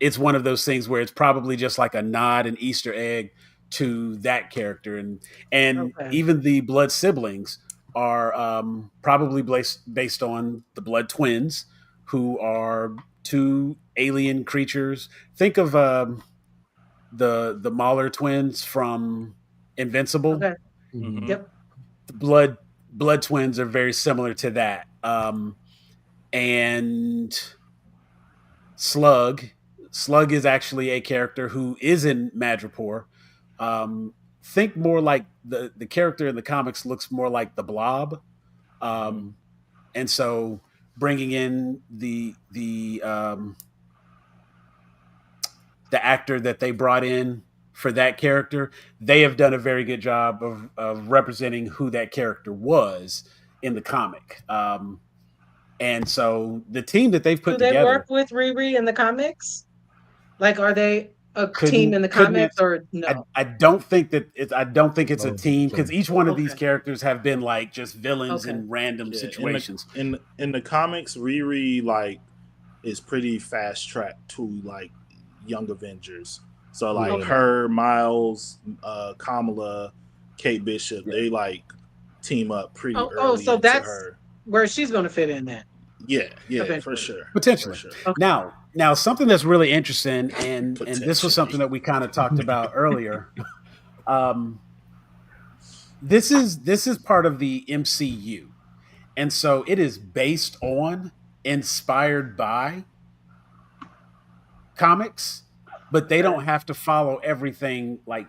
it's one of those things where it's probably just like a nod, an Easter egg to that character, and Okay. even the blood siblings are probably based on the blood twins, who are two alien creatures. Think of the Mahler twins from Invincible. Okay. Hmm. Yep. The blood twins are very similar to that. And Slug. Slug is actually a character who is in Madripoor. Think more like the character in the comics looks more like the Blob, um, and so bringing in the actor that they brought in for that character, they have done a very good job of representing who that character was in the comic. And so the team that they've Do put they work together with Riri in the comics? Like, are they a team in the couldn't comics answer. or no? I don't think that I don't think it's I a don't think team, so. because each one of these Okay. characters have been like just villains Okay. in random Yeah, situations. in the comics, Riri like is pretty fast tracked to like Young Avengers. So like Yeah. Okay. her, Miles, Kamala, Kate Bishop, Yeah. they like team up pretty Oh, early so into that's her. where she's going to fit in then Yeah, yeah, for eventually. sure, for Potentially. sure, Okay. Now something that's really interesting, and this was potentially. something that we kind of talked about earlier. Um, this is part of the MCU, and so it is based on, inspired by comics, but they Okay. don't have to follow everything like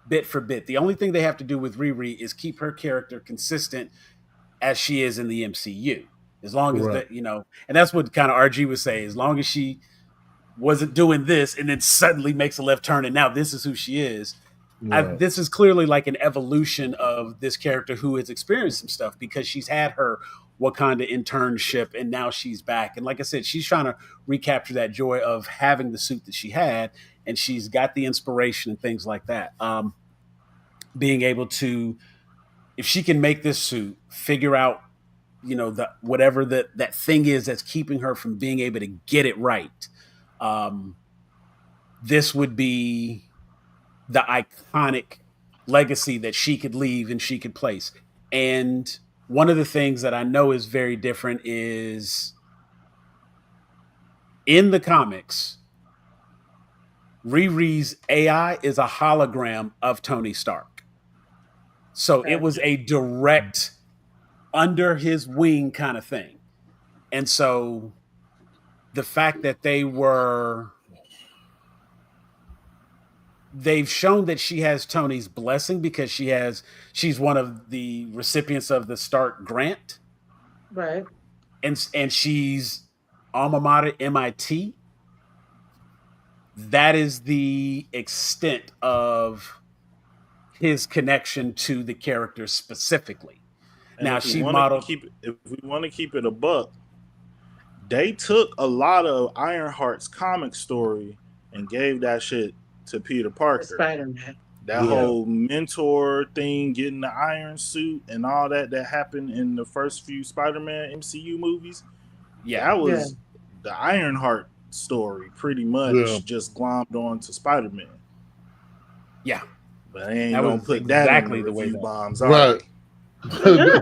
bit for bit. The only thing they have to do with Riri is keep her character consistent as she is in the MCU. As long as Correct. that, and that's what kind of RG was saying. As long as she wasn't doing this and then suddenly makes a left turn and now this is who she is. Right. This is clearly like an evolution of this character who has experienced some stuff because she's had her Wakanda internship and now she's back. And like I said, she's trying to recapture that joy of having the suit that she had, and she's got the inspiration and things like that. Being able to, if she can make this suit, figure out, the whatever that thing is that's keeping her from being able to get it right. Um, this would be the iconic legacy that she could leave and she could place. And one of the things that I know is very different is in the comics, Riri's AI is a hologram of Tony Stark. So it Okay. was a direct under his wing kind of thing. And so the fact that they've shown that she has Tony's blessing because she's one of the recipients of the Stark grant, Right. and she's alma mater MIT. That is the extent of his connection to the character specifically. And Now if we she want to modeled, keep, if we want to keep it a buck, they took a lot of Ironheart's comic story and gave that shit to Peter For Parker. Spider-Man. That yeah, whole mentor thing, getting the iron suit and all that happened in the first few Spider-Man MCU movies, yeah, that Yeah. was the Ironheart story pretty Yeah. much just glommed on to Spider-Man. yeah. But they ain't That gonna was put that in the exactly the way review that. bombs, are Right. they?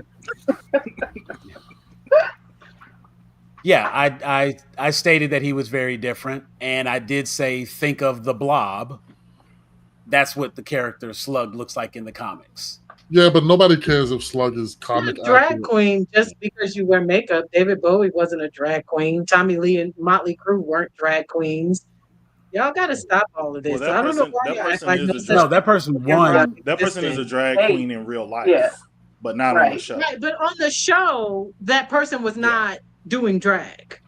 Yeah, I stated that he was very different, and I did say think of the Blob. That's what the character Slug looks like in the comics. Yeah, but nobody cares if Slug is You're comic a drag accurate. queen just because you wear makeup. David Bowie wasn't a drag queen. Tommy Lee and Motley Crue weren't drag queens. Y'all got to stop all of Well, this. I don't know why that y'all act person like is no a such No, drag. thing that person as drag won. That person is a existed. drag Hey, queen in real yeah, life, but not on the right. show. Right, but on the show, that person was Yeah, not doing drag,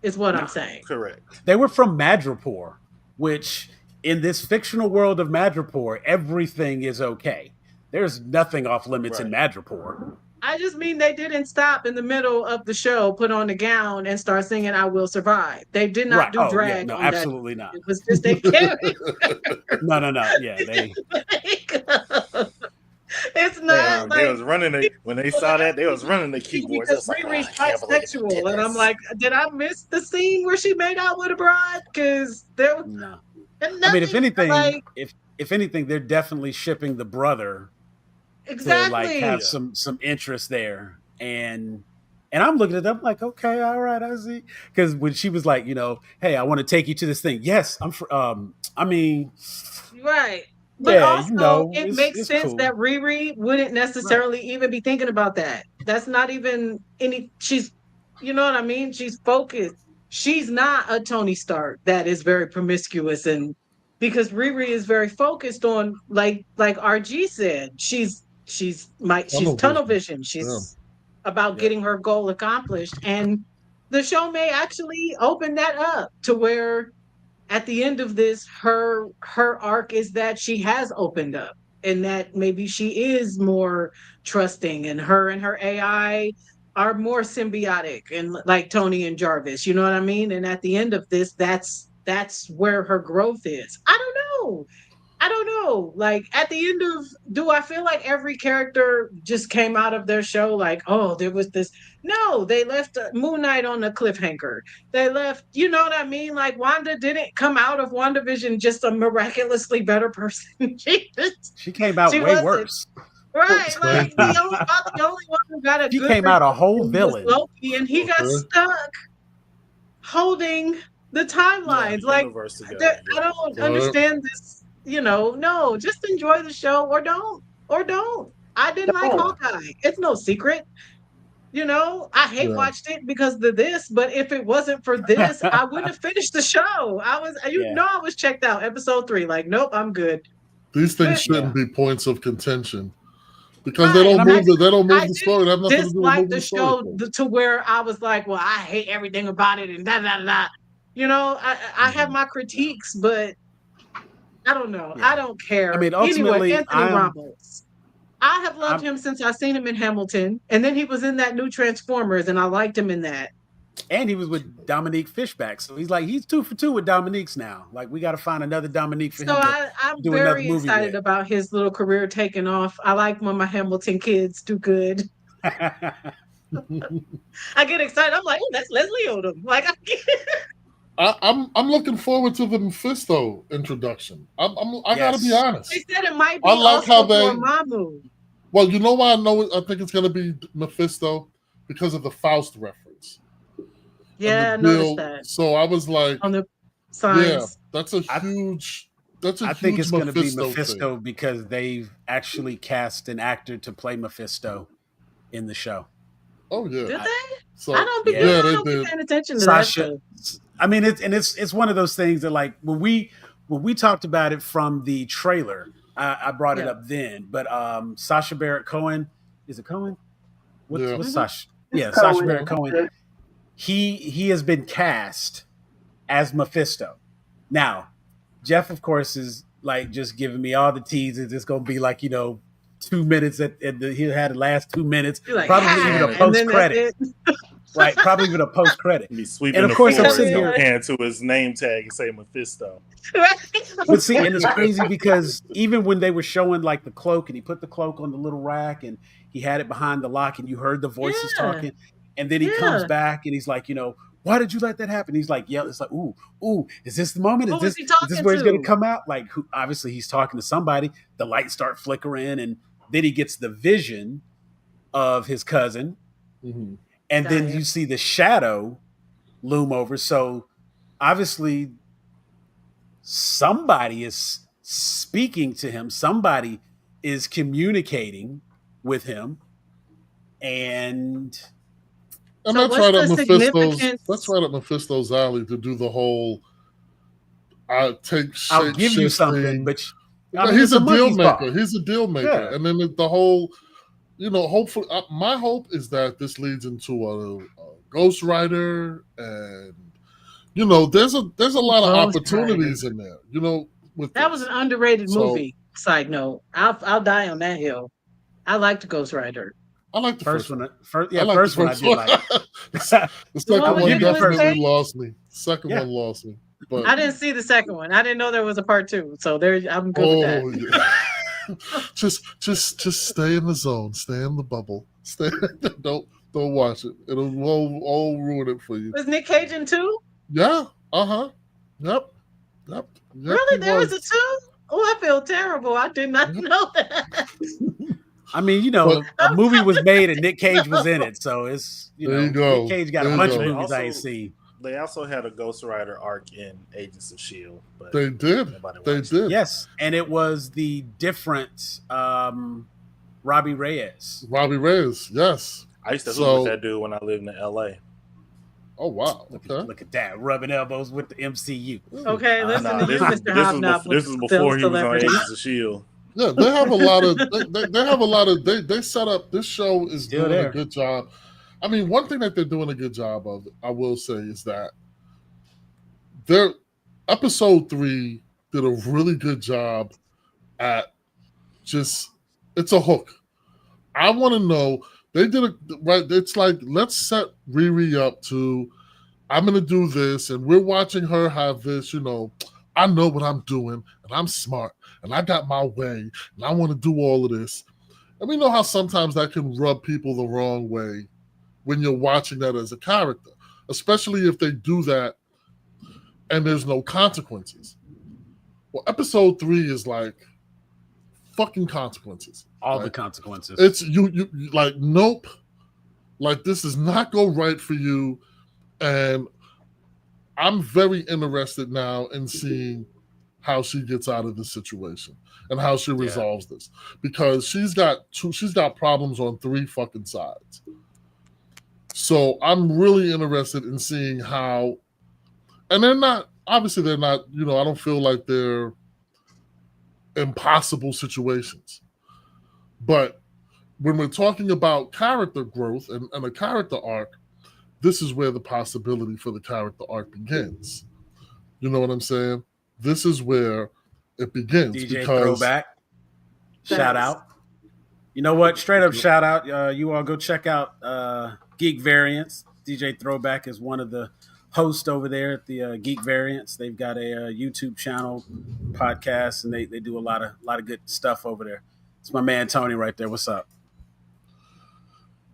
is what I'm No, saying. correct. they were from Madripoor, which in this fictional world of Madripoor, everything is okay. There's nothing off limits in Right. Madripoor. I just mean they didn't stop in the middle of the show, put on the gown, and start singing "I Will Survive." They did not Right. do Oh yeah, drag no, on that. absolutely not. It was just a character. No, no, no. Yeah, they It's they not Wow, they like was running the when they people saw that they asking was me running the keyboards. It because was like, oh, Riri's I can't believe they did bisexual, and I'm this. like, did I miss the scene where she made out with a bride? Because there was no. I mean, nothing like if anything, they're definitely shipping the brother to like have exactly. Yeah, some interest there, and I'm looking at them like, okay, all right, I see. Because when she was like, hey, I want to take you to this thing. Yes, I mean, Right. But yeah, also, it makes it's sense cool, that Riri wouldn't right? necessarily even be thinking about that. That's not even she's, you know what I mean? She's focused. She's not a Tony Stark that is very promiscuous and because Riri is very focused on like RG said, she's Tunnel tunnel vision. vision. Yeah. She's about Yep. getting her goal accomplished. And the show may actually open that up to where at the end of this her arc is that she has opened up and that maybe she is more trusting and her AI are more symbiotic and like Tony and Jarvis, you know what I mean? And at the end of this that's where her growth is. I don't know. I don't know. Like at the end of, do I feel like every character just came out of their show like, oh, there was this? No, they left Moon Knight on a cliffhanger. They left, you know what I mean? Like Wanda didn't come out of WandaVision just a miraculously better person. She came out She way wasn't. worse. Right. Thank Like you. the only one who got a She good came out a whole redemption was villain. Loki, and he got Okay. stuck holding the Yeah, timelines. the Like universe together. I Yeah. don't All right. understand this. No, just enjoy the show or don't, or don't. I didn't like Don't. Hawkeye. It's no secret. I hate Yeah. watched it because of this, but if it wasn't for this, I wouldn't have finished the show. Yeah. I was checked out episode 3. Like, nope, I'm good. These things But shouldn't Yeah. be points of contention because right, And I mean, they don't move I the story. They have nothing to do with dislike moving the the story show forward. to where I was like, well, I hate everything about it and da da da da. I have my critiques, but I don't know. Yeah. I don't care. I mean, Anyway, ultimately, Anthony Ramos. I have loved I'm, him since I seen him in Hamilton, and then he was in that new Transformers, and I liked him in that. and he was with Dominique Fishback, so he's 2 for 2 with Dominique's now. Like we got to find another Dominique for So him to I'm do another very movie excited with. about his little career taking off. I like when my Hamilton kids do good. I get excited. I'm like, oh, that's Leslie Odom. Like, I'm looking forward to the Mephisto introduction. I gotta be Yes. honest. they said it might be I like how also they- for Mamu. Well, you know why I know it? I think it's gonna be Mephisto because of the Faust reference. Yeah, I And the noticed deal- that So I was like, on the signs. yeah, that's a I- huge. I think it's going to be Mephisto Mephisto thing. because they've actually cast an actor to play Mephisto in the show. Oh yeah. Did they? So I don't be yeah, I they don't be did. paying attention to that Sasha, stuff. I mean, it's one of those things that like when we talked about it from the trailer, I brought it Yeah. up then. But Sasha Baron Cohen, is it Cohen? What's Yeah. Sasha? It's Yeah, Sasha Cohen. Baron Cohen. He has been cast as Mephisto. Now, Jeff, of course, is like just giving me all the teasers. It's gonna be like 2 minutes he had the last 2 minutes, You're like, probably "Ah," even a and post then that's credit, it. right? Probably even a post credit. Be sweeping And of the course, I'm floor sitting and here- hand to his name tag and say Mephisto. But see, and it's crazy because even when they were showing like the cloak and he put the cloak on the little rack and he had it behind the lock and you heard the voices Yeah. talking, and then he Yeah. comes back and he's like, why did you let that happen? He's like, yeah, it's like, ooh, is this the moment? Who Is was this he is this talking where he's gonna to? come out? Like obviously he's talking to somebody, the lights start flickering, and then he gets the vision of his cousin, Mhm. and then Dying. you see the shadow loom over. So obviously somebody is speaking to him, somebody is communicating with him, and And So that's what's right the up Mephisto's. significance? That's right up Mephisto's alley to do the whole. Take I'll give you shape something, thing. but He's a deal monkey's maker. paw. He's a deal maker, Yeah. and then the whole. Hopefully, my hope is that this leads into a Ghost Rider, and there's a lot of Ghost opportunities in there. With That was this. an underrated So- movie. Side note, I'll die on that hill. I liked Ghost Rider. I like the First first one, one. first I like one the I first did one. like. The second one with one Nicolas definitely Cage? lost me. Second Yeah. one lost me. But I didn't see the second one. I didn't know there was a part 2. So I'm good with that. yeah. just stay in the zone. Stay in the bubble. Stay. don't watch it. It'll all ruin it for you. Was Nick Cage in 2? Yeah. Yep. Really? he There was a 2? Oh, I feel terrible. I did not Yep. know that. I mean, But- a movie was made and Nick Cage was in it, so it's There you go. Nick Cage got There a you bunch go. of movies I ain't Also- seen. They also had a Ghost Rider arc in Agents of S.H.I.E.L.D., but They did. nobody They watched it. did. Yes, and it was the different Robbie Reyes. Robbie Reyes. Yes. I used to hoop So- with that dude when I lived in L.A. Oh wow. Okay. Look at that, rubbing elbows with the MCU. Okay, listen Nah, to this you, was Mr. Hobnob. this was before he was on Agents of S.H.I.E.L.D. Yeah, they have a lot of. They have a lot of. They set up. This show is Still doing there. a good job. I mean, one thing that they're doing a good job of, I will say, is that their episode 3 did a really good job at just. It's a hook. I want to know. They did it right. It's like, let's set Riri up to. I'm going to do this, and we're watching her have this. I know what I'm doing, and I'm smart, and I got my way, and I want to do all of this. And we know how sometimes that can rub people the wrong way when you're watching that as a character, especially if they do that and there's no consequences. Well, episode 3 is like fucking consequences. All right? the consequences. It's you like, nope, like this does not go right for you. And I'm very interested now in seeing how she gets out of this situation and how she resolves this, because she's got problems on 3 fucking sides. So I'm really interested in seeing how, and they're not, obviously they're not, I don't feel like they're impossible situations. But when we're talking about character growth and a character arc, this is where the possibility for the character arc begins. You know what I'm saying? This is where it begins. DJ because Throwback. Shout out. You know what? Straight up shout out. You all go check out Geek Variants. DJ Throwback is one of the hosts over there at the Geek Variants. They've got a YouTube channel, podcast, and they do a lot of good stuff over there. It's my man Tony right there. What's up?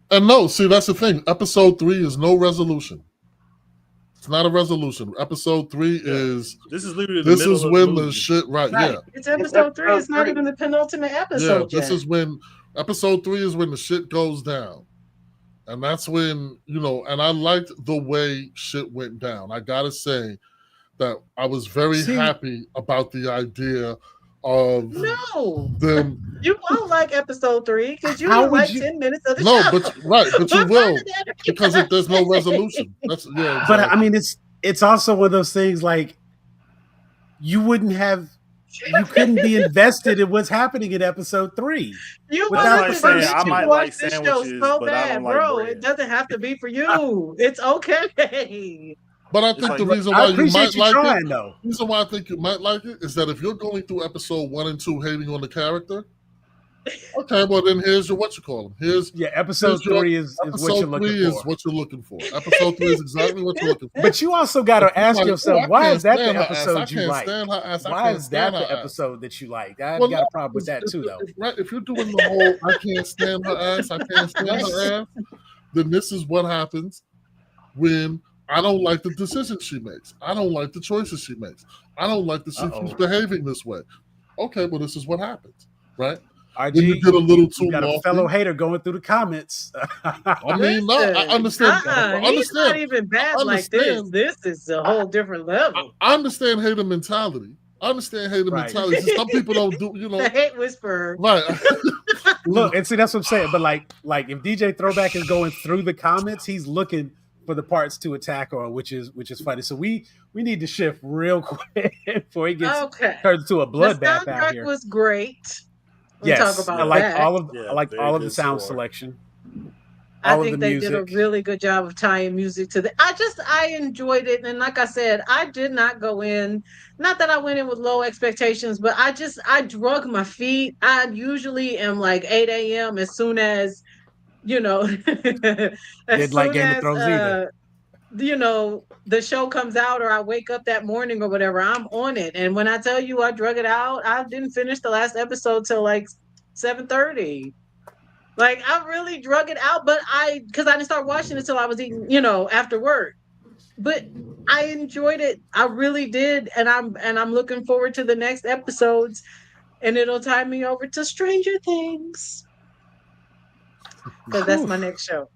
And no, see, that's the thing. Episode 3 is no resolution. It's not a resolution. Episode 3 is this is literally this is when the shit right. Yeah. It's episode 3. It's not even the penultimate episode. Yeah, this is when episode 3 is when the shit goes down. And that's when, and I liked the way shit went down. I gotta say that I was very happy about the idea of them. You won't like episode 3 because you don't like 10 minutes of the show. But you will, because there's no resolution. That's exactly. But I mean, it's also one of those things like you couldn't be invested in what's happening in episode 3. I might like sandwiches, so but bad, I don't like bro. bread. It doesn't have to be for you. It's okay. But I think the reason why you might like it, though. the reason why I think you might like it is that if you're going through episode 1 and 2 hating on the character, okay, well then here's your episode 3 is what you're looking for. Is what you're looking for. Episode 3 is exactly what you're looking for. But you also got to ask yourself, why is that the episode you like? Why is that the episode that you like? I got a problem with that too, though. Right? If you're doing the whole I can't stand her ass, I can't stand her ass, then this is what happens when I don't like the decisions she makes. I don't like the choices she makes. I don't like that she keeps behaving this way. Okay, well, this is what happens, right? RG, when you get a little too got a fellow hater going through the comments. I mean, no, I understand. He's not even bad like this. This is a whole different level. I understand hater mentality. Mentality. Some people don't do, The hate whisperer. Right. Look, and see, that's what I'm saying. But like if DJ Throwback is going through the comments, he's looking for the parts to attack on, which is funny. So we need to shift real quick before he gets turned into a bloodbath out here. The soundtrack was great. Yes, talk about I like that. all of the sound selection. I think they did a really good job of tying music to the. I enjoyed it, and like I said, I did not go in. Not that I went in with low expectations, but I drug my feet. I usually am like 8 a.m. as soon as, Didn't like Game of Thrones either. The show comes out, or I wake up that morning or whatever, I'm on it. And when I tell you I drug it out, I didn't finish the last episode till like 7:30. Like I really drug it out, but because I didn't start watching it till I was eating, after work. But I enjoyed it. I really did, and I'm looking forward to the next episodes, and it'll tie me over to Stranger Things, because that's my next show.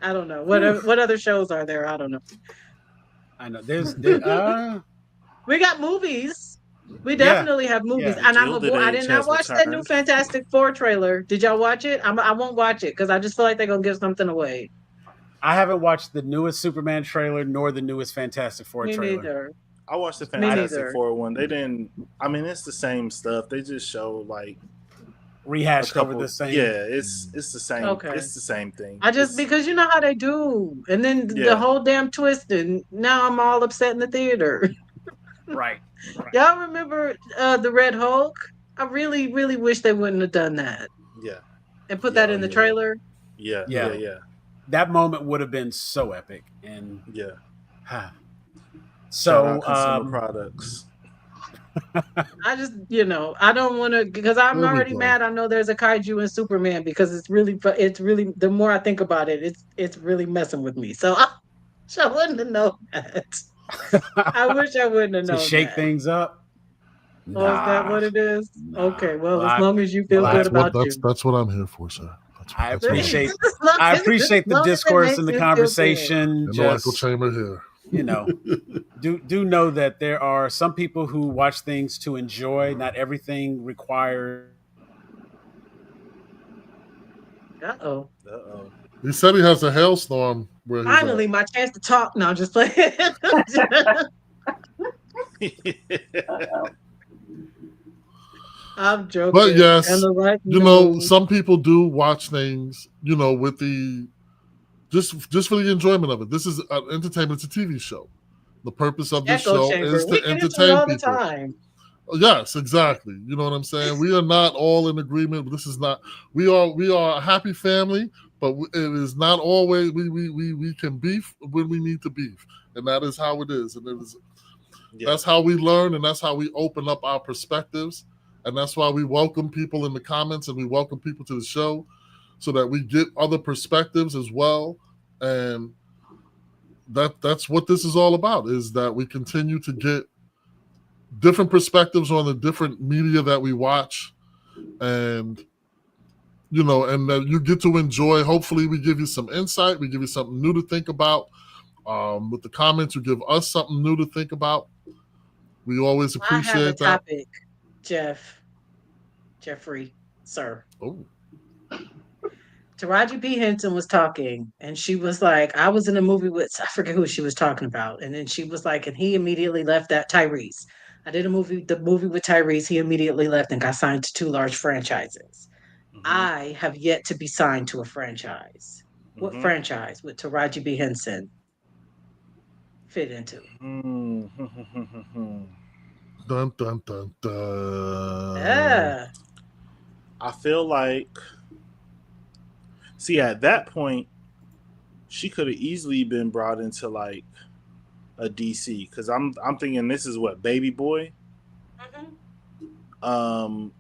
I don't know what other shows are there. I don't know. I know there's we got movies. We definitely have movies, and I did not watch that new Fantastic Four trailer. Did y'all watch it? I won't watch it because I just feel like they're gonna give something away. I haven't watched the newest Superman trailer nor the newest Fantastic Four trailer. Me neither. I watched the Fantastic Four one. They didn't. I mean, it's the same stuff. They just show like rehashed over the same. Yeah, it's the same. Okay. It's the same thing. Because you know how they do, and then the whole damn twist, and now I'm all upset in the theater. Right. Y'all remember the Red Hulk? I really, really wish they wouldn't have done that. Yeah. And put that in the trailer. Yeah. That moment would have been so epic. And Shout out So, consumer products. I just, I don't want to because I'm There we already go. mad. I know there's a kaiju in Superman because it's really the more I think about it, it's really messing with me. So I wouldn't have known that. I wish I wouldn't have to known shake that. things up, Oh, is that nah, what it is? nah. Okay, well, Well, as long as you well, feel I, good That's what about you. that's what I'm here for, sir. I That's what I'm here appreciate, for. I appreciate the As it discourse makes and the you feel good. conversation. And no echo Just, chamber here. you know, do know that there are some people who watch things to enjoy. Not everything requires Uh-oh. Uh He said he has a hailstorm where he's at. Finally, my chance to talk. No, just play. oh. I'm But joking. And yes, the right no. some people do watch things, with the just for the enjoyment of it. This is entertainment. It's a TV show. The purpose of this Echo show is chamber. We to get into it entertain all the people. time. Yes, exactly. You know what I'm saying? We are not all in agreement. This is not. We are a happy family, but it is not always. We can beef when we need to beef, and that is how it is. And Yeah. that's how we learn, and that's how we open up our perspectives, and that's why we welcome people in the comments and we welcome people to the show, so that we get other perspectives as well. And that's what this is all about. Is that we continue to get different perspectives on the different media that we watch, and and that you get to enjoy. Hopefully we give you some insight, we give you something new to think about. With the comments, you give us something new to think about. We always I have a appreciate that. topic, Jeffrey, sir. Oh, Taraji P. Henson was talking, and she was like, I was in a movie with, I forget who she was talking about. And then she was like, and he immediately left that Tyrese. I did the movie with Tyrese. He immediately left and got signed to two large franchises. hmm I have yet to be signed to a franchise. What hmm franchise would Taraji B. Henson fit into? Hmm. dun dun dun dun. Yeah. I feel like, see, at that point, she could have easily been brought into like a DC because I'm thinking this is what Baby Boy. Mhm. Um,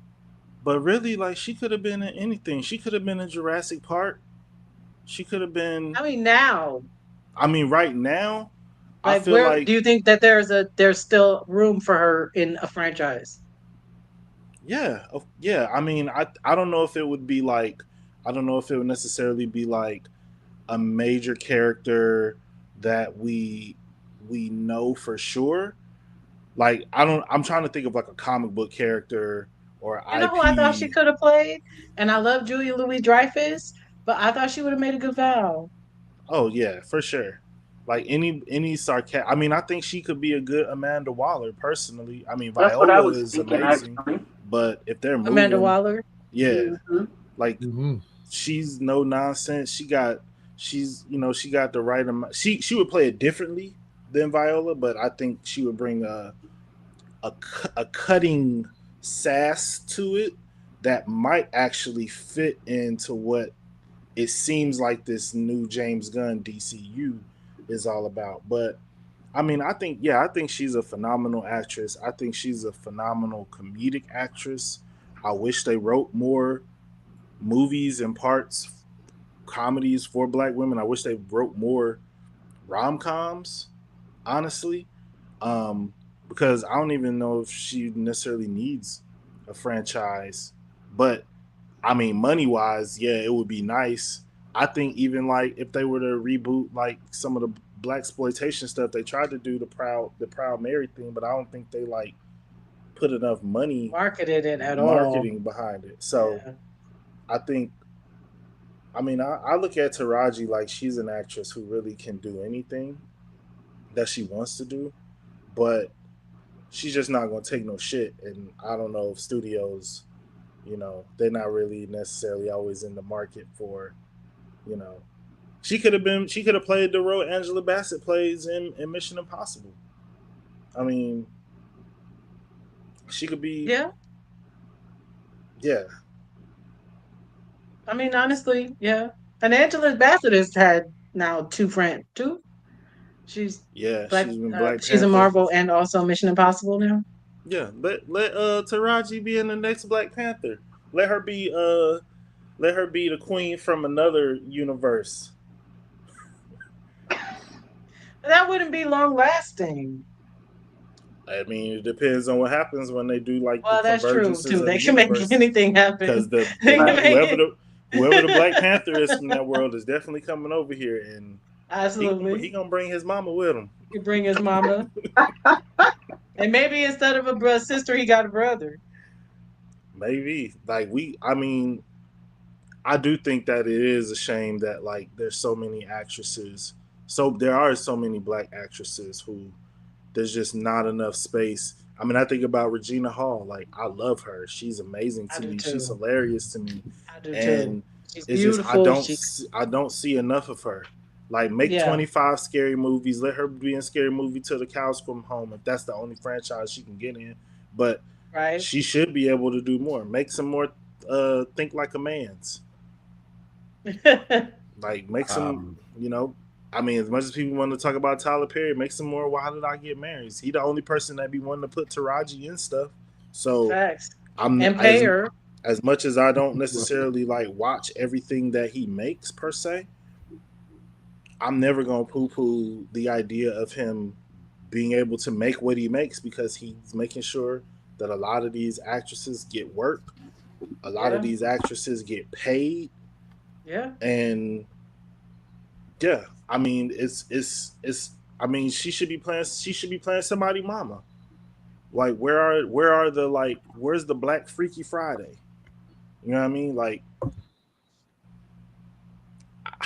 but really, like she could have been in anything. She could have been in Jurassic Park. She could have been. I mean, now, I mean, right now, I like, feel where like do you think that there's still room for her in a franchise? yeah, yeah. I mean, I don't know if it would be like I don't know if it would necessarily be like a major character that we know for sure. Like I don't. I'm trying to think of like a comic book character or You know who I thought she IP. could have played? And I love Julia Louis Dreyfus, but I thought she would have made a good Val. Oh yeah, for sure. Like any sarcasm. I mean, I think she could be a good Amanda Waller. Personally, I mean, That's what I Viola was is thinking, amazing, actually. but if they're Amanda moving, Waller. yeah, Hmm. like Mm-hmm. she's no nonsense. She's she got the right amount. She would play it differently than Viola, but I think she would bring a cutting sass to it that might actually fit into what it seems like this new James Gunn DCU is all about. But I mean, I think she's a phenomenal actress. I think she's a phenomenal comedic actress. I wish they wrote more movies and parts comedies for black women. I wish they wrote more rom-coms, honestly. Um because I don't even know if she necessarily needs a franchise. But I mean, money wise, yeah, it would be nice. I think even like if they were to reboot like some of the black exploitation stuff, they tried to do the Proud Mary thing, but I don't think they like put enough money Marketed it at all. marketing behind it. So Yeah. I think, I mean, I look at Taraji like she's an actress who really can do anything that she wants to do, but she's just not gonna take no shit. And I don't know if studios, they're not really necessarily always in the market for, you know, she could have played the role Angela Bassett plays in Mission Impossible. I mean, she could be, Yeah. yeah, I mean, honestly, yeah. And Angela Bassett has had now two. Yeah, she's been Black She's a Panther. Marvel and also Mission Impossible now. Yeah, let Taraji be in the next Black Panther. Let her be let her be the queen from another universe. But that wouldn't be long lasting. I mean, it depends on what happens when they do like the Well, that's true convergences too. of They the can make universes. anything happen. Because the They can the Right. make whoever the Black it. Panther is from that world is definitely coming over here, and he Absolutely. gonna bring his mama with him. He bring his mama, and maybe instead of a sister, he got a brother. Maybe like I mean, I do think that it is a shame that like there's so many actresses. So there are so many black actresses who there's just not enough space. I mean, I think about Regina Hall. Like, I love her. She's amazing I to do me. She's too. hilarious to me, I do too. and She's it's just beautiful. She, I don't see enough of her. Like, make yeah, 25 scary movies. Let her be in scary movie till the cows come home if that's the only franchise she can get in. But right. she should be able to do more. Make some more. Think like a man's. Like, make some. Um, You know, I mean, as much as people want to talk about Tyler Perry, make some more. Why did I get married? He the only person that be wanting to put Taraji in stuff. So Facts. I'm And pay her. as much as I don't Right. necessarily like watch everything that he makes per se. I'm never gonna poo poo the idea of him being able to make what he makes because he's making sure that a lot of these actresses get work, a lot of Yeah, these actresses get paid, yeah. and yeah, I mean it's I mean she should be playing somebody mama. Like where are the like where's the Black Freaky Friday? You know what I mean? Like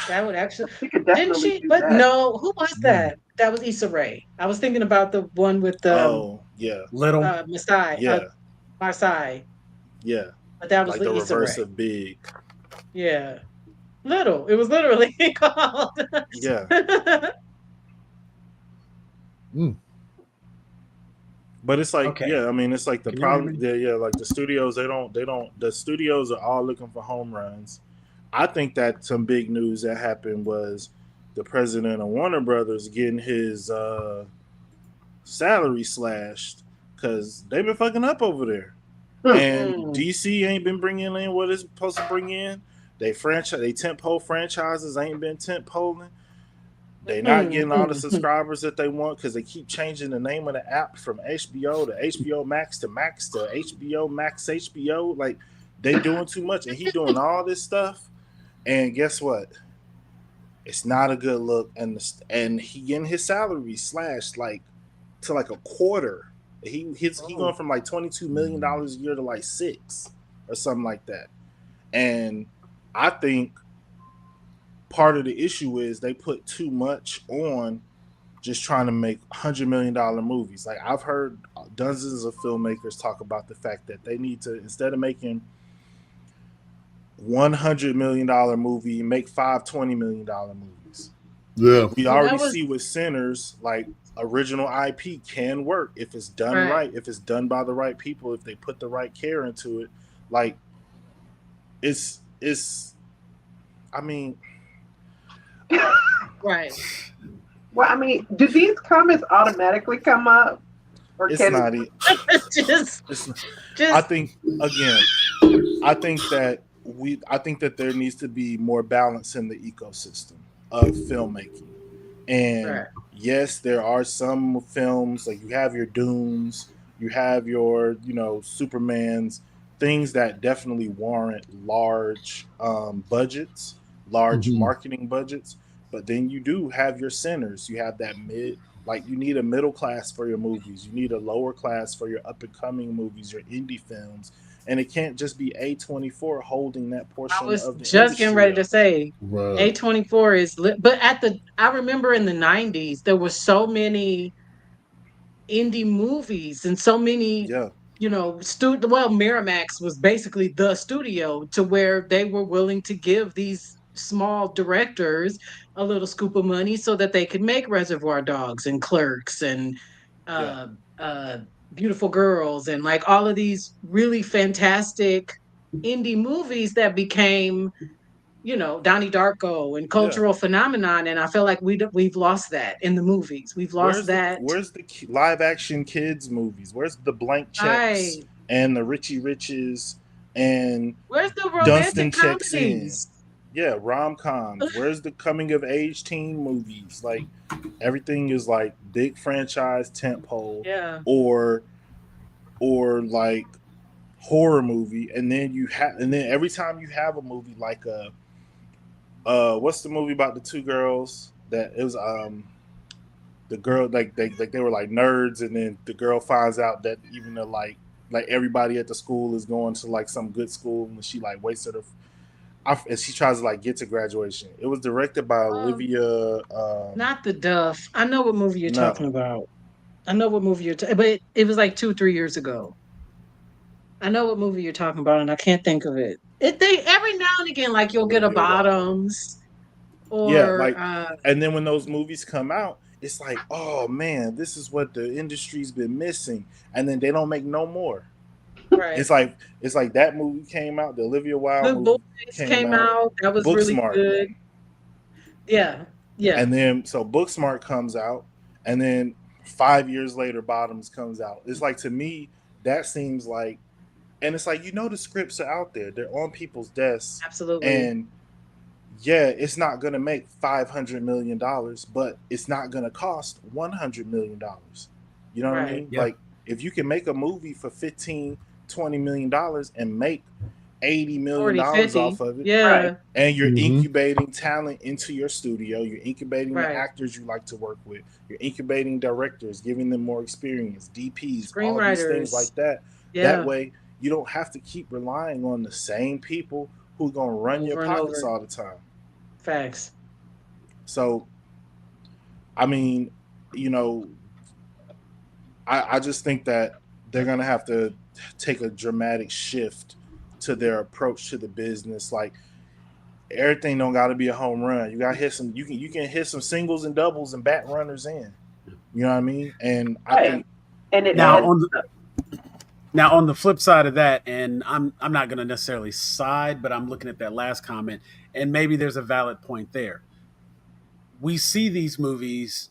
That would actually. She could Didn't definitely she? do But that. no, who was mm, that? That was Issa Rae. I was thinking about the one with oh yeah, little. Masai, yeah, Masai, yeah. but that was Like the the Issa reverse Rae. of big. Yeah, little. It was literally called. Yeah. Mm. But it's like, Okay, yeah, I mean, it's like the can you hear problem. me? Yeah, yeah, like the studios, they don't. The studios are all looking for home runs. I think that some big news that happened was the president of Warner Brothers getting his salary slashed because they've been fucking up over there, Hmm. and Mm, DC ain't been bringing in what it's supposed to bring in. They tentpole franchises ain't been tentpoling. They not mm, getting all the mm. subscribers that they want because they keep changing the name of the app from HBO to HBO Max to HBO Max HBO. Like they doing too much, and he doing all this stuff. And guess what? It's not a good look, and he getting his salary slashed like to like a quarter. He going Oh, from like $22 million Mm, a year to like six or something like that. And I think part of the issue is they put too much on just trying to make $100 million movies. Like I've heard dozens of filmmakers talk about the fact that they need to instead of making $100 million movie, make five $20 million movies. Yeah. We well, that already was see with Sinners like original IP can work if it's done right. right, if it's done by the right people, if they put the right care into it. Like it's I mean Right. Well, I mean, do these comments automatically come up, or it's can? not just, it's I just think again I think that I think that there needs to be more balance in the ecosystem of filmmaking. And right. yes, there are some films like you have your Dooms, you have your, you know, Supermans, things that definitely warrant large budgets, large Hmm. marketing budgets. But then you do have your centers. You have that like you need a middle class for your movies. You need a lower class for your up and coming movies, your indie films, and it can't just be A24 holding that I portion was of the just getting industry ready to up. say Right. A24 is lit, but at the I remember in the 90s there were so many indie movies and so many, Yeah, well, Miramax was basically the studio to where they were willing to give these small directors a little scoop of money so that they could make Reservoir Dogs and Clerks and yeah, uh uh Beautiful Girls and like all of these really fantastic indie movies that became Donnie Darko and Yeah. cultural phenomenon, and I feel like we've lost that in the movies. We've lost that. Where's the live action kids movies? Where's the Blank Checks Right. and the Richie Riches and Where's the Dunstan romantic Checks In? comedies? Yeah, rom coms. Where's the coming of age teen movies? Like everything is like big franchise tentpole Yeah, or like horror movie, and then every time you have a movie like a what's the movie about the two girls that it was the girl they were like nerds, and then the girl finds out that even the like everybody at the school is going to like some good school, and she like wasted her and she tries to like get to graduation. It was directed by um, Olivia. not the Duff. I know what movie you're talking No, about. I know what movie but it was like 2, 3 years ago. I know what movie you're talking about, and I can't think of it. They every now and again, like you'll get a Olivia Wilde. Bottoms Yeah, or like, and then when those movies come out, it's like, oh man, this is what the industry's been missing, and then they don't make no more. right. It's like that movie came out, the Olivia Wilde Good Boys movie came came out, out. That was really Booksmart, good. Yeah, yeah, and then so Booksmart comes out, and then 5 years later, Bottoms comes out. It's like to me that seems like, and it's like the scripts are out there, they're on people's desks, absolutely. and yeah, it's not gonna make $500 million, but it's not gonna cost $100 million. You know what I Right. mean? Yeah. Like if you can make a movie for 15-20 million dollars and make $80 million 40, 50. off of it, Right. Yeah, and you're Mm-hmm. incubating talent into your studio, you're incubating the right. actors you like to work with, you're incubating directors, giving them more experience, DPs, all these things Screenwriters. like that. That Yeah, way you don't have to keep relying on the same people who are going to run your over and pockets over. all the time. Facts. So I mean, you know, I just think that they're gonna have to take a dramatic shift to their approach to the business. Like everything don't got to be a home run. You got to hit some. You can hit some singles and doubles and bat runners in. You know what I mean? And I Right. think And it Now adds um, on the now on the flip side of that, and I'm not going to necessarily side, but I'm looking at that last comment, and maybe there's a valid point there. We see these movies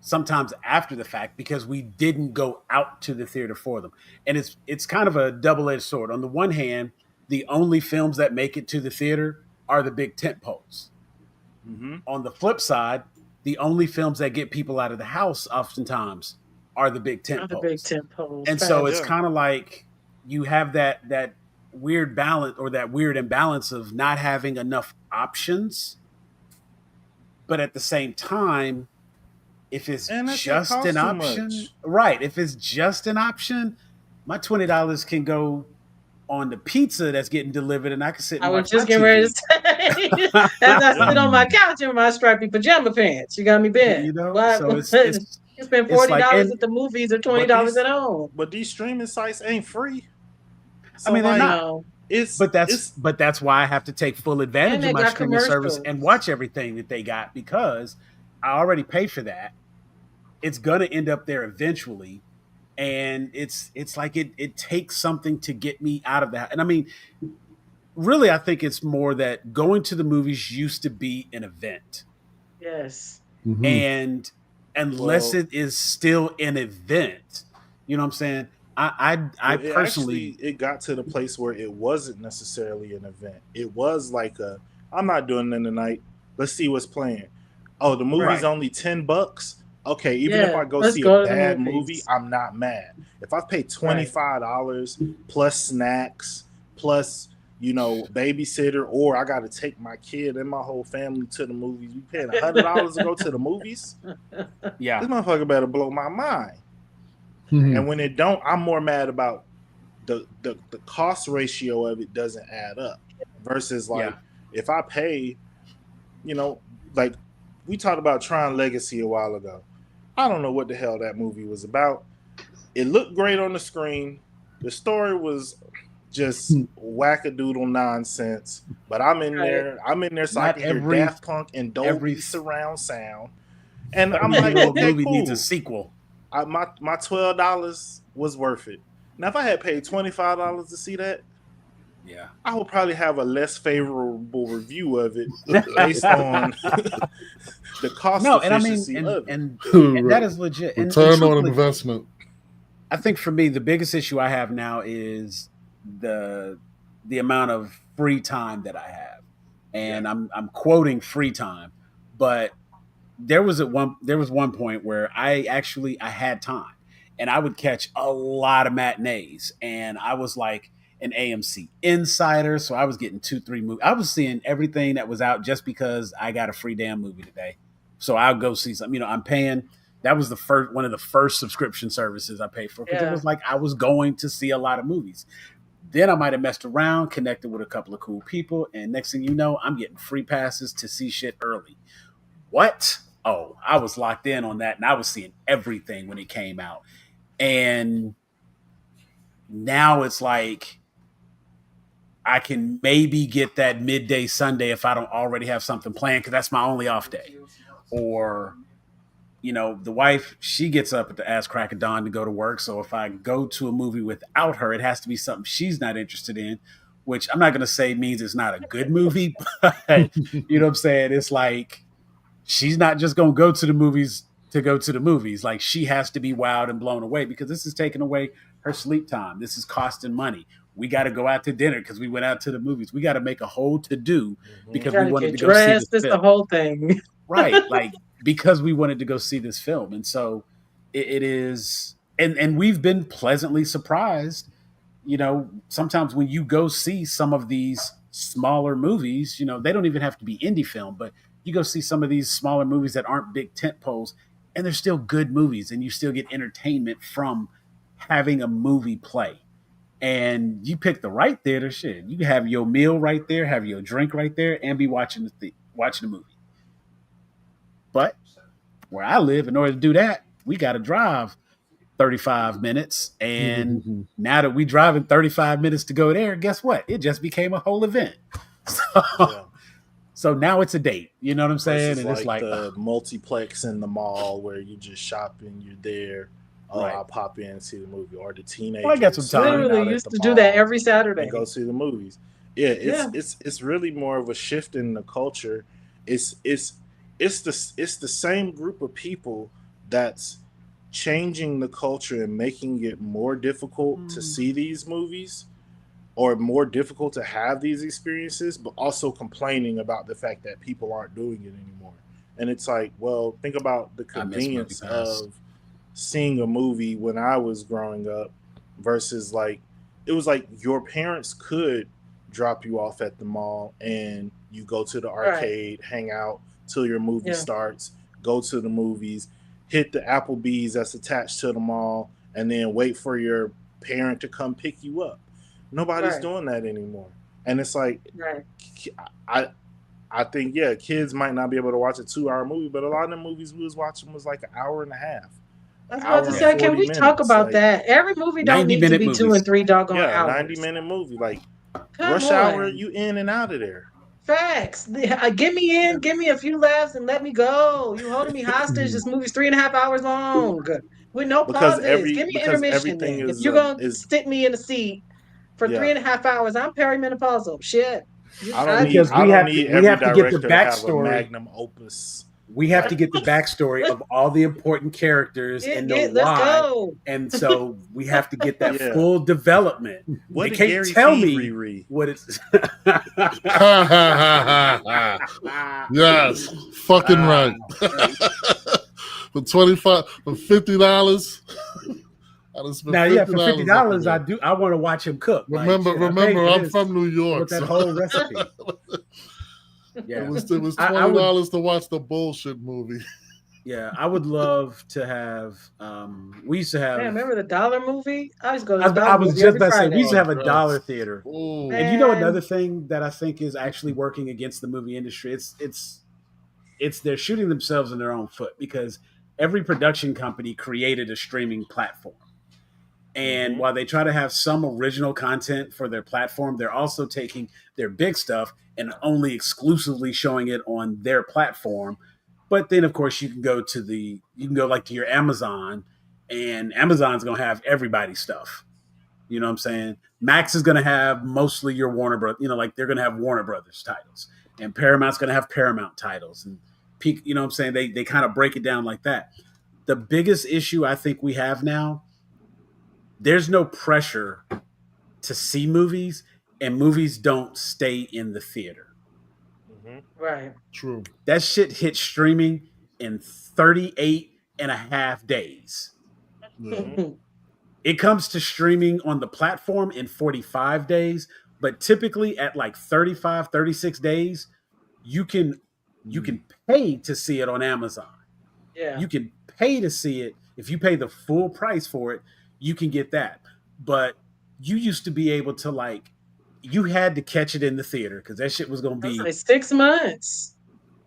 sometimes after the fact because we didn't go out to the theater for them, and it's kind of a double edged sword. On the one hand, the only films that make it to the theater are the big tent poles. mm-hmm. On the flip side, the only films that get people out of the house oftentimes are the big tent Other big poles. tent poles. And so it's Facts. Yeah, kind of like you have that weird balance or that weird imbalance of not having enough options, but at the same time, if it's and that shit just an costs too option, much. right? If it's just an option, my $20 can go on the pizza that's getting delivered, and I can sit I and was watch my just getting ready to TV. say, as I Yeah, sit on my couch in my stripy pajama pants, you got me bent. You know, What? so You spend it's forty like, dollars and at the movies or but $20 these at home. but these streaming sites ain't free. I So mean they're like not. No, it's But it's that's why I have to take full and advantage of they my got streaming service and commercials. watch everything that they got because I already pay for that. It's gonna end up there eventually, and it's like it takes something to get me out of that. And I mean, really, I think it's more that going to the movies used to be an event, Yes, Mm-hmm. and unless well it is still an event, you know what I'm saying? I Well, it personally, actually it got to the place where it wasn't necessarily an event. It was like I'm not doing it tonight. Let's see what's playing. Oh, the movie's right. right, only $10. Okay, even if Yeah, I go let's see a go to the bad movie, movies. I'm not mad. If I pay Right. $25 plus snacks plus babysitter, or I got to take my kid and my whole family to the movies, we paying $100 to go to the movies. yeah, This motherfucker better blow my mind. Mm-hmm. And when it don't, I'm more mad about the cost ratio of it doesn't add up versus yeah, like if I pay, you know, like we talked about Tron Legacy a while ago. I don't know what the hell that movie was about. It looked great on the screen. The story was just wackadoodle nonsense. But I'm in Right. there. I'm in there so I not can hear Daft Punk and every Dolby surround sound. And I'm every like, little okay, movie needs a cool. sequel. My $12 was worth it. Now, if I had paid $25 to see that, Yeah. I will probably have a less favorable review of it based on the cost No, and I mean, efficiency of it. and that is legit. And Return on truthfully, investment. I think for me, the biggest issue I have now is the the amount of free time that I have, Yeah. and I'm quoting free time, but there was one point where I had time, and I would catch a lot of matinees, and I was like an AMC insider, so I was getting 2 3 movies. I was seeing everything that was out just because I got a free damn movie today, so I'll go see something. I'm paying. That was the first one of the first subscription services I paid for because it Yeah. was like I was going to see a lot of movies. Then I might have messed around, connected with a couple of cool people, and next thing you know, I'm getting free passes to see shit early. What? Oh, I was locked in on that and I was seeing everything when it came out. And now it's like I can maybe get that midday Sunday if I don't already have something planned because that's my only off day. Or, the wife, she gets up at the ass crack of dawn to go to work. So if I go to a movie without her, it has to be something she's not interested in, which I'm not going to say means it's not a good movie, but you know what I'm saying? It's like she's not just going to go to the movies to go to the movies. Like she has to be wowed and blown away because this is taking away her sleep time. This is costing money. We got to go out to dinner because we went out to the movies. We got to make a whole to do Hmm. because we Gotta wanted get to go see this dressed. It's the film. whole thing. Right. Like because we wanted to go see this film. And so it is, and we've been pleasantly surprised. Sometimes when you go see some of these smaller movies, they don't even have to be indie film, but you go see some of these smaller movies that aren't big tent poles, and they're still good movies, and you still get entertainment from having a movie play. And you pick the right theater, shit. You can have your meal right there, have your drink right there, and be watching the movie. But where I live, in order to do that, we got to drive 35 minutes. And now that we driving 35 minutes to go there, guess what? It just became a whole event. So, Yeah. so now it's a date. You know what I'm saying? Versus And it's like like, the multiplex in the mall where you just shopping, you're there. Oh, right. I'll pop in and see the movie. Or the Well, I got some teenagers hanging time. Literally out at used the to do that mall every and go Saturday. see the movies. Yeah, Yeah. it's really more of a shift in the culture. It's it's it's the same group of people that's changing the culture and making it more difficult to Mm, see these movies or more difficult to have these experiences, but also complaining about the fact that people aren't doing it anymore. And it's like, well, think about the I miss Movie convenience Pass. of seeing a movie when I was growing up versus like it was like your parents could drop you off at the mall and you go to the Right. arcade, hang out till your movie Yeah. starts, go to the movies, hit the Applebee's that's attached to the mall, and then wait for your parent to come pick you up. Nobody's Right. doing that anymore. And it's like Right. I I think yeah, kids might not be able to watch a 2 hour movie, but a lot of the movies we was watching was like an hour and a half, I an was about to hour and Yeah. say, can forty we talk minutes. about Like that? Every movie don't 90 need to minute be 2 and movies. 3 doggone yeah, 90 hours. minute movie. Like Come rush hour, on. you in and out of there. Facts. Get me Yeah. in, give me a few laughs, and let me go. You holding me hostage. This movie's 3.5 hours long with no pauses. Give me an Because intermission everything then. If is you're gonna is stick me in a seat for three yeah. and a half hours, I'm perimenopausal. Shit. I don't I need Because I we don't have to need we every have to get the director to have a backstory. magnum opus. We have to Like get the backstory of all the important characters and know let's why. go. And so we have to get that yeah, full development. what They did can't Gary tell feed me Riri? what it's. Ha ha ha ha ha. Yes, fucking right. For $50, I done spent Now, yeah, for fifty $50 up in dollars, there. I want to watch him cook. Like Remember, shit, I paid remember, for I'm this. from New I York, want that so whole recipe. it Yeah, was I twenty would. dollars to watch the bullshit movie. Yeah, I would love to have. We used to Man, have. remember the dollar movie? I used to go to the I dollar was movie just every about to say we used to Friday. have a dollar Yes. theater. Oh, And you know Man, another thing that I think is actually working against the movie industry, it's they're shooting themselves in their own foot because every production company created a streaming platform. And Mm-hmm. while they try to have some original content for their platform, they're also taking their big stuff and only exclusively showing it on their platform. But then of course you can go like to your Amazon and Amazon's going to have everybody's stuff. You know what I'm saying? Max is going to have mostly your Warner Brothers, like they're going to have Warner Brothers titles, and Paramount's going to have Paramount titles, and peak. You know what I'm saying? They kind of break it down like that. The biggest issue I think we have now, there's no pressure to see movies, and movies don't stay in the theater. Mm-hmm. Right. True. That shit hit streaming in 38 and a half days. Yeah. It comes to streaming on the platform in 45 days, but typically at like 35, 36 days, you can you Mm. can pay to see it on Amazon. Yeah. You can pay to see it. If you pay the full price for it, you can get that. But you used to be able to you had to catch it in the theater because that shit was gonna That's be like 6 months.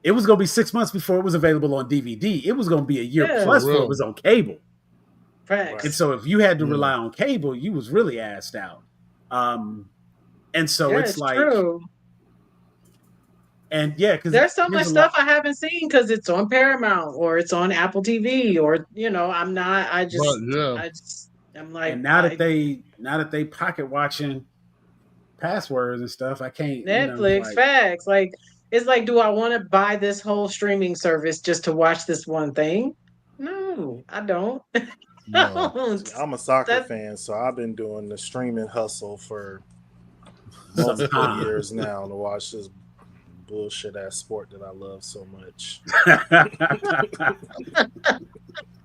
it was gonna be 6 months before it was available on DVD. It was gonna be a year Yeah. plus For before it real. was on cable. And Facts. so if you had to Yeah. rely on cable, you was really assed out. And so Yeah, it's it's like, true. and yeah, because There's so much there's a stuff lot. I haven't seen because it's on Paramount or it's on Apple TV or I'm not. But yeah. I'm And like now that they pocket watching passwords and stuff, I can't. It's Netflix. like Facts. Like it's like, do I want to buy this whole streaming service just to watch this one thing? No, I don't. No. Don't. I'm a soccer That fan, so I've been doing the streaming hustle for some multiple time. years now to watch this bullshit ass sport that I love so much.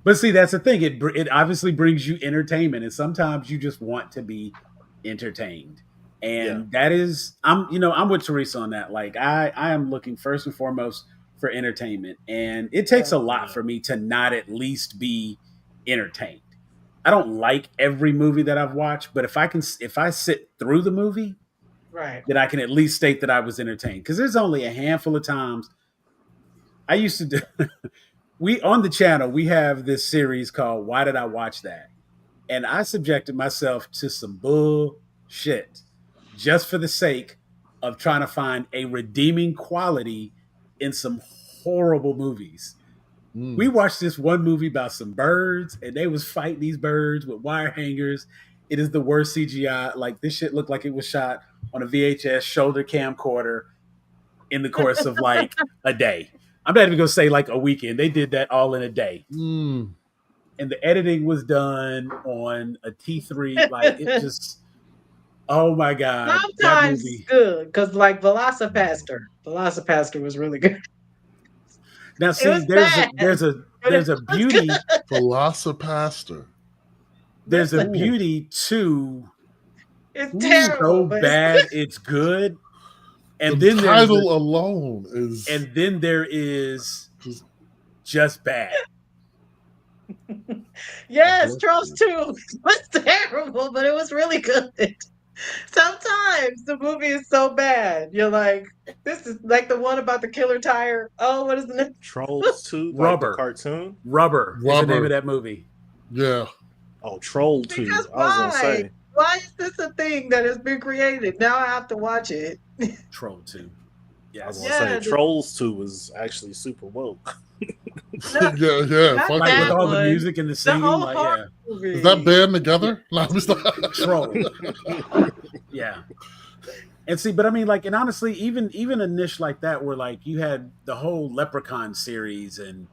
But see, that's the thing. It obviously brings you entertainment, and sometimes you just want to be entertained. Yeah. And that is, I'm with Teresa on that. Like, I am looking first and foremost for entertainment, and it takes yeah. a lot for me to not at least be entertained. I don't like every movie that I've watched, but if I sit through the movie, Right. then I can at least state that I was entertained. Because there's only a handful of times I used to do. We on the channel we have this series called "Why Did I Watch That?" And I subjected myself to some bullshit just for the sake of trying to find a redeeming quality in some horrible movies. We Mm. watched this one movie about some birds, and they was fighting these birds with wire hangers. It is the worst CGI. Like this shit looked like it was shot on a VHS shoulder camcorder in the course of like a day. I'm not even gonna say like a weekend. They did that all in a day. Mm. And the editing was done on a T3. Like it just, oh my god, that Sometimes it's movie. good because like Velocipaster was really good. Now, It see, was bad, but it there's a was good. beauty Velocipaster. there's a Listen, Ooh. beauty to it's Ooh. terrible, so but it's bad it's good, and The then title alone is there is just just bad. yes, Trolls abortion. 2 was terrible, but it was really good. Sometimes the movie is so bad, you're like, this is like the one about the killer tire. Oh, what is the name? Trolls 2, like the Rubber, cartoon. Rubber is the name of Rubber. that movie. Yeah. Oh, Troll 2. Because I was gonna why? say. Why is this a thing that has been created? Now I have to watch it. Troll 2. I was Yes. gonna say Yeah, Trolls 2 was actually super woke. not, yeah. not Fuck Like with that yeah. all the one. music and the The singing, whole like horror yeah, Is that movie. band together? No, I'm just Troll. Yeah. And see, but I mean, like, and honestly, even a niche like that, where like you had the whole Leprechaun series, and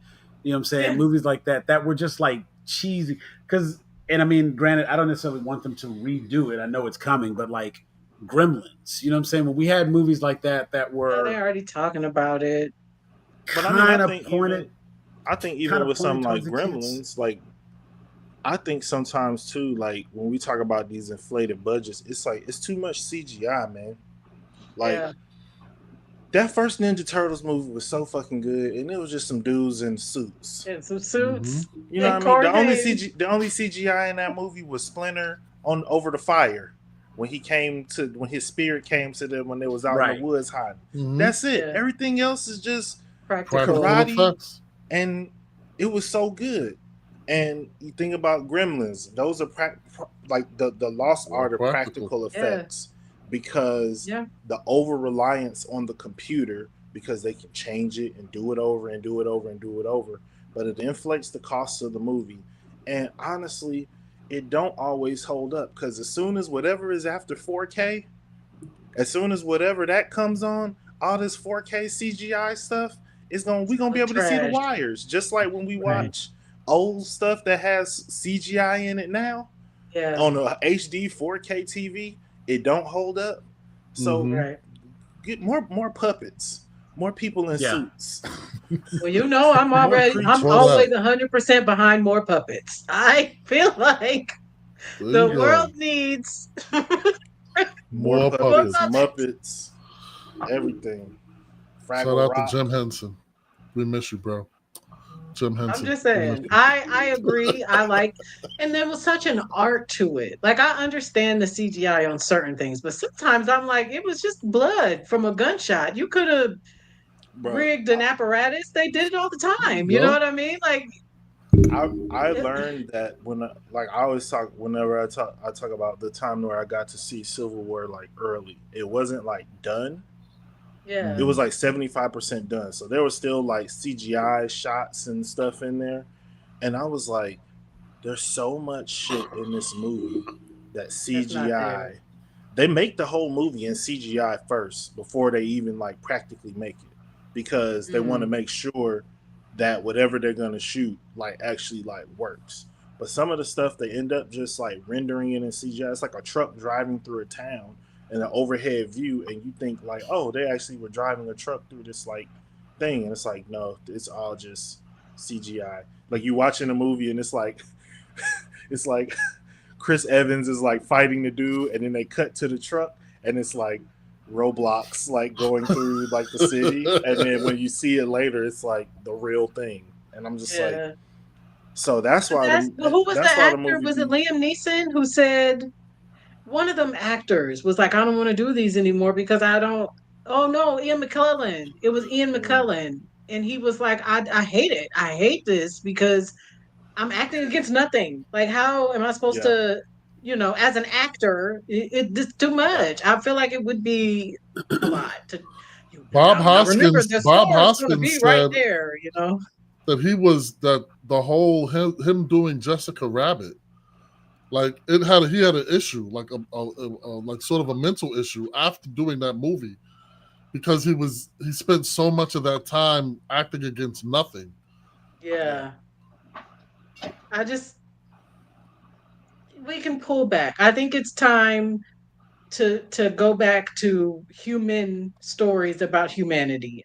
you know what I'm saying, Yeah. movies like that were just like cheesy. Because, and I mean, granted, I don't necessarily want them to redo it. I know it's coming, but like Gremlins, you know what I'm saying? When we had movies like that Oh, were they're already talking about it. But I mean, kind of pointed, I think kind even of with something pointed like towards the kids. Gremlins, like I think sometimes too, like when we talk about these inflated budgets, it's like it's too much CGI, man. Like Yeah. that first Ninja Turtles movie was so fucking good, and it was just some dudes in suits. And some suits. You know And what I mean? Corday. The only CGI in that movie was Splinter on over the fire when when his spirit came to them when they was out in Right. the woods hiding. Mhm. That's it. Yeah. Everything else is just Practical. Practical Karate. effects. and it was so good. And you think about Gremlins; those are like the lost Yeah, art of practical. practical effects because Yeah. the over reliance on the computer because they can change it and do it over and do it over and do it over, but it inflates the cost of the movie. And honestly, it don't always hold up because as soon as whatever is after 4K, as soon as whatever that comes on, all this 4K CGI stuff is going we gonna be Look able to see the trash. wires, just like when we Right. watch old stuff that has CGI in it now Yeah. on a HD 4K TV. It don't hold up. So Mm-hmm. Right. get more puppets, more people in Yeah. suits, Well, you know, more I'm All creatures. that. always 100% behind more puppets. I feel like There the you world go. needs More More more puppets, puppets. puppets. Muppets, everything. Shout Fraggle out to Rock. Jim Henson. We miss you, bro. Jim I'm Henson. just We miss saying. you. I agree. I like, and there was such an art to it. Like I understand the CGI on certain things, but sometimes I'm like, it was just blood from a gunshot. You could have Bro, rigged an apparatus. They did it all the There you time. You know go. what I mean? Like, I it, learned that when like I always talk whenever I talk about the time where I got to see Civil War like early. It wasn't like done. It yeah, was Mm-hmm. like 75% done. So there was still like CGI shots and stuff in there. And I was like, there's so much shit in this movie that that's not there. CGI. They make the whole movie in CGI first before they even like practically make it because they want to Mm, make sure that whatever they're gonna shoot like actually like works. But some of the stuff they end up just like rendering it in CGI. It's like a truck driving through a town in an overhead view, and you think like, oh, they actually were driving a truck through this like thing, and it's like, no, it's all just CGI. Like you watching a movie and it's like it's like Chris Evans is like fighting the dude, and then they cut to the truck, and it's like Roblox like going through like the city, and then when you see it later, it's like the real thing, and I'm just like, yeah. so that's But why who was the that's why the actor? movie Was it be Liam Neeson who said one of them actors was like, I don't want to do these anymore because I don't. Oh no, Ian McKellen. It was Ian mm, McKellen, and he was like, I hate it. I hate this because I'm acting against nothing. Like, how am I supposed yeah, to, as an actor, it's too right, much. I feel like it would be a lot to. Bob Now remember, Hoskins. the Bob score is going to be Hoskins right said there. that he was that the whole him doing Jessica Rabbit, like he had an issue, like like sort of a mental issue after doing that movie because he spent so much of that time acting against nothing. yeah, Yeah, I just we can pull back. I think it's time to go back to human stories about humanity.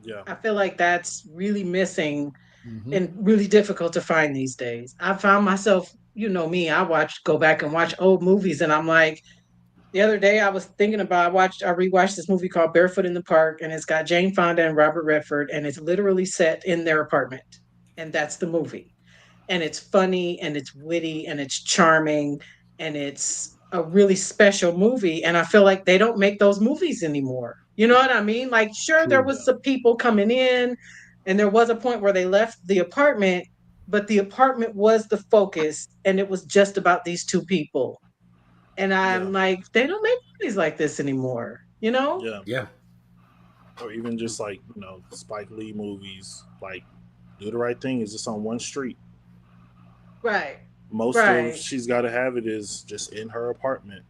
yeah, I feel like that's really missing Mm-hmm. and really difficult to find these days. I found myself, me, go back and watch old movies, and I'm like, the other day I was thinking about I rewatched this movie called Barefoot in the Park, and it's got Jane Fonda and Robert Redford, and it's literally set in their apartment, and that's the movie, and it's funny and it's witty and it's charming and it's a really special movie, and I feel like they don't make those movies anymore. You know what I mean? Like, sure, there True. yeah, was some people coming in, and there was a point where they left the apartment, but the apartment was the focus, and it was just about these two people. And yeah, I'm like, they don't make movies like this anymore. yeah, Yeah. or even just like Spike Lee movies, like Do the Right Thing is just on one street. Right. Most of Right. She's Got to Have It is just in her apartment,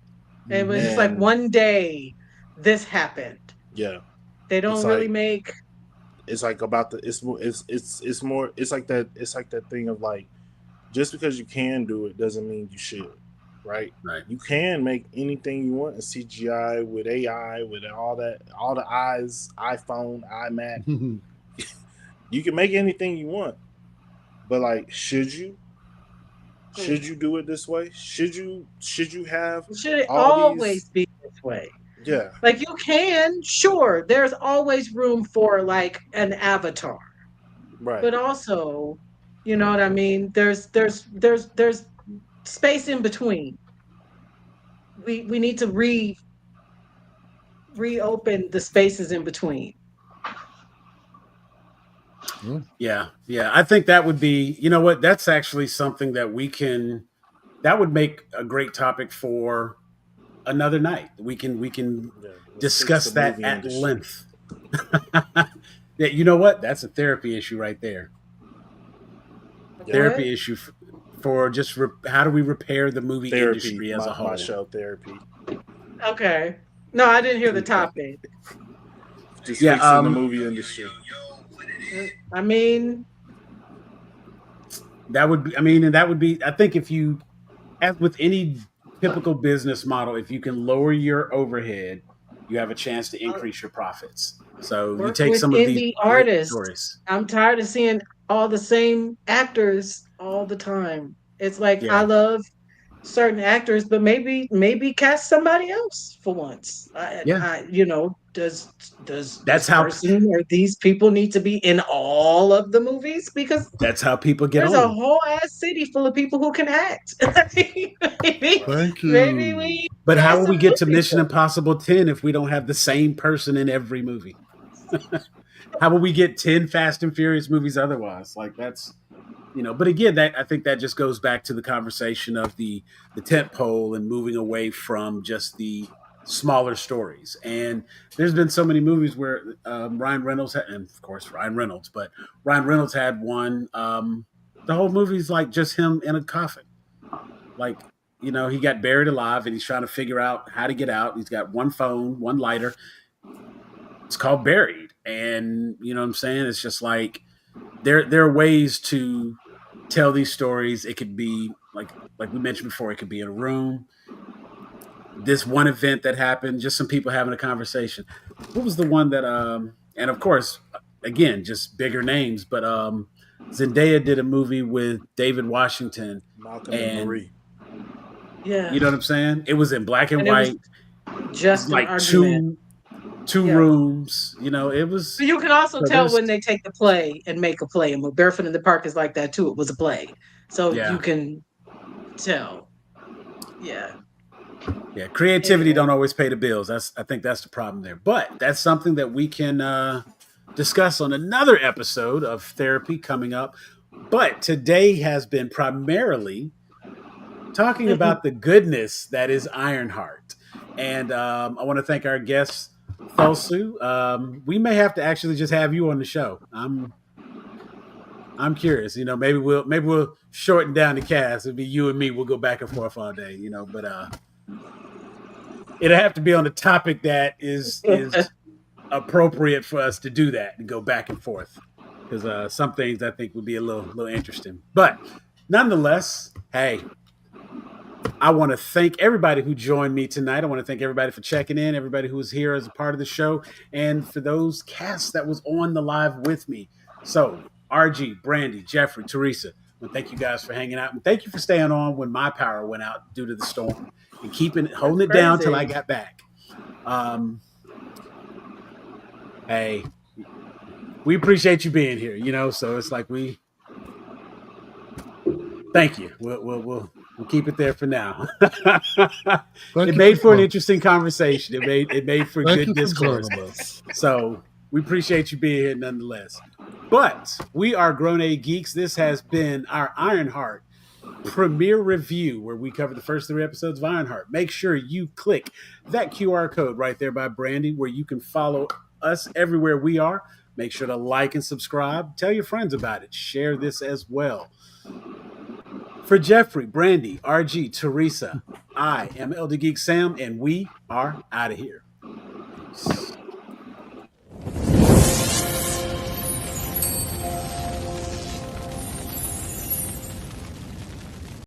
It was Mm-hmm. just like and one day this happened. yeah, They it's don't really like make. it's like about the it's more it's like that thing of like just because you can do it doesn't mean you should, right? Right. You can make anything you want in CGI with AI with all the eyes, iPhone, iMac. You can make anything you want, but like, should you? Hmm. Should you do it this way? Should you have It should all these? always be this way. Yeah, Like you can, sure, there's always room for like an avatar, right. but also, you know what I mean? There's space in between. We need to reopen the spaces in between. Yeah. Yeah. I think that would be, you know what? That's actually something that that would make a great topic for another night. We can Yeah, let's fix discuss the that movie at industry. length. Yeah, you know what? That's a therapy issue right there. Yeah, Therapy What? issue for just how do we repair the movie Therapy, industry as a my whole. show, therapy. Okay. No, I didn't hear the Okay. topic. Just Yeah, fixing the movie industry. I mean, that would be, I mean, and that would be, I think if you, as with any typical business model, if you can lower your overhead, you have a chance to uh, increase your profits. So you work take with some of these indie great artists. stories. I'm tired of seeing all the same actors all the time. It's like I Yeah, love certain actors, but maybe cast somebody else for once. yeah. Does That's this how person or these people need to be in all of the movies? Because that's how people get there's a on. whole ass city full of people who can act. maybe, Thank maybe you. we But how cast will some we get new to Mission people. Impossible 10 if we don't have the same person in every movie? How will we get 10 Fast and Furious movies otherwise? Like that's, but again, that I think that just goes back to the conversation of the tent pole and moving away from just the smaller stories. And there's been so many movies where Ryan Reynolds had, and of course Ryan Reynolds, but Ryan Reynolds had one. The whole movie's like just him in a coffin. Like, he got buried alive and he's trying to figure out how to get out. He's got one phone, one lighter. It's called Buried. And you know what I'm saying? It's just like there are ways to tell these stories. It could be like we mentioned before, it could be in a room. This one event that happened, just some people having a conversation. What was the one that and of course, again, just bigger names, but Zendaya did a movie with David Washington, Malcolm and and Marie. Yeah, you know what I'm saying? It was in black and and it was white. It's just an like argument. two Yeah. rooms. It was But you can also so tell there's when they take the play and make a play. And Barefoot in the Park is like that too. It was a play. So you yeah. can tell. Yeah. Yeah, creativity Anyway. don't always pay the bills. I think that's the problem there. But that's something that we can discuss on another episode of therapy coming up. But today has been primarily talking about the goodness that is Ironheart, and I want to thank our guest Thelsu. We may have to actually just have you on the show. I'm curious. Maybe we'll shorten down the cast. It'll be you and me. We'll go back and forth all day. But it'll have to be on a topic that is appropriate for us to do that and go back and forth, because some things I think would be a little interesting. But nonetheless, hey, I want to thank everybody who joined me tonight. I want to thank everybody for checking in, everybody who was here as a part of the show, and for those casts that was on the live with me. So RG, Brandy, Jeffrey, Teresa, well, thank you guys for hanging out, and thank you for staying on when my power went out due to the storm and holding it down till I Crazy. got back. Hey, we appreciate you being here. So it's like thank you. We'll keep it there for now. Thank It you made for an for interesting conversation. It made for thank good you for discourse. joining us. So we appreciate you being here nonetheless. But we are Grown A Geeks. This has been our Ironheart premiere review, where we cover the first 3 episodes of Ironheart. Make sure you click that QR code right there by Brandy, where you can follow us everywhere we are. Make sure to like and subscribe. Tell your friends about it. Share this as well. For Jeffrey, Brandy, RG, Teresa, I am Elder Geek Sam, and we are out of here. Peace.